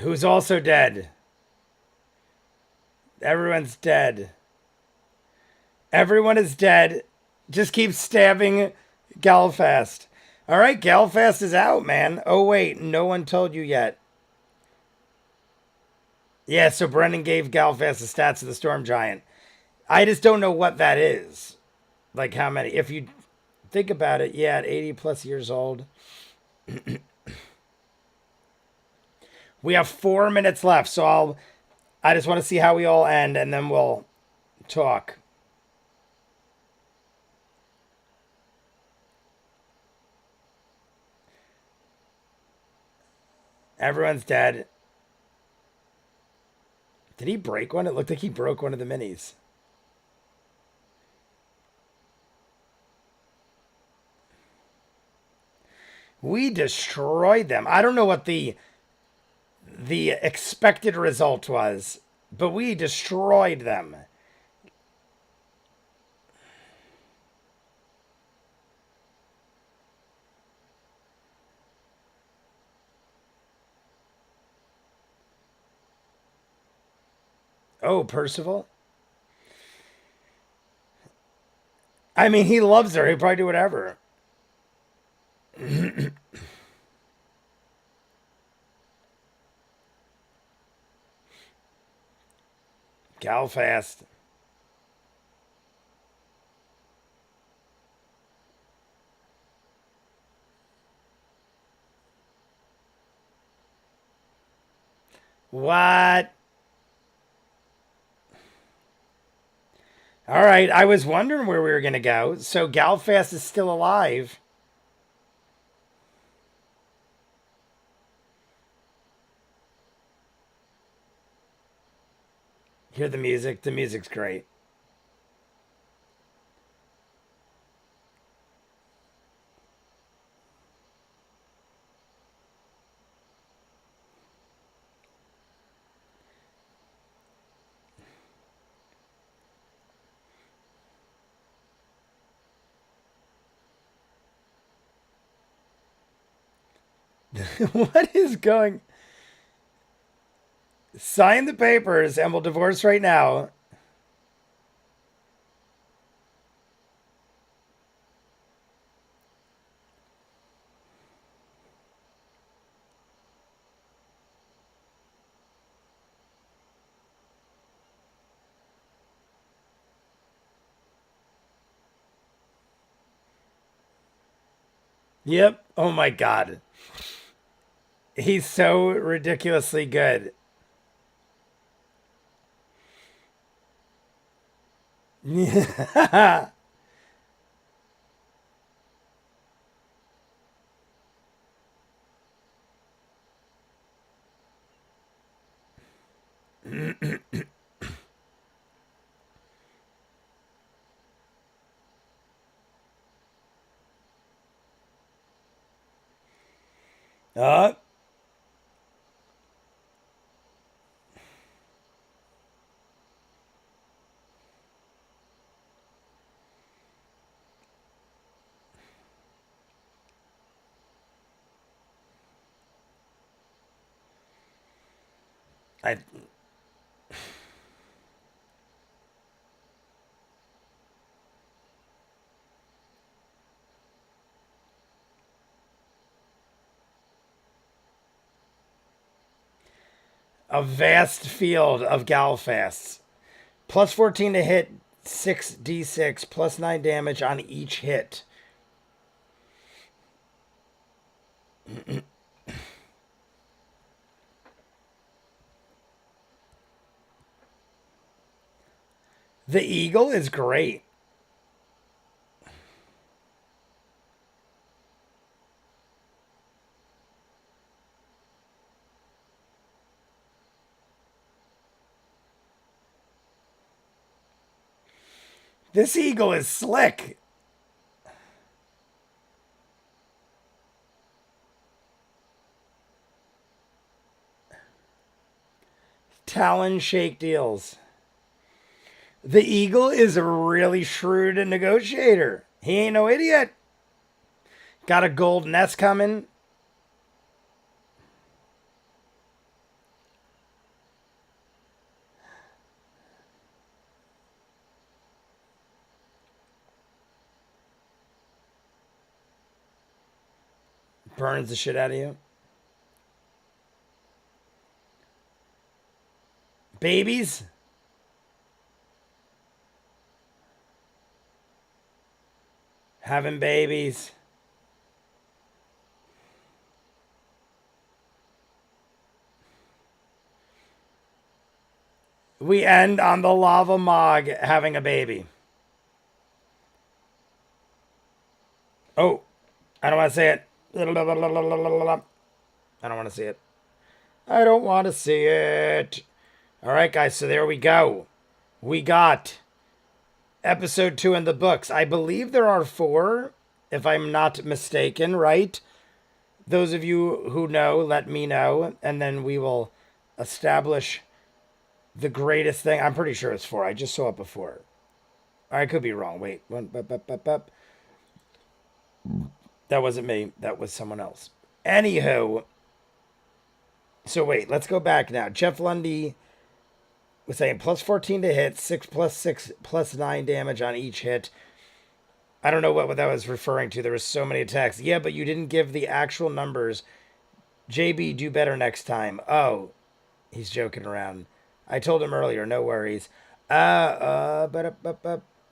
S1: Who's also dead. Everyone's dead. Everyone is dead. Just keep stabbing Galfast. All right, Galfast is out, man. Oh, wait. No one told you yet. Yeah, so Brendan gave Galfast the stats of the Storm Giant. I just don't know what that is. Like how many. If you think about it, yeah, at 80 plus years old. We have 4 minutes left, so I just want to see how we all end, and then we'll talk. Everyone's dead. Did he break one? It looked like he broke one of the minis. We destroyed them. I don't know what the expected result was, but we destroyed them. Oh, Percival? I mean, he loves her. He'll probably do whatever. Galfast. What? All right, I was wondering where we were going to go. So Galfast is still alive. Hear the music. The music's great. What is going? Sign the papers and we'll divorce right now. Yep. Oh my God. He's so ridiculously good. Yeah. Uh, I a vast field of Galfasts. Plus 14 to hit, 6d6, plus 9 damage on each hit. The eagle is great. This eagle is slick. Talon shake deals. The eagle is a really shrewd negotiator. He ain't no idiot. Got a gold nest coming. Burns the shit out of you. Babies. Having babies. We end on the lava mog having a baby. Oh, I don't want to say it. I don't want to see it. I don't want to see it. All right, guys, so there we go. We got episode 2 in the books. I believe there are 4, if I'm not mistaken, right? Those of you who know, let me know, and then we will establish the greatest thing. I'm pretty sure it's 4. I just saw it before. I could be wrong. Wait. That wasn't me. That was someone else. Anywho. So wait, let's go back now. Jeff Lundy was saying plus 14 to hit, 6 plus 9 damage on each hit. I don't know what that was referring to. There was so many attacks. Yeah, but you didn't give the actual numbers. JB, do better next time. Oh, he's joking around. I told him earlier, no worries. Oh,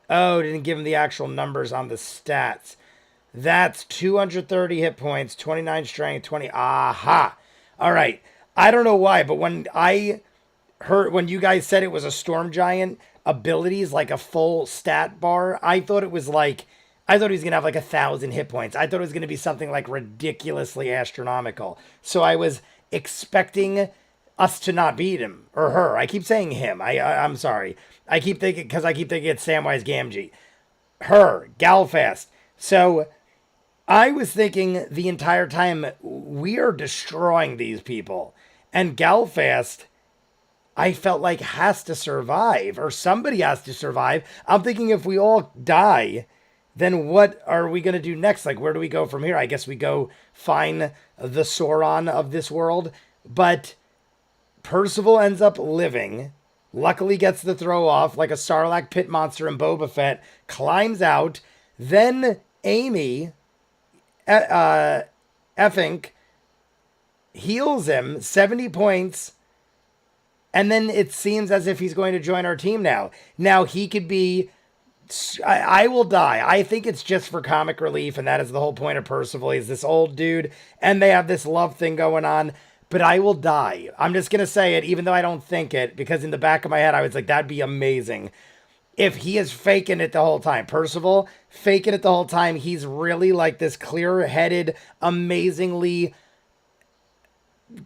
S1: didn't give him the actual numbers on the stats. That's 230 hit points, 29 strength, 20. Aha. All right. I don't know why, but when I heard, when you guys said it was a Storm Giant abilities, like a full stat bar, I thought he was going to have like 1,000 hit points. I thought it was going to be something like ridiculously astronomical. So I was expecting us to not beat him or her. I keep saying him. I'm sorry. I keep thinking it's Samwise Gamgee. Her, Galfast. So I was thinking the entire time we are destroying these people. And Galfast, I felt like has to survive, or somebody has to survive. I'm thinking if we all die, then what are we going to do next? Like, where do we go from here? I guess we go find the Sauron of this world. But Percival ends up living, luckily gets the throw off like a Sarlacc pit monster in Boba Fett, climbs out. Then Amy, Effink, heals him 70 points. And then it seems as if he's going to join our team now. Now he could be... I will die. I think it's just for comic relief, and that is the whole point of Percival. He's this old dude, and they have this love thing going on. But I will die. I'm just going to say it, even though I don't think it, because in the back of my head, I was like, that'd be amazing. If he is faking it the whole time. Percival, faking it the whole time. He's really like this clear-headed, amazingly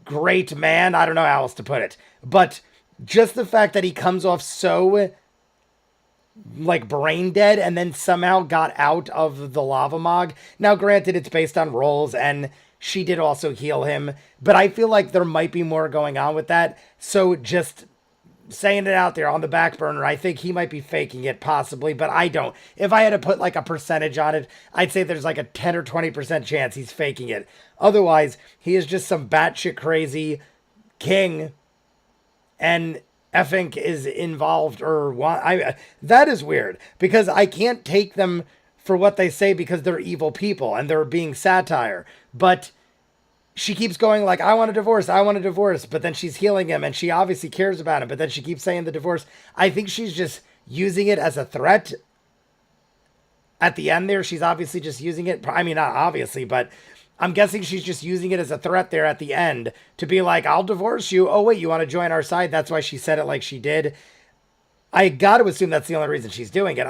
S1: great man. I don't know how else to put it. But just the fact that he comes off so like brain dead and then somehow got out of the lava mog. Now, granted, it's based on rolls, and she did also heal him. But I feel like there might be more going on with that. So just saying it out there on the back burner, I think he might be faking it possibly, but I don't. If I had to put like a percentage on it, I'd say there's like a 10 or 20% chance he's faking it. Otherwise, he is just some batshit crazy king, and effing is involved or what. That is weird because I can't take them for what they say because they're evil people and they're being satire. But she keeps going like, I want a divorce, but then she's healing him and she obviously cares about him, but then she keeps saying the divorce. I think she's just using it as a threat. At the end there, she's obviously just using it. I mean, not obviously, but I'm guessing she's just using it as a threat there at the end to be like, I'll divorce you. Oh, wait, you want to join our side? That's why she said it like she did. I got to assume that's the only reason she's doing it,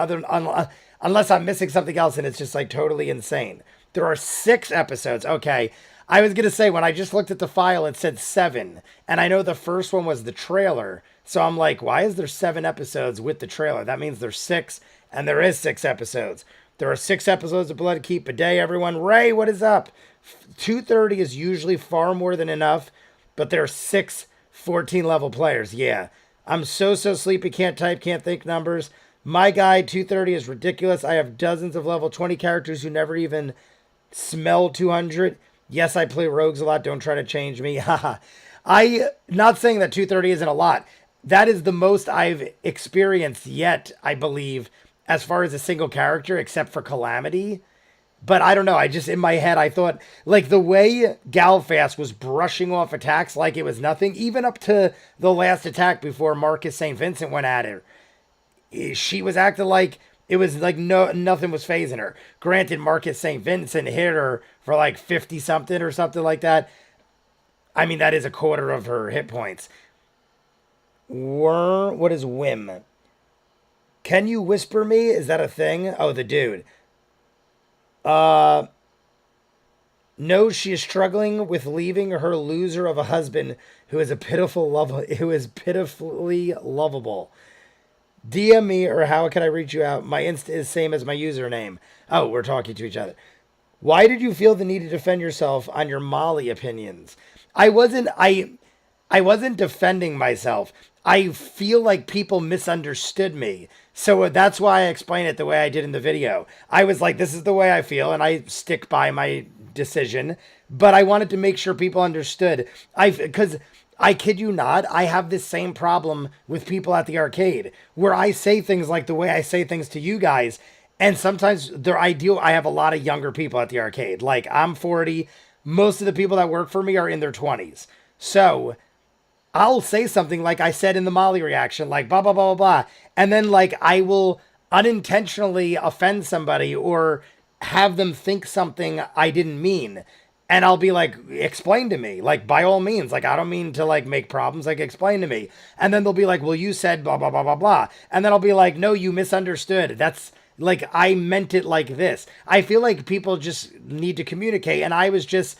S1: unless I'm missing something else and it's just like totally insane. There are 6 episodes. Okay. I was going to say, when I just looked at the file, it said 7. And I know the first one was the trailer. So I'm like, why is there 7 episodes with the trailer? That means there's 6, and there is 6 episodes. There are 6 episodes of Bloodkeep a day, everyone. Ray, what is up? 230 is usually far more than enough, but there are 6 14-level players. Yeah. I'm so sleepy, can't type, can't think numbers. My guy, 230 is ridiculous. I have dozens of level 20 characters who never even smell 200. Yes, I play rogues a lot. Don't try to change me. Not saying that 230 isn't a lot. That is the most I've experienced yet, I believe, as far as a single character, except for Calamity. But I don't know. I just, in my head, I thought, like, the way Galfast was brushing off attacks like it was nothing, even up to the last attack before Marcus St. Vincent went at her, she was acting like it was like nothing was phasing her. Granted, Marcus St. Vincent hit her for like 50-something or something like that. I mean, that is a quarter of her hit points. What is Whim? Can you whisper me? Is that a thing? Oh, the dude. No, she is struggling with leaving her loser of a husband who is pitifully lovable. DM me, or how can I reach you out? My Insta is same as my username. Oh, we're talking to each other. Why did you feel the need to defend yourself on your Molly opinions? I wasn't defending myself. I feel like people misunderstood me. So that's why I explained it the way I did in the video. I was like, this is the way I feel, and I stick by my decision. But I wanted to make sure people understood. Because I kid you not, I have this same problem with people at the arcade, where I say things like the way I say things to you guys, and sometimes I have a lot of younger people at the arcade. Like, I'm 40, most of the people that work for me are in their 20s. So, I'll say something like I said in the Molly reaction, like blah, blah, blah, blah, blah, and then, like, I will unintentionally offend somebody or have them think something I didn't mean. And I'll be like, explain to me, like, by all means, like, I don't mean to, like, make problems, like, explain to me. And then they'll be like, well, you said blah, blah, blah, blah, blah. And then I'll be like, no, you misunderstood. That's, like, I meant it like this. I feel like people just need to communicate. And I was just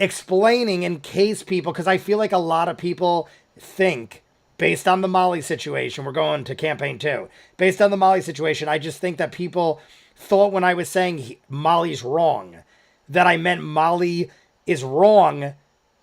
S1: explaining in case people, because I feel like a lot of people think, based on the Molly situation, we're going to campaign 2. Based on the Molly situation, I just think that people thought when I was saying Molly's wrong, that I meant Molly is wrong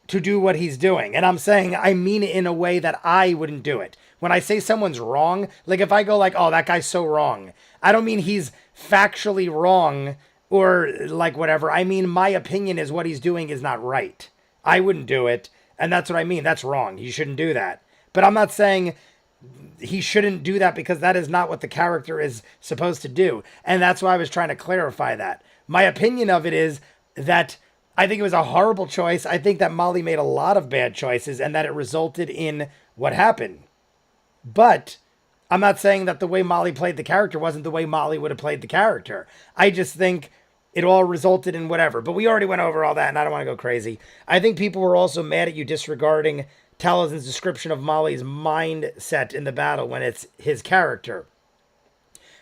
S1: to do what he's doing. And I'm saying I mean it in a way that I wouldn't do it. When I say someone's wrong, like if I go like, oh, that guy's so wrong, I don't mean he's factually wrong or like whatever. I mean, my opinion is what he's doing is not right. I wouldn't do it. And that's what I mean. That's wrong. You shouldn't do that. But I'm not saying he shouldn't do that because that is not what the character is supposed to do. And that's why I was trying to clarify that. My opinion of it is that I think it was a horrible choice. I think that Molly made a lot of bad choices and that it resulted in what happened. But I'm not saying that the way Molly played the character wasn't the way Molly would have played the character. I just think it all resulted in whatever. But we already went over all that and I don't want to go crazy. I think people were also mad at you disregarding Taliesin's description of Molly's mindset in the battle when it's his character.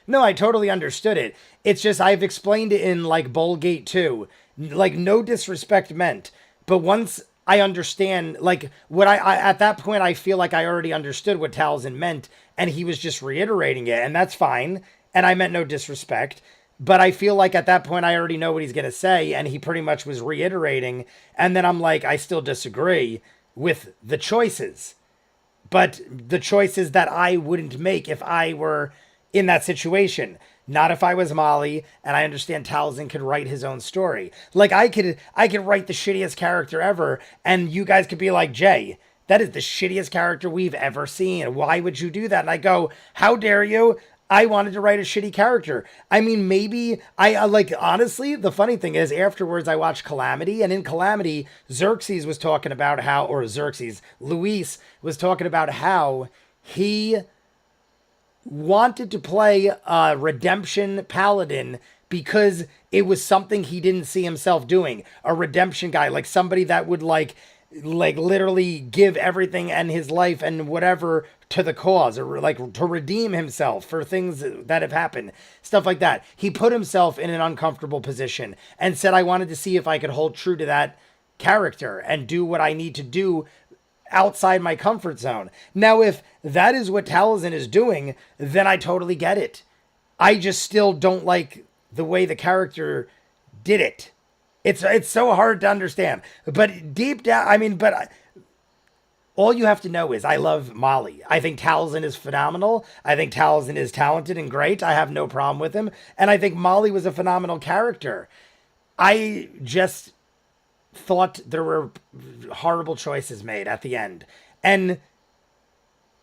S1: No, I totally understood it. It's just I've explained it in like Bullgate 2. Like, no disrespect meant. But once I understand, like, what I at that point, I feel like I already understood what Taliesin meant, and he was just reiterating it, and that's fine. And I meant no disrespect. But I feel like at that point I already know what he's going to say, and he pretty much was reiterating. And then I'm like, I still disagree with the choices, but the choices that I wouldn't make if I were in that situation. Not if I was Molly, and I understand Talzin could write his own story. Like I could write the shittiest character ever, and you guys could be like, Jay, that is the shittiest character we've ever seen. Why would you do that? And I go, how dare you? I wanted to write a shitty character. I mean, maybe I like, honestly, the funny thing is afterwards I watched Calamity, and in Calamity, Xerxes was talking about how, or Xerxes, Luis was talking about how he wanted to play a redemption paladin because it was something he didn't see himself doing. A redemption guy, like somebody that would like literally give everything and his life and whatever to the cause, or like to redeem himself for things that have happened, stuff like that. He put himself in an uncomfortable position and said, I wanted to see if I could hold true to that character and do what I need to do outside my comfort zone. Now, if that is what Talzin is doing, then I totally get it. I just still don't like the way the character did it. It's so hard to understand. But deep down, I mean, all you have to know is I love Molly. I think Talzin is phenomenal. I think Talzin is talented and great. I have no problem with him. And I think Molly was a phenomenal character. I just thought there were horrible choices made at the end. And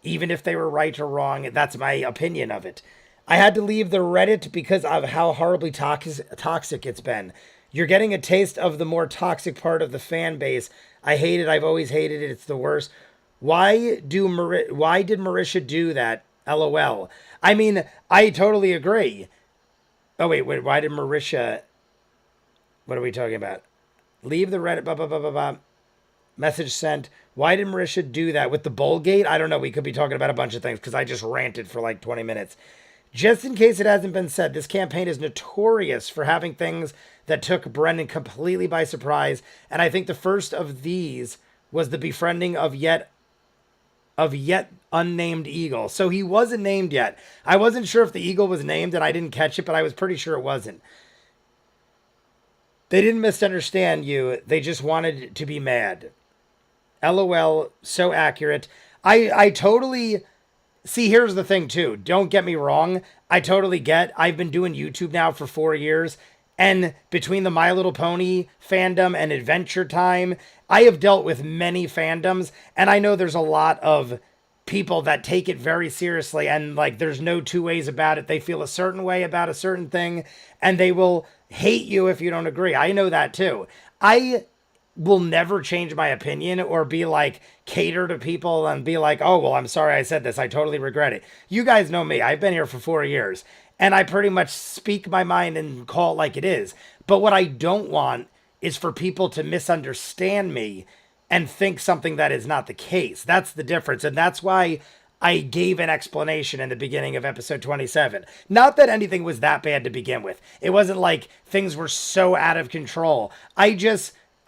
S1: even if they were right or wrong, that's my opinion of it. I had to leave the Reddit because of how horribly toxic it's been. You're getting a taste of the more toxic part of the fan base. I hate it. I've always hated it. It's the worst. Why did Marisha do that? LOL. I mean, I totally agree. Oh, wait. Why did Marisha... What are we talking about? Leave the Reddit. Blah, blah, blah, blah, blah. Message sent. Why did Marisha do that? With the bowl gate? I don't know. We could be talking about a bunch of things because I just ranted for like 20 minutes. Just in case it hasn't been said, this campaign is notorious for having things that took Brendan completely by surprise, and I think the first of these was the befriending of yet unnamed eagle. So he wasn't named yet. I wasn't sure if the eagle was named, and I didn't catch it, but I was pretty sure it wasn't. They didn't misunderstand you. They just wanted to be mad. LOL, so accurate. I totally... See, here's the thing, too. Don't get me wrong. I totally get. I've been doing YouTube now for 4 years. And between the My Little Pony fandom and Adventure Time, I have dealt with many fandoms. And I know there's a lot of people that take it very seriously. And, like, there's no two ways about it. They feel a certain way about a certain thing. And they will hate you if you don't agree. I know that, too. I will never change my opinion or be like cater to people and be like, oh, well, I'm sorry I said this. I totally regret it. You guys know me. I've been here for 4 years and I pretty much speak my mind and call it like it is. But what I don't want is for people to misunderstand me and think something that is not the case. That's the difference. And that's why I gave an explanation in the beginning of episode 27. Not that anything was that bad to begin with. It wasn't like things were so out of control.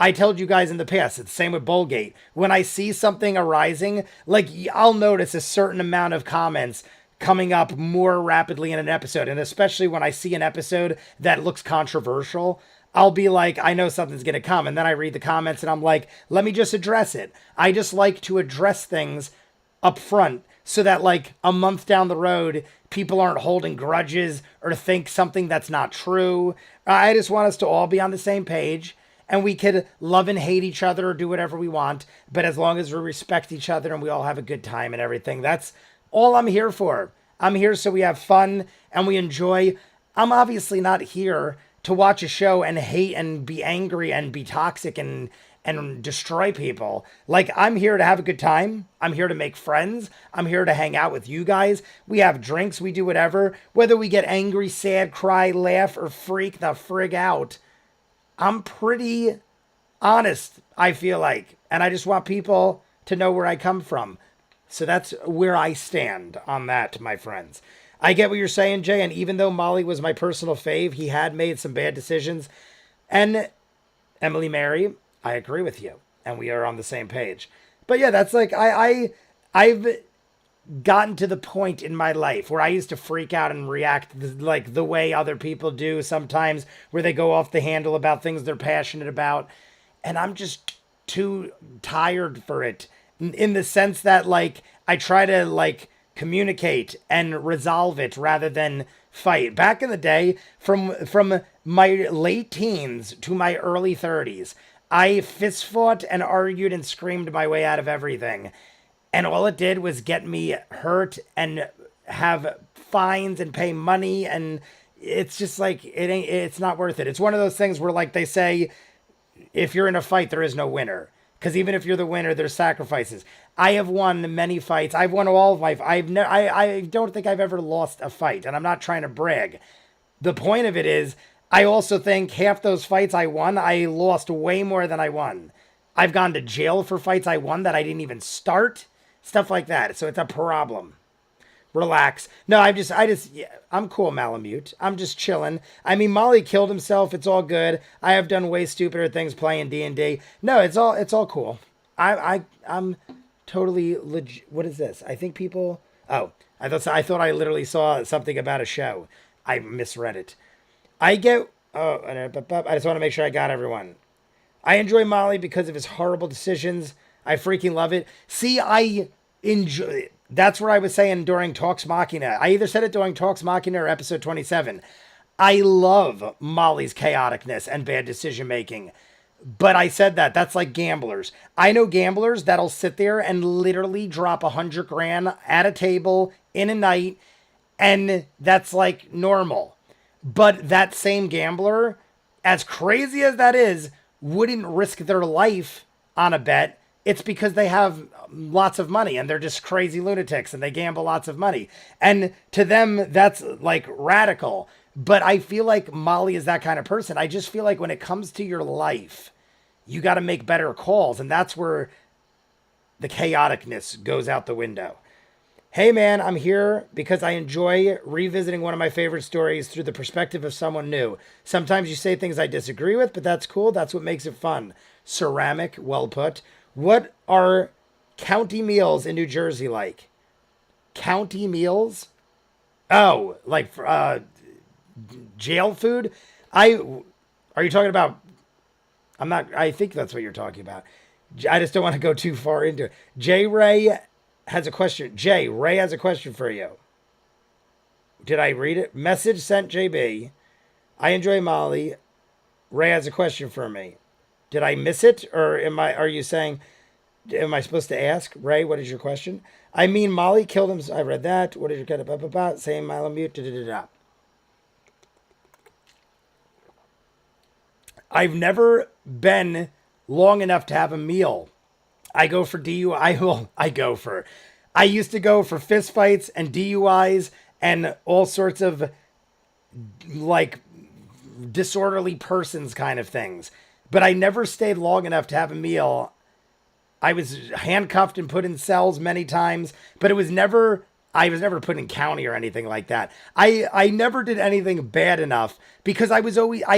S1: I told you guys in the past, it's the same with Bullgate. When I see something arising, like I'll notice a certain amount of comments coming up more rapidly in an episode. And especially when I see an episode that looks controversial, I'll be like, I know something's going to come. And then I read the comments and I'm like, let me just address it. I just like to address things up front so that like a month down the road, people aren't holding grudges or think something that's not true. I just want us to all be on the same page. And we could love and hate each other or do whatever we want. But as long as we respect each other and we all have a good time and everything, that's all I'm here for. I'm here so we have fun and we enjoy. I'm obviously not here to watch a show and hate and be angry and be toxic and destroy people. Like, I'm here to have a good time. I'm here to make friends. I'm here to hang out with you guys. We have drinks. We do whatever. Whether we get angry, sad, cry, laugh, or freak the frig out, I'm pretty honest, I feel like. And I just want people to know where I come from. So that's where I stand on that, my friends. I get what you're saying, Jay. And even though Molly was my personal fave, he had made some bad decisions. And Emily Mary, I agree with you. And we are on the same page. But yeah, that's like, I've gotten to the point in my life where I used to freak out and react like the way other people do sometimes, where they go off the handle about things they're passionate about. And I'm just too tired for it in the sense that like I try to like communicate and resolve it rather than fight. Back in the day, from my late teens to my early 30s, I fist fought and argued and screamed my way out of everything. And all it did was get me hurt and have fines and pay money. And it's just like, it's not worth it. It's one of those things where, like they say, if you're in a fight, there is no winner. Because even if you're the winner, there's sacrifices. I have won many fights. I've won all of my. I don't think I've ever lost a fight, and I'm not trying to brag. The point of it is, I also think half those fights I won, I lost way more than I won. I've gone to jail for fights I won that I didn't even start. Stuff like that. So it's a problem. Relax. No, yeah, I'm cool, Malamute. I'm just chilling. I mean, Molly killed himself. It's all good. I have done way stupider things playing D&D. No, it's all cool. I'm totally legit. What is this? I think people. Oh, I thought I literally saw something about a show. I misread it. I get. Oh, I just want to make sure I got everyone. I enjoy Molly because of his horrible decisions. I freaking love it. See, I enjoy it. That's what I was saying during Talks Machina. I either said it during Talks Machina or episode 27. I love Molly's chaoticness and bad decision making. But I said that's like gamblers. I know gamblers that'll sit there and literally drop 100 grand at a table in a night, and that's like normal. But that same gambler, as crazy as that is, wouldn't risk their life on a bet. It's because they have lots of money and they're just crazy lunatics and they gamble lots of money. And to them, that's like radical. But I feel like Molly is that kind of person. I just feel like when it comes to your life, you got to make better calls. And that's where the chaoticness goes out the window. Hey man, I'm here because I enjoy revisiting one of my favorite stories through the perspective of someone new. Sometimes you say things I disagree with, but that's cool. That's what makes it fun. Ceramic, well put. What are county meals in New Jersey like? County meals? Oh, like jail food? Are you talking about? I think that's what you're talking about. I just don't want to go too far into it. Ray has a question. Ray has a question for you. Did I read it? Message sent JB. I enjoy Molly. Ray has a question for me. Did I miss it? Or are you saying, am I supposed to ask? Ray, what is your question? I mean, Molly killed him. I read that. What is your kind of same Malamute? I've never been long enough to have a meal. I go for DUI. I used to go for fist fights and DUIs and all sorts of like disorderly persons kind of things. But I never stayed long enough to have a meal. I was handcuffed and put in cells many times, but I was never put in county or anything like that. I never did anything bad enough because I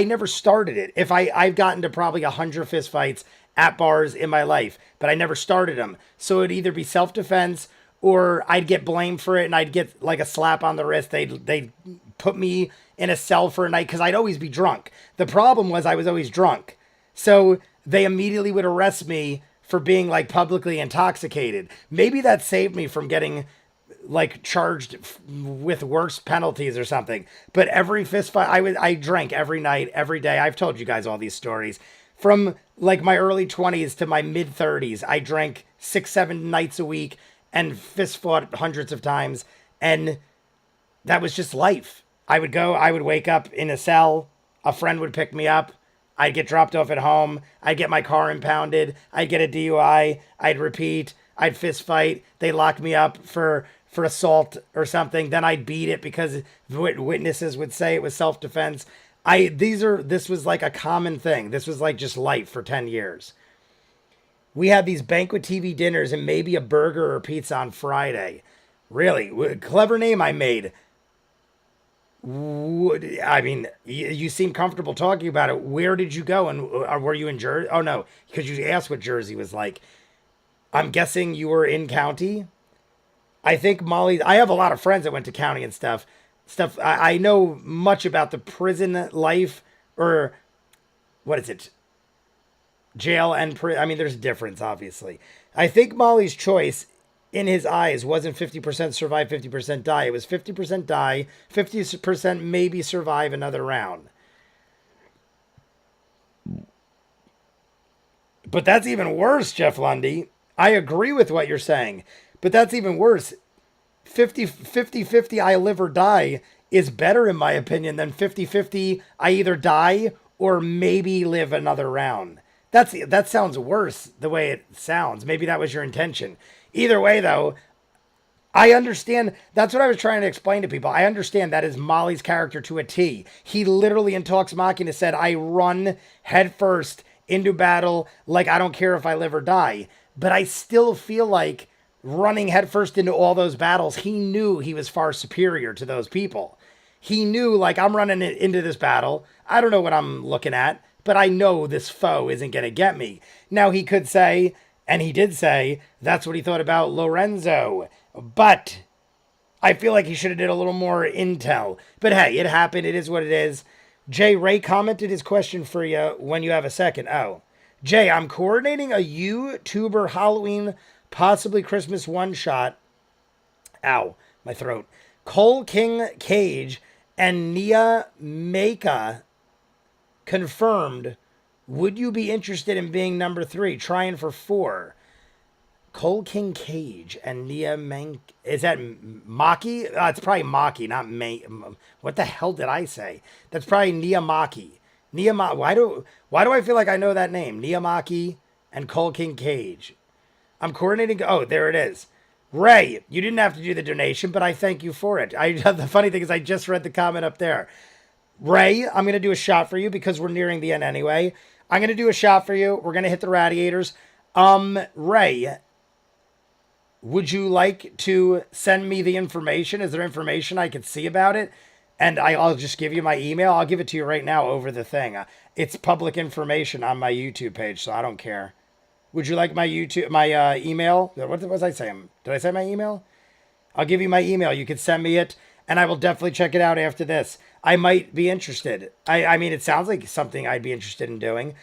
S1: never started it. I've gotten to probably 100 fist fights at bars in my life, but I never started them. So it'd either be self-defense or I'd get blamed for it and I'd get like a slap on the wrist. They'd put me in a cell for a night because I'd always be drunk. The problem was I was always drunk. So they immediately would arrest me for being like publicly intoxicated. Maybe that saved me from getting like charged with worse penalties or something. But every fist fight, I drank every night, every day. I've told you guys all these stories. From like my early 20s to my mid 30s, I drank 6-7 nights a week and fist fought hundreds of times. And that was just life. I would wake up in a cell. A friend would pick me up. I'd get dropped off at home. I'd get my car impounded. I'd get a DUI. I'd repeat. I'd fist fight. They lock me up for assault or something. Then I'd beat it because witnesses would say it was self-defense. This was like a common thing. This was like just life for 10 years. We had these banquet TV dinners and maybe a burger or pizza on Friday. Really? Clever name I made. I mean, you seem comfortable talking about it. Where did you go? And were you in Jersey? Oh, no, because you asked what Jersey was like. I'm guessing you were in county. I think Molly. I have a lot of friends that went to county and stuff. I know much about the prison life, or what is it? Jail and I mean, there's a difference, obviously. I think Molly's choice in his eyes wasn't 50% survive, 50% die. It was 50% die, 50% maybe survive another round. But that's even worse, Jeff Lundy. I agree with what you're saying, but that's even worse. 50 I live or die is better, in my opinion, than 50 I either die or maybe live another round. That sounds worse the way it sounds. Maybe that was your intention. Either way, though, I understand. That's what I was trying to explain to people. I understand that is Molly's character to a T. He literally in Talks Machina said, I run headfirst into battle like I don't care if I live or die. But I still feel like running headfirst into all those battles, he knew he was far superior to those people. He knew, like, I'm running into this battle. I don't know what I'm looking at, but I know this foe isn't going to get me. Now, he could say, and he did say, that's what he thought about Lorenzo. But I feel like he should have did a little more intel. But hey, it happened. It is what it is. Jay Ray commented his question for you when you have a second. Oh, Jay, I'm coordinating a YouTuber Halloween, possibly Christmas one-shot. Ow, my throat. Cole King Cage and Nia Maka confirmed. Would you be interested in being number 3? Trying for 4. Cole King Cage and Nia Mank. Is that Maki? It's probably Maki, not May. What the hell did I say? That's probably Nia Maki. Why do I feel like I know that name? Nia Maki and Cole King Cage. I'm coordinating. Oh, there it is. Ray, you didn't have to do the donation, but I thank you for it. The funny thing is I just read the comment up there. Ray, I'm going to do a shot for you because we're nearing the end anyway. I'm going to do a shot for you. We're going to hit the radiators. Ray, would you like to send me the information? Is there information I could see about it? And I'll just give you my email. I'll give it to you right now over the thing. It's public information on my YouTube page, so I don't care. Would you like my email? What was I saying? Did I say my email? I'll give you my email. You can send me it, and I will definitely check it out after this. I might be interested. I mean, it sounds like something I'd be interested in doing.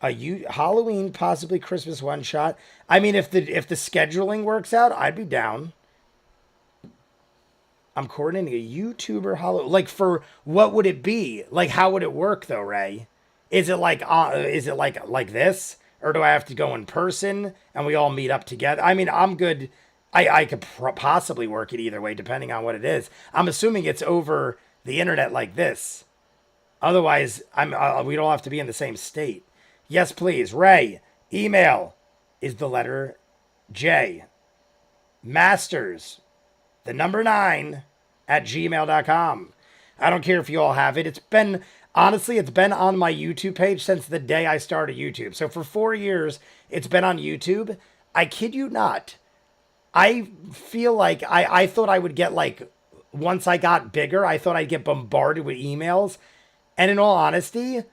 S1: Halloween, possibly Christmas one shot. I mean, if the scheduling works out, I'd be down. I'm coordinating a YouTuber Halloween. Like, for what would it be? Like, how would it work though, Ray? Is it like this? Or do I have to go in person and we all meet up together? I mean, I'm good. I could possibly work it either way, depending on what it is. I'm assuming it's over the internet like this. Otherwise, we'd all have to be in the same state. Yes, please. Ray, email is the letter J. Masters, the number 9 at gmail.com. I don't care if you all have it. Honestly, it's been on my YouTube page since the day I started YouTube. So for 4 years, it's been on YouTube. I kid you not. I feel like I thought I would get, like, once I got bigger, I thought I'd get bombarded with emails. And in all honesty,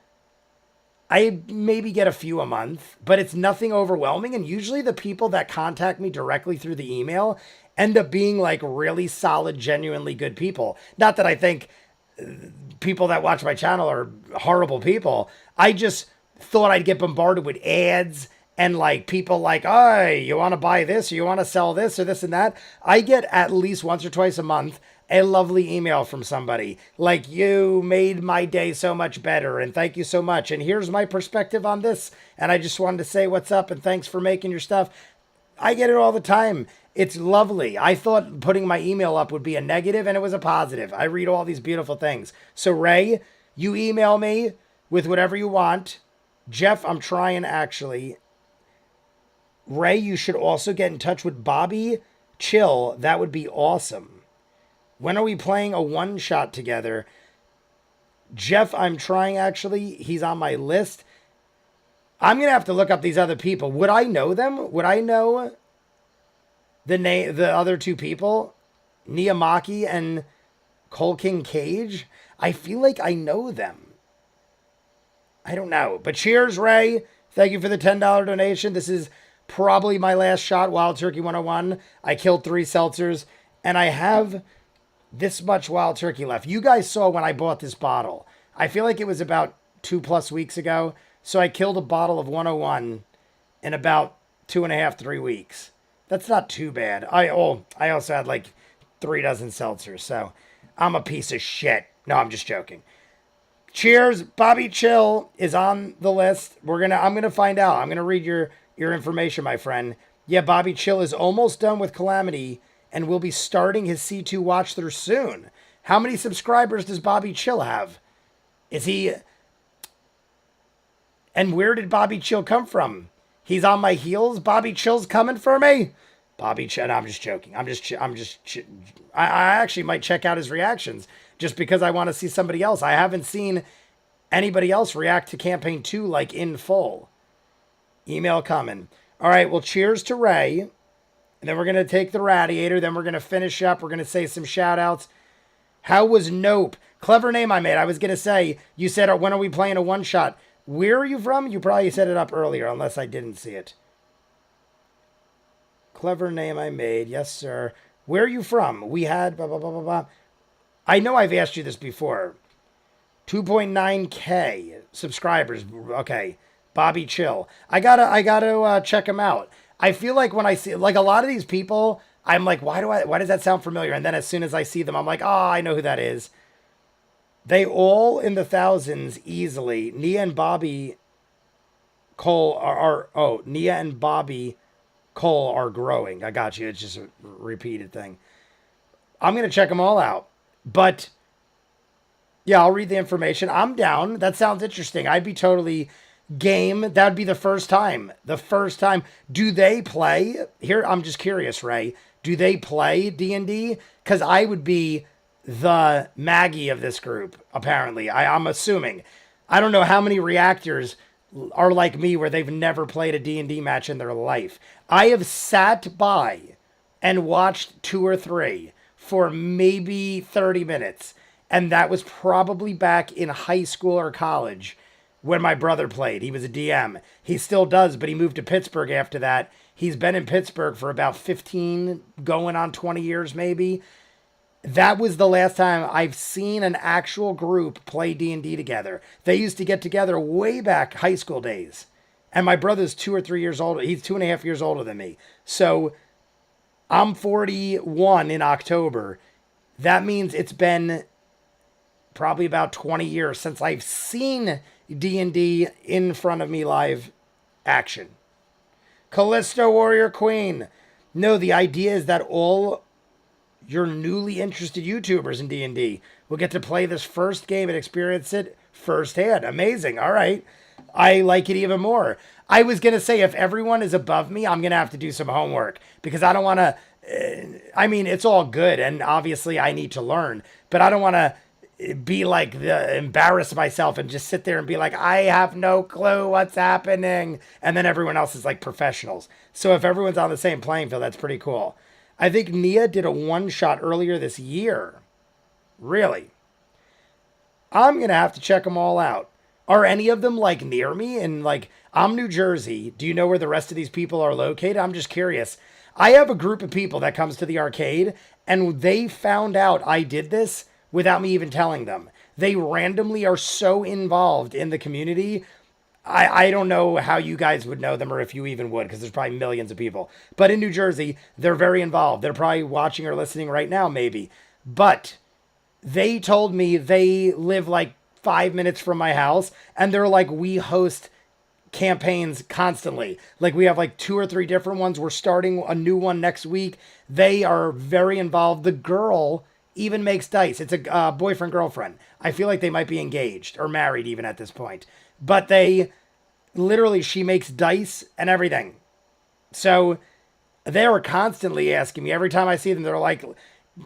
S1: I maybe get a few a month, but it's nothing overwhelming. And usually the people that contact me directly through the email end up being, like, really solid, genuinely good people. Not that I think people that watch my channel are horrible people. I just thought I'd get bombarded with ads and, like, people like, oh, you want to buy this or you want to sell this or this and that. I get at least once or twice a month a lovely email from somebody like, you made my day so much better and thank you so much. And here's my perspective on this. And I just wanted to say what's up and thanks for making your stuff. I get it all the time. It's lovely. I thought putting my email up would be a negative, and it was a positive. I read all these beautiful things. So, Ray, you email me with whatever you want. Jeff, I'm trying, actually. Ray, you should also get in touch with Bobby Chill. That would be awesome. When are we playing a one-shot together? Jeff, I'm trying, actually. He's on my list. I'm going to have to look up these other people. Would I know them? Would I know the other two people? Nia Maki and Cole King Cage? I feel like I know them. I don't know. But cheers, Ray. Thank you for the $10 donation. This is probably my last shot, Wild Turkey 101. I killed 3 seltzers, and I have this much Wild Turkey left. You guys saw when I bought this bottle. I feel like it was about 2+ weeks ago. So I killed a bottle of 101 in about 2.5, 3 weeks. That's not too bad. I also had like 3 dozen seltzers, so I'm a piece of shit. No, I'm just joking. Cheers. Bobby Chill is on the list. I'm gonna find out. I'm gonna read your information, my friend. Yeah, Bobby Chill is almost done with Calamity and will be starting his C2 watch through soon. How many subscribers does Bobby Chill have? Is he... And where did Bobby Chill come from? He's on my heels? Bobby Chill's coming for me? Bobby Chill... No, I'm just joking. I actually might check out his reactions just because I want to see somebody else. I haven't seen anybody else react to Campaign 2 like in full. Email coming. All right, well, cheers to Ray. And then we're going to take the Radiator. Then we're going to finish up. We're going to say some shout-outs. How was Nope? Clever name I made. I was going to say, you said, when are we playing a one-shot? Where are you from? You probably set it up earlier, unless I didn't see it. Clever name I made. Yes, sir. Where are you from? We had... Blah, blah, blah, blah, blah. I know I've asked you this before. 2.9K subscribers. Okay. Bobby Chill. I gotta check him out. I feel like when I see, like, a lot of these people, I'm like, why does that sound familiar? And then as soon as I see them, I'm like, oh, I know who that is. They all in the thousands easily. Nia and Bobby Cole Nia and Bobby Cole are growing. I got you. It's just a repeated thing. I'm going to check them all out. But, yeah, I'll read the information. I'm down. That sounds interesting. I'd be totally... game. That'd be the first time. Do they play here? I'm just curious, Ray. Do they play D&D? Because I would be the Maggie of this group. Apparently, I'm assuming. I don't know how many reactors are like me where they've never played a D&D match in their life. I have sat by and watched 2 or 3 for maybe 30 minutes, and that was probably back in high school or college. When my brother played. He was a DM. He still does, but he moved to Pittsburgh after that. He's been in Pittsburgh for about 15, going on 20 years maybe. That was the last time I've seen an actual group play D&D together. They used to get together way back high school days. And my brother's 2 or 3 years older. He's 2.5 years older than me. So I'm 41 in October. That means it's been probably about 20 years since I've seen D&D in front of me live action. Callisto Warrior Queen. No, the idea is that all your newly interested YouTubers in D&D will get to play this first game and experience it firsthand. Amazing. All right. I like it even more. I was going to say, if everyone is above me, I'm going to have to do some homework because I don't want to... I mean, it's all good, and obviously I need to learn, but I don't want to be like embarrass myself and just sit there and be like, I have no clue what's happening. And then everyone else is like professionals. So if everyone's on the same playing field, that's pretty cool. I think Nia did a one-shot earlier this year. Really? I'm going to have to check them all out. Are any of them like near me? And like, I'm New Jersey. Do you know where the rest of these people are located? I'm just curious. I have a group of people that comes to the arcade and they found out I did this without me even telling them. They randomly are so involved in the community. I don't know how you guys would know them or if you even would, because there's probably millions of people. But in New Jersey, they're very involved. They're probably watching or listening right now, maybe. But they told me they live like 5 minutes from my house, and they're like, we host campaigns constantly. Like we have like 2 or 3 different ones. We're starting a new one next week. They are very involved. The girl even makes dice. It's a boyfriend-girlfriend. I feel like they might be engaged or married even at this point. But they literally, she makes dice and everything. So they are constantly asking me. Every time I see them, they're like,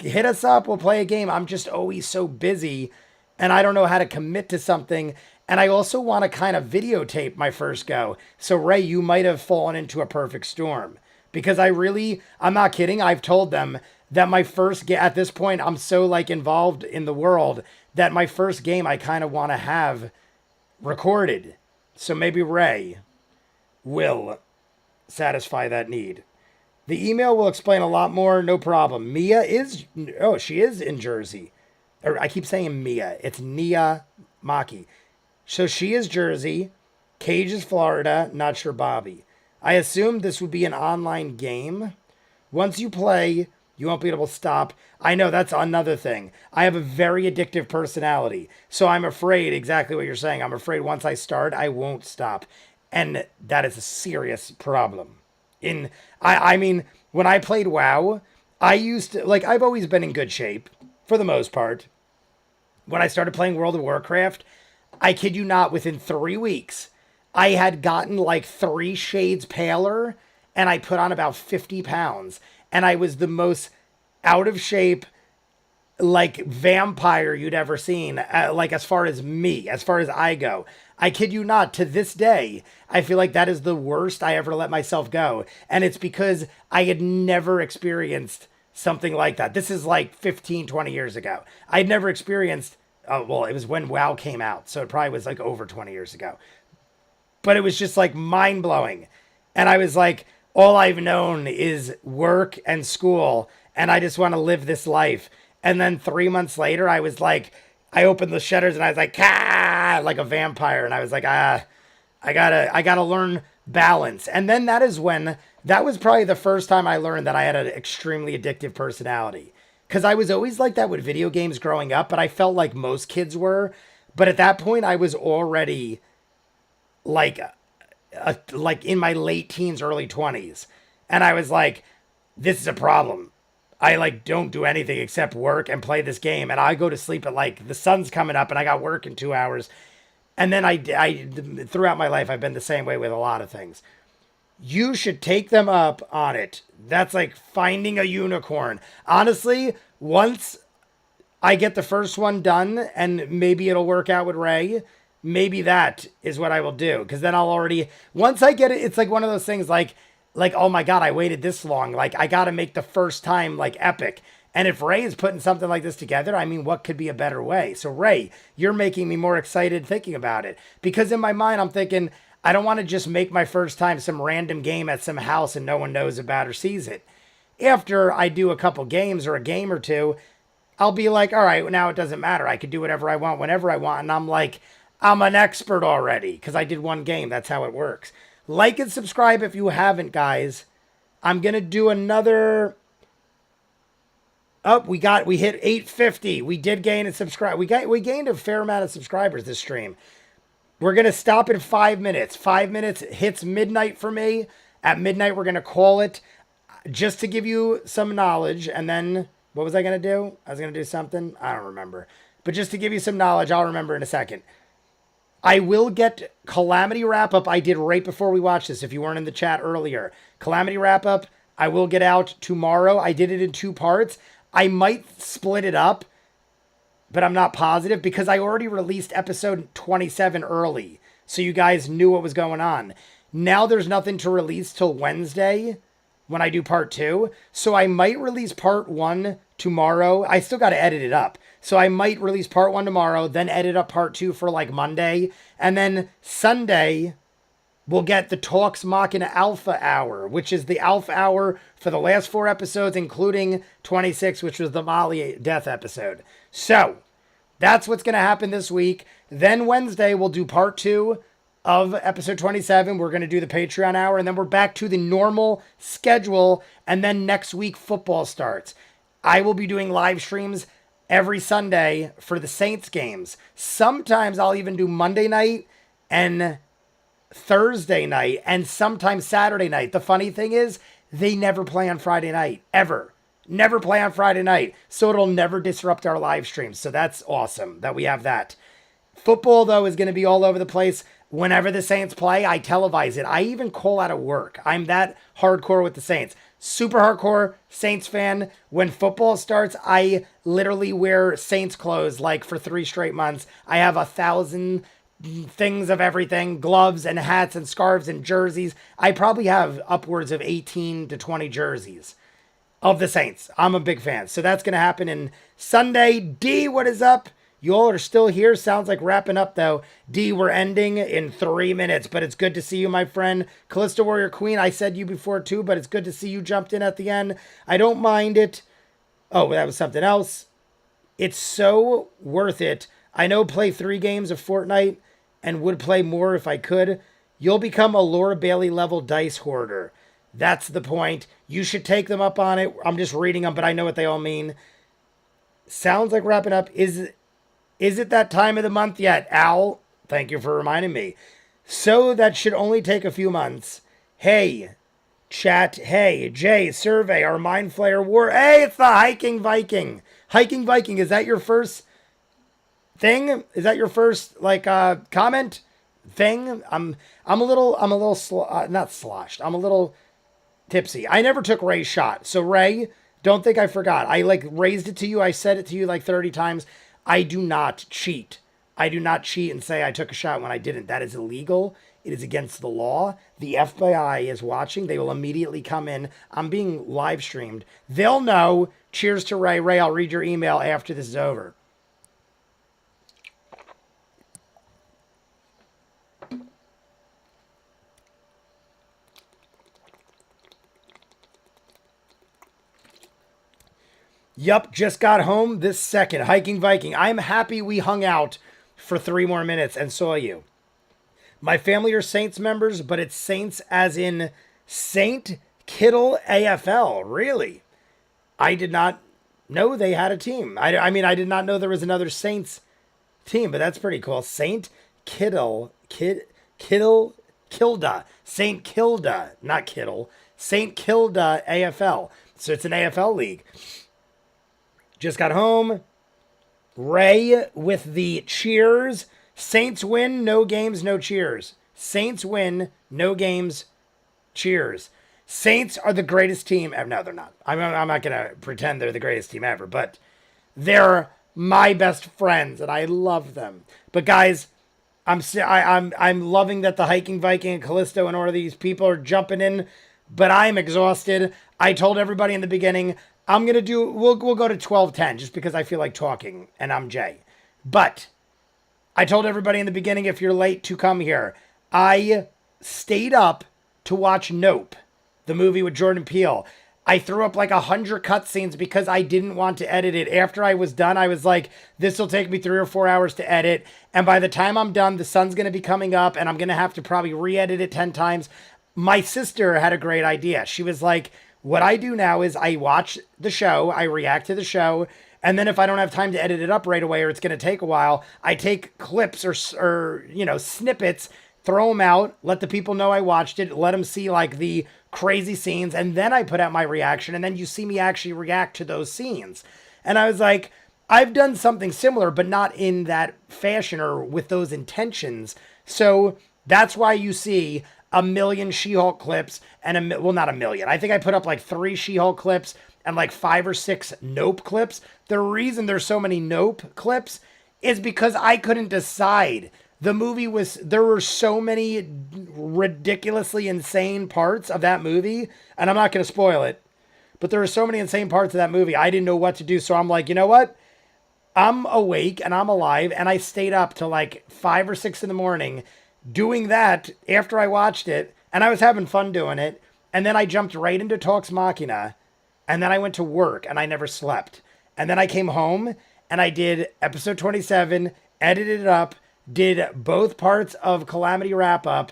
S1: hit us up, we'll play a game. I'm just always so busy and I don't know how to commit to something. And I also want to kind of videotape my first go. So Ray, you might have fallen into a perfect storm. Because I'm not kidding. I've told them that my first game, at this point, I'm so like involved in the world that my first game I kind of want to have recorded. So maybe Ray will satisfy that need. The email will explain a lot more, no problem. Mia is, oh, she is in Jersey. Or I keep saying Mia. It's Nia Maki. So she is Jersey. Cage is Florida. Not sure Bobby. I assumed this would be an online game. Once you play, you won't be able to stop. I know that's another thing. I have a very addictive personality. So I'm afraid, exactly what you're saying. I'm afraid once I start, I won't stop. And that is a serious problem. I mean, when I played WoW, I used to, like, I've always been in good shape, for the most part. When I started playing World of Warcraft, I kid you not, within 3 weeks, I had gotten like 3 shades paler, and I put on about 50 pounds. And I was the most out of shape, like, vampire you'd ever seen, like, as far as me, as far as I go. I kid you not, to this day, I feel like that is the worst I ever let myself go. And it's because I had never experienced something like that. This is like 15, 20 years ago. I'd never experienced, well, it was when WoW came out, so it probably was like over 20 years ago. But it was just like mind blowing. And I was like, all I've known is work and school, and I just want to live this life. And then 3 months later, I was like, I opened the shutters and I was like, ah, like a vampire. And I was like, I gotta learn balance. And then that was probably the first time I learned that I had an extremely addictive personality. Because I was always like that with video games growing up, but I felt like most kids were. But at that point, I was already like in my late teens, early 20s. And I was like, this is a problem. I like don't do anything except work and play this game. And I go to sleep at like the sun's coming up and I got work in 2 hours. And then I throughout my life, I've been the same way with a lot of things. You should take them up on it. That's like finding a unicorn. Honestly, once I get the first one done and maybe it'll work out with Ray, maybe that is what I will do. Because then I'll already, once I get it, it's like one of those things like, oh my God, I waited this long. Like, I got to make the first time, like, epic. And if Ray is putting something like this together, I mean, what could be a better way? So, Ray, you're making me more excited thinking about it. Because in my mind, I'm thinking, I don't want to just make my first time some random game at some house and no one knows about or sees it. After I do a couple games or a game or two, I'll be like, all right, now it doesn't matter. I could do whatever I want, whenever I want. And I'm like, I'm an expert already because I did one game. That's how it works. Like and subscribe if you haven't, guys. I'm going to do another. Oh, we hit 850. We did gain a subscribe. We gained a fair amount of subscribers this stream. We're going to stop in 5 minutes. 5 minutes hits midnight for me. At midnight, we're going to call it just to give you some knowledge. And then what was I going to do? I was going to do something. I don't remember. But just to give you some knowledge, I'll remember in a second. I will get Calamity Wrap-Up I did right before we watched this, if you weren't in the chat earlier. Calamity Wrap-Up, I will get out tomorrow. I did it in 2 parts. I might split it up, but I'm not positive because I already released episode 27 early, so you guys knew what was going on. Now there's nothing to release till Wednesday when I do part 2, so I might release part 1 tomorrow. I still got to edit it up. So I might release part 1 tomorrow, then edit up part 2 for like Monday. And then Sunday, we'll get the Talks Machina Alpha Hour, which is the Alpha Hour for the last 4 episodes, including 26, which was the Molly death episode. So that's what's going to happen this week. Then Wednesday, we'll do part 2 of episode 27. We're going to do the Patreon hour, and then we're back to the normal schedule. And then next week, football starts. I will be doing live streams every Sunday for the Saints games. Sometimes I'll even do Monday night and Thursday night and sometimes Saturday night. The funny thing is, they never play on Friday night, ever. Never play on Friday night. So it'll never disrupt our live streams. So that's awesome that we have that. Football, though, is going to be all over the place. Whenever the Saints play, I televise it. I even call out of work. I'm that hardcore with the Saints. Super hardcore Saints fan. When football starts, I literally wear Saints clothes like for 3 straight months. I have 1,000 things of everything, gloves and hats and scarves and jerseys. I probably have upwards of 18 to 20 jerseys of the Saints. I'm a big fan. So that's going to happen in Sunday. D, what is up? You all are still here. Sounds like wrapping up, though. D, we're ending in 3 minutes, but it's good to see you, my friend. Callisto Warrior Queen, I said you before, too, but it's good to see you jumped in at the end. I don't mind it. Oh, that was something else. It's so worth it. I know play 3 games of Fortnite and would play more if I could. You'll become a Laura Bailey level dice hoarder. That's the point. You should take them up on it. I'm just reading them, but I know what they all mean. Sounds like wrapping up. Is it that time of the month yet? Al, thank you for reminding me. So that should only take a few months. Hey, chat. Hey, Jay, survey, our Mind Flayer War. Hey, it's the Hiking Viking. Hiking Viking, is that your first thing? Is that your first, comment thing? I'm a little, not sloshed. I'm a little tipsy. I never took Ray's shot. So Ray, don't think I forgot. I raised it to you. I said it to you 30 times. I do not cheat. I do not cheat and say I took a shot when I didn't. That is illegal. It is against the law. The FBI is watching. They will immediately come in. I'm being live streamed. They'll know. Cheers to Ray. Ray, I'll read your email after this is over. Yup, just got home this second. Hiking Viking. I'm happy we hung out for 3 more minutes and saw you. My family are Saints members, but it's Saints as in Saint Kittle AFL. Really? I did not know they had a team. I mean, I did not know there was another Saints team, but that's pretty cool. Saint Kittle, Kilda. Saint Kilda, not Kittle. Saint Kilda AFL. So it's an AFL league. Just got home. Ray with the cheers. Saints win, no games, no cheers. Saints win, no games, cheers. Saints are the greatest team ever. No, they're not. I'm not going to pretend they're the greatest team ever, but they're my best friends, and I love them. But guys, I'm loving that the Hiking Viking and Callisto and all of these people are jumping in, but I'm exhausted. I told everybody in the beginning, we'll go to 12:10 just because I feel like talking, and I'm Jay. But I told everybody in the beginning, if you're late to come here, I stayed up to watch Nope, the movie with Jordan Peele. I threw up 100 cutscenes because I didn't want to edit it. After I was done, I was like, this will take me 3 or 4 hours to edit. And by the time I'm done, the sun's going to be coming up and I'm going to have to probably re-edit it 10 times. My sister had a great idea. She was like, what I do now is I watch the show, I react to the show, and then if I don't have time to edit it up right away or it's going to take a while, I take clips or snippets, throw them out, let the people know I watched it, let them see the crazy scenes, and then I put out my reaction, and then you see me actually react to those scenes. And I was like, I've done something similar, but not in that fashion or with those intentions. So that's why you see a million She-Hulk clips and not a million. I think I put up 3 She-Hulk clips and 5 or 6 Nope clips. The reason there's so many Nope clips is because I couldn't decide. There were so many ridiculously insane parts of that movie, and I'm not going to spoil it, but there were so many insane parts of that movie, I didn't know what to do, so I'm like, you know what? I'm awake and I'm alive, and I stayed up till 5 or 6 in the morning doing that after I watched it, and I was having fun doing it, and then I jumped right into Talks Machina, and then I went to work, and I never slept. And then I came home, and I did episode 27, edited it up, did both parts of Calamity Wrap Up,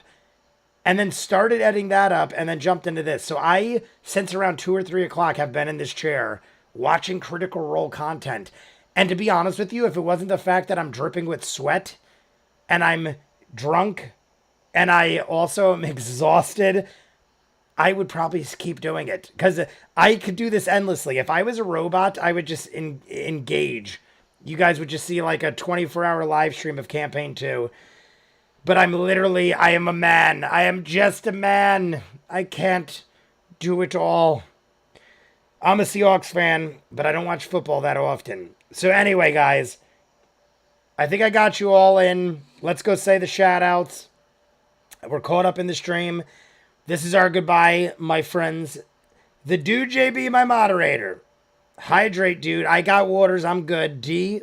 S1: and then started editing that up, and then jumped into this. So I, since around 2 or 3 o'clock, have been in this chair watching Critical Role content. And to be honest with you, if it wasn't the fact that I'm dripping with sweat, and I'm drunk, and I also am exhausted, I would probably keep doing it because I could do this endlessly. If I was a robot, I would just engage. You guys would just see a 24-hour live stream of Campaign 2. But I am a man. I am just a man. I can't do it all. I'm a Seahawks fan, but I don't watch football that often. So anyway, guys, I think I got you all in. Let's go say the shout-outs. We're caught up in the stream. This is our goodbye, my friends. The dude JB, my moderator. Hydrate, dude. I got waters. I'm good. D,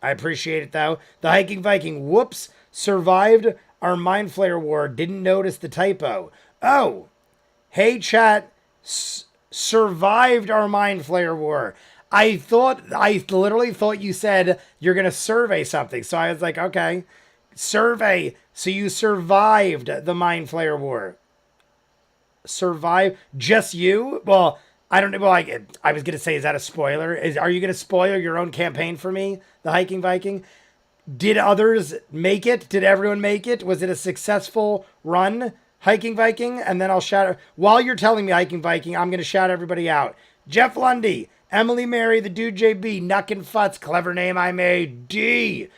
S1: I appreciate it, though. The Hiking Viking, whoops, survived our Mind Flayer war. Didn't notice the typo. Oh, hey, chat, survived our Mind Flayer war. I literally thought you said you're going to survey something. So I was like, okay, survey. So you survived the Mind Flayer war. Survive? Just you? Well, I don't know. Well, I was going to say, is that a spoiler? Are you going to spoil your own campaign for me, the Hiking Viking? Did others make it? Did everyone make it? Was it a successful run, Hiking Viking? And then I'll shout. While you're telling me Hiking Viking, I'm going to shout everybody out. Jeff Lundy, Emily Mary, the Dude JB, Nuck and Futz, clever name I made, D.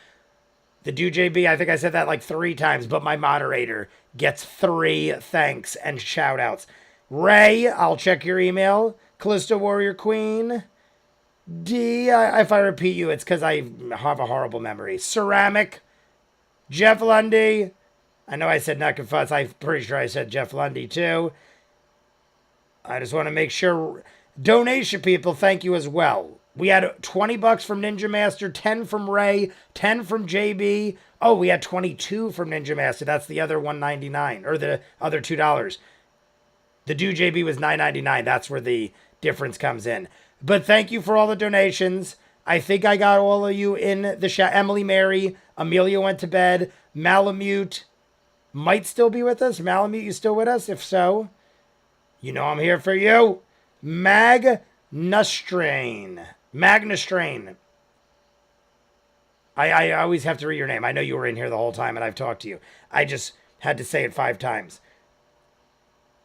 S1: The Dude JB, I think I said that like 3 times, but my moderator gets 3 thanks and shout outs. Ray, I'll check your email. Callisto Warrior Queen. D, if I repeat you, it's because I have a horrible memory. Ceramic. Jeff Lundy. I know I said Nuck and Futz. I'm pretty sure I said Jeff Lundy too. I just want to make sure. Donation people, thank you as well. We had $20 from Ninja Master, 10 from Ray, 10 from JB. Oh, we had 22 from Ninja Master. That's the other $1.99, or the other $2. The Dude JB was $9.99. That's where the difference comes in. But thank you for all the donations. I think I got all of you in the chat. Emily Mary, Amelia went to bed. Malamute might still be with us. Malamute, you still with us? If so, you know I'm here for you. Magnastrain. I always have to read your name. I know you were in here the whole time and I've talked to you. I just had to say it 5 times.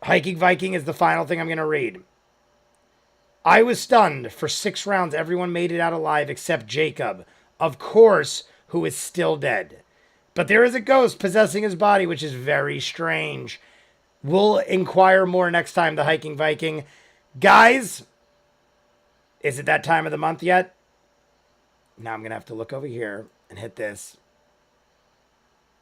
S1: Hiking Viking is the final thing I'm going to read. I was stunned. For 6 rounds, everyone made it out alive except Jacob, of course, who is still dead. But there is a ghost possessing his body, which is very strange. We'll inquire more next time, the Hiking Viking. Guys, is it that time of the month yet? Now I'm going to have to look over here and hit this.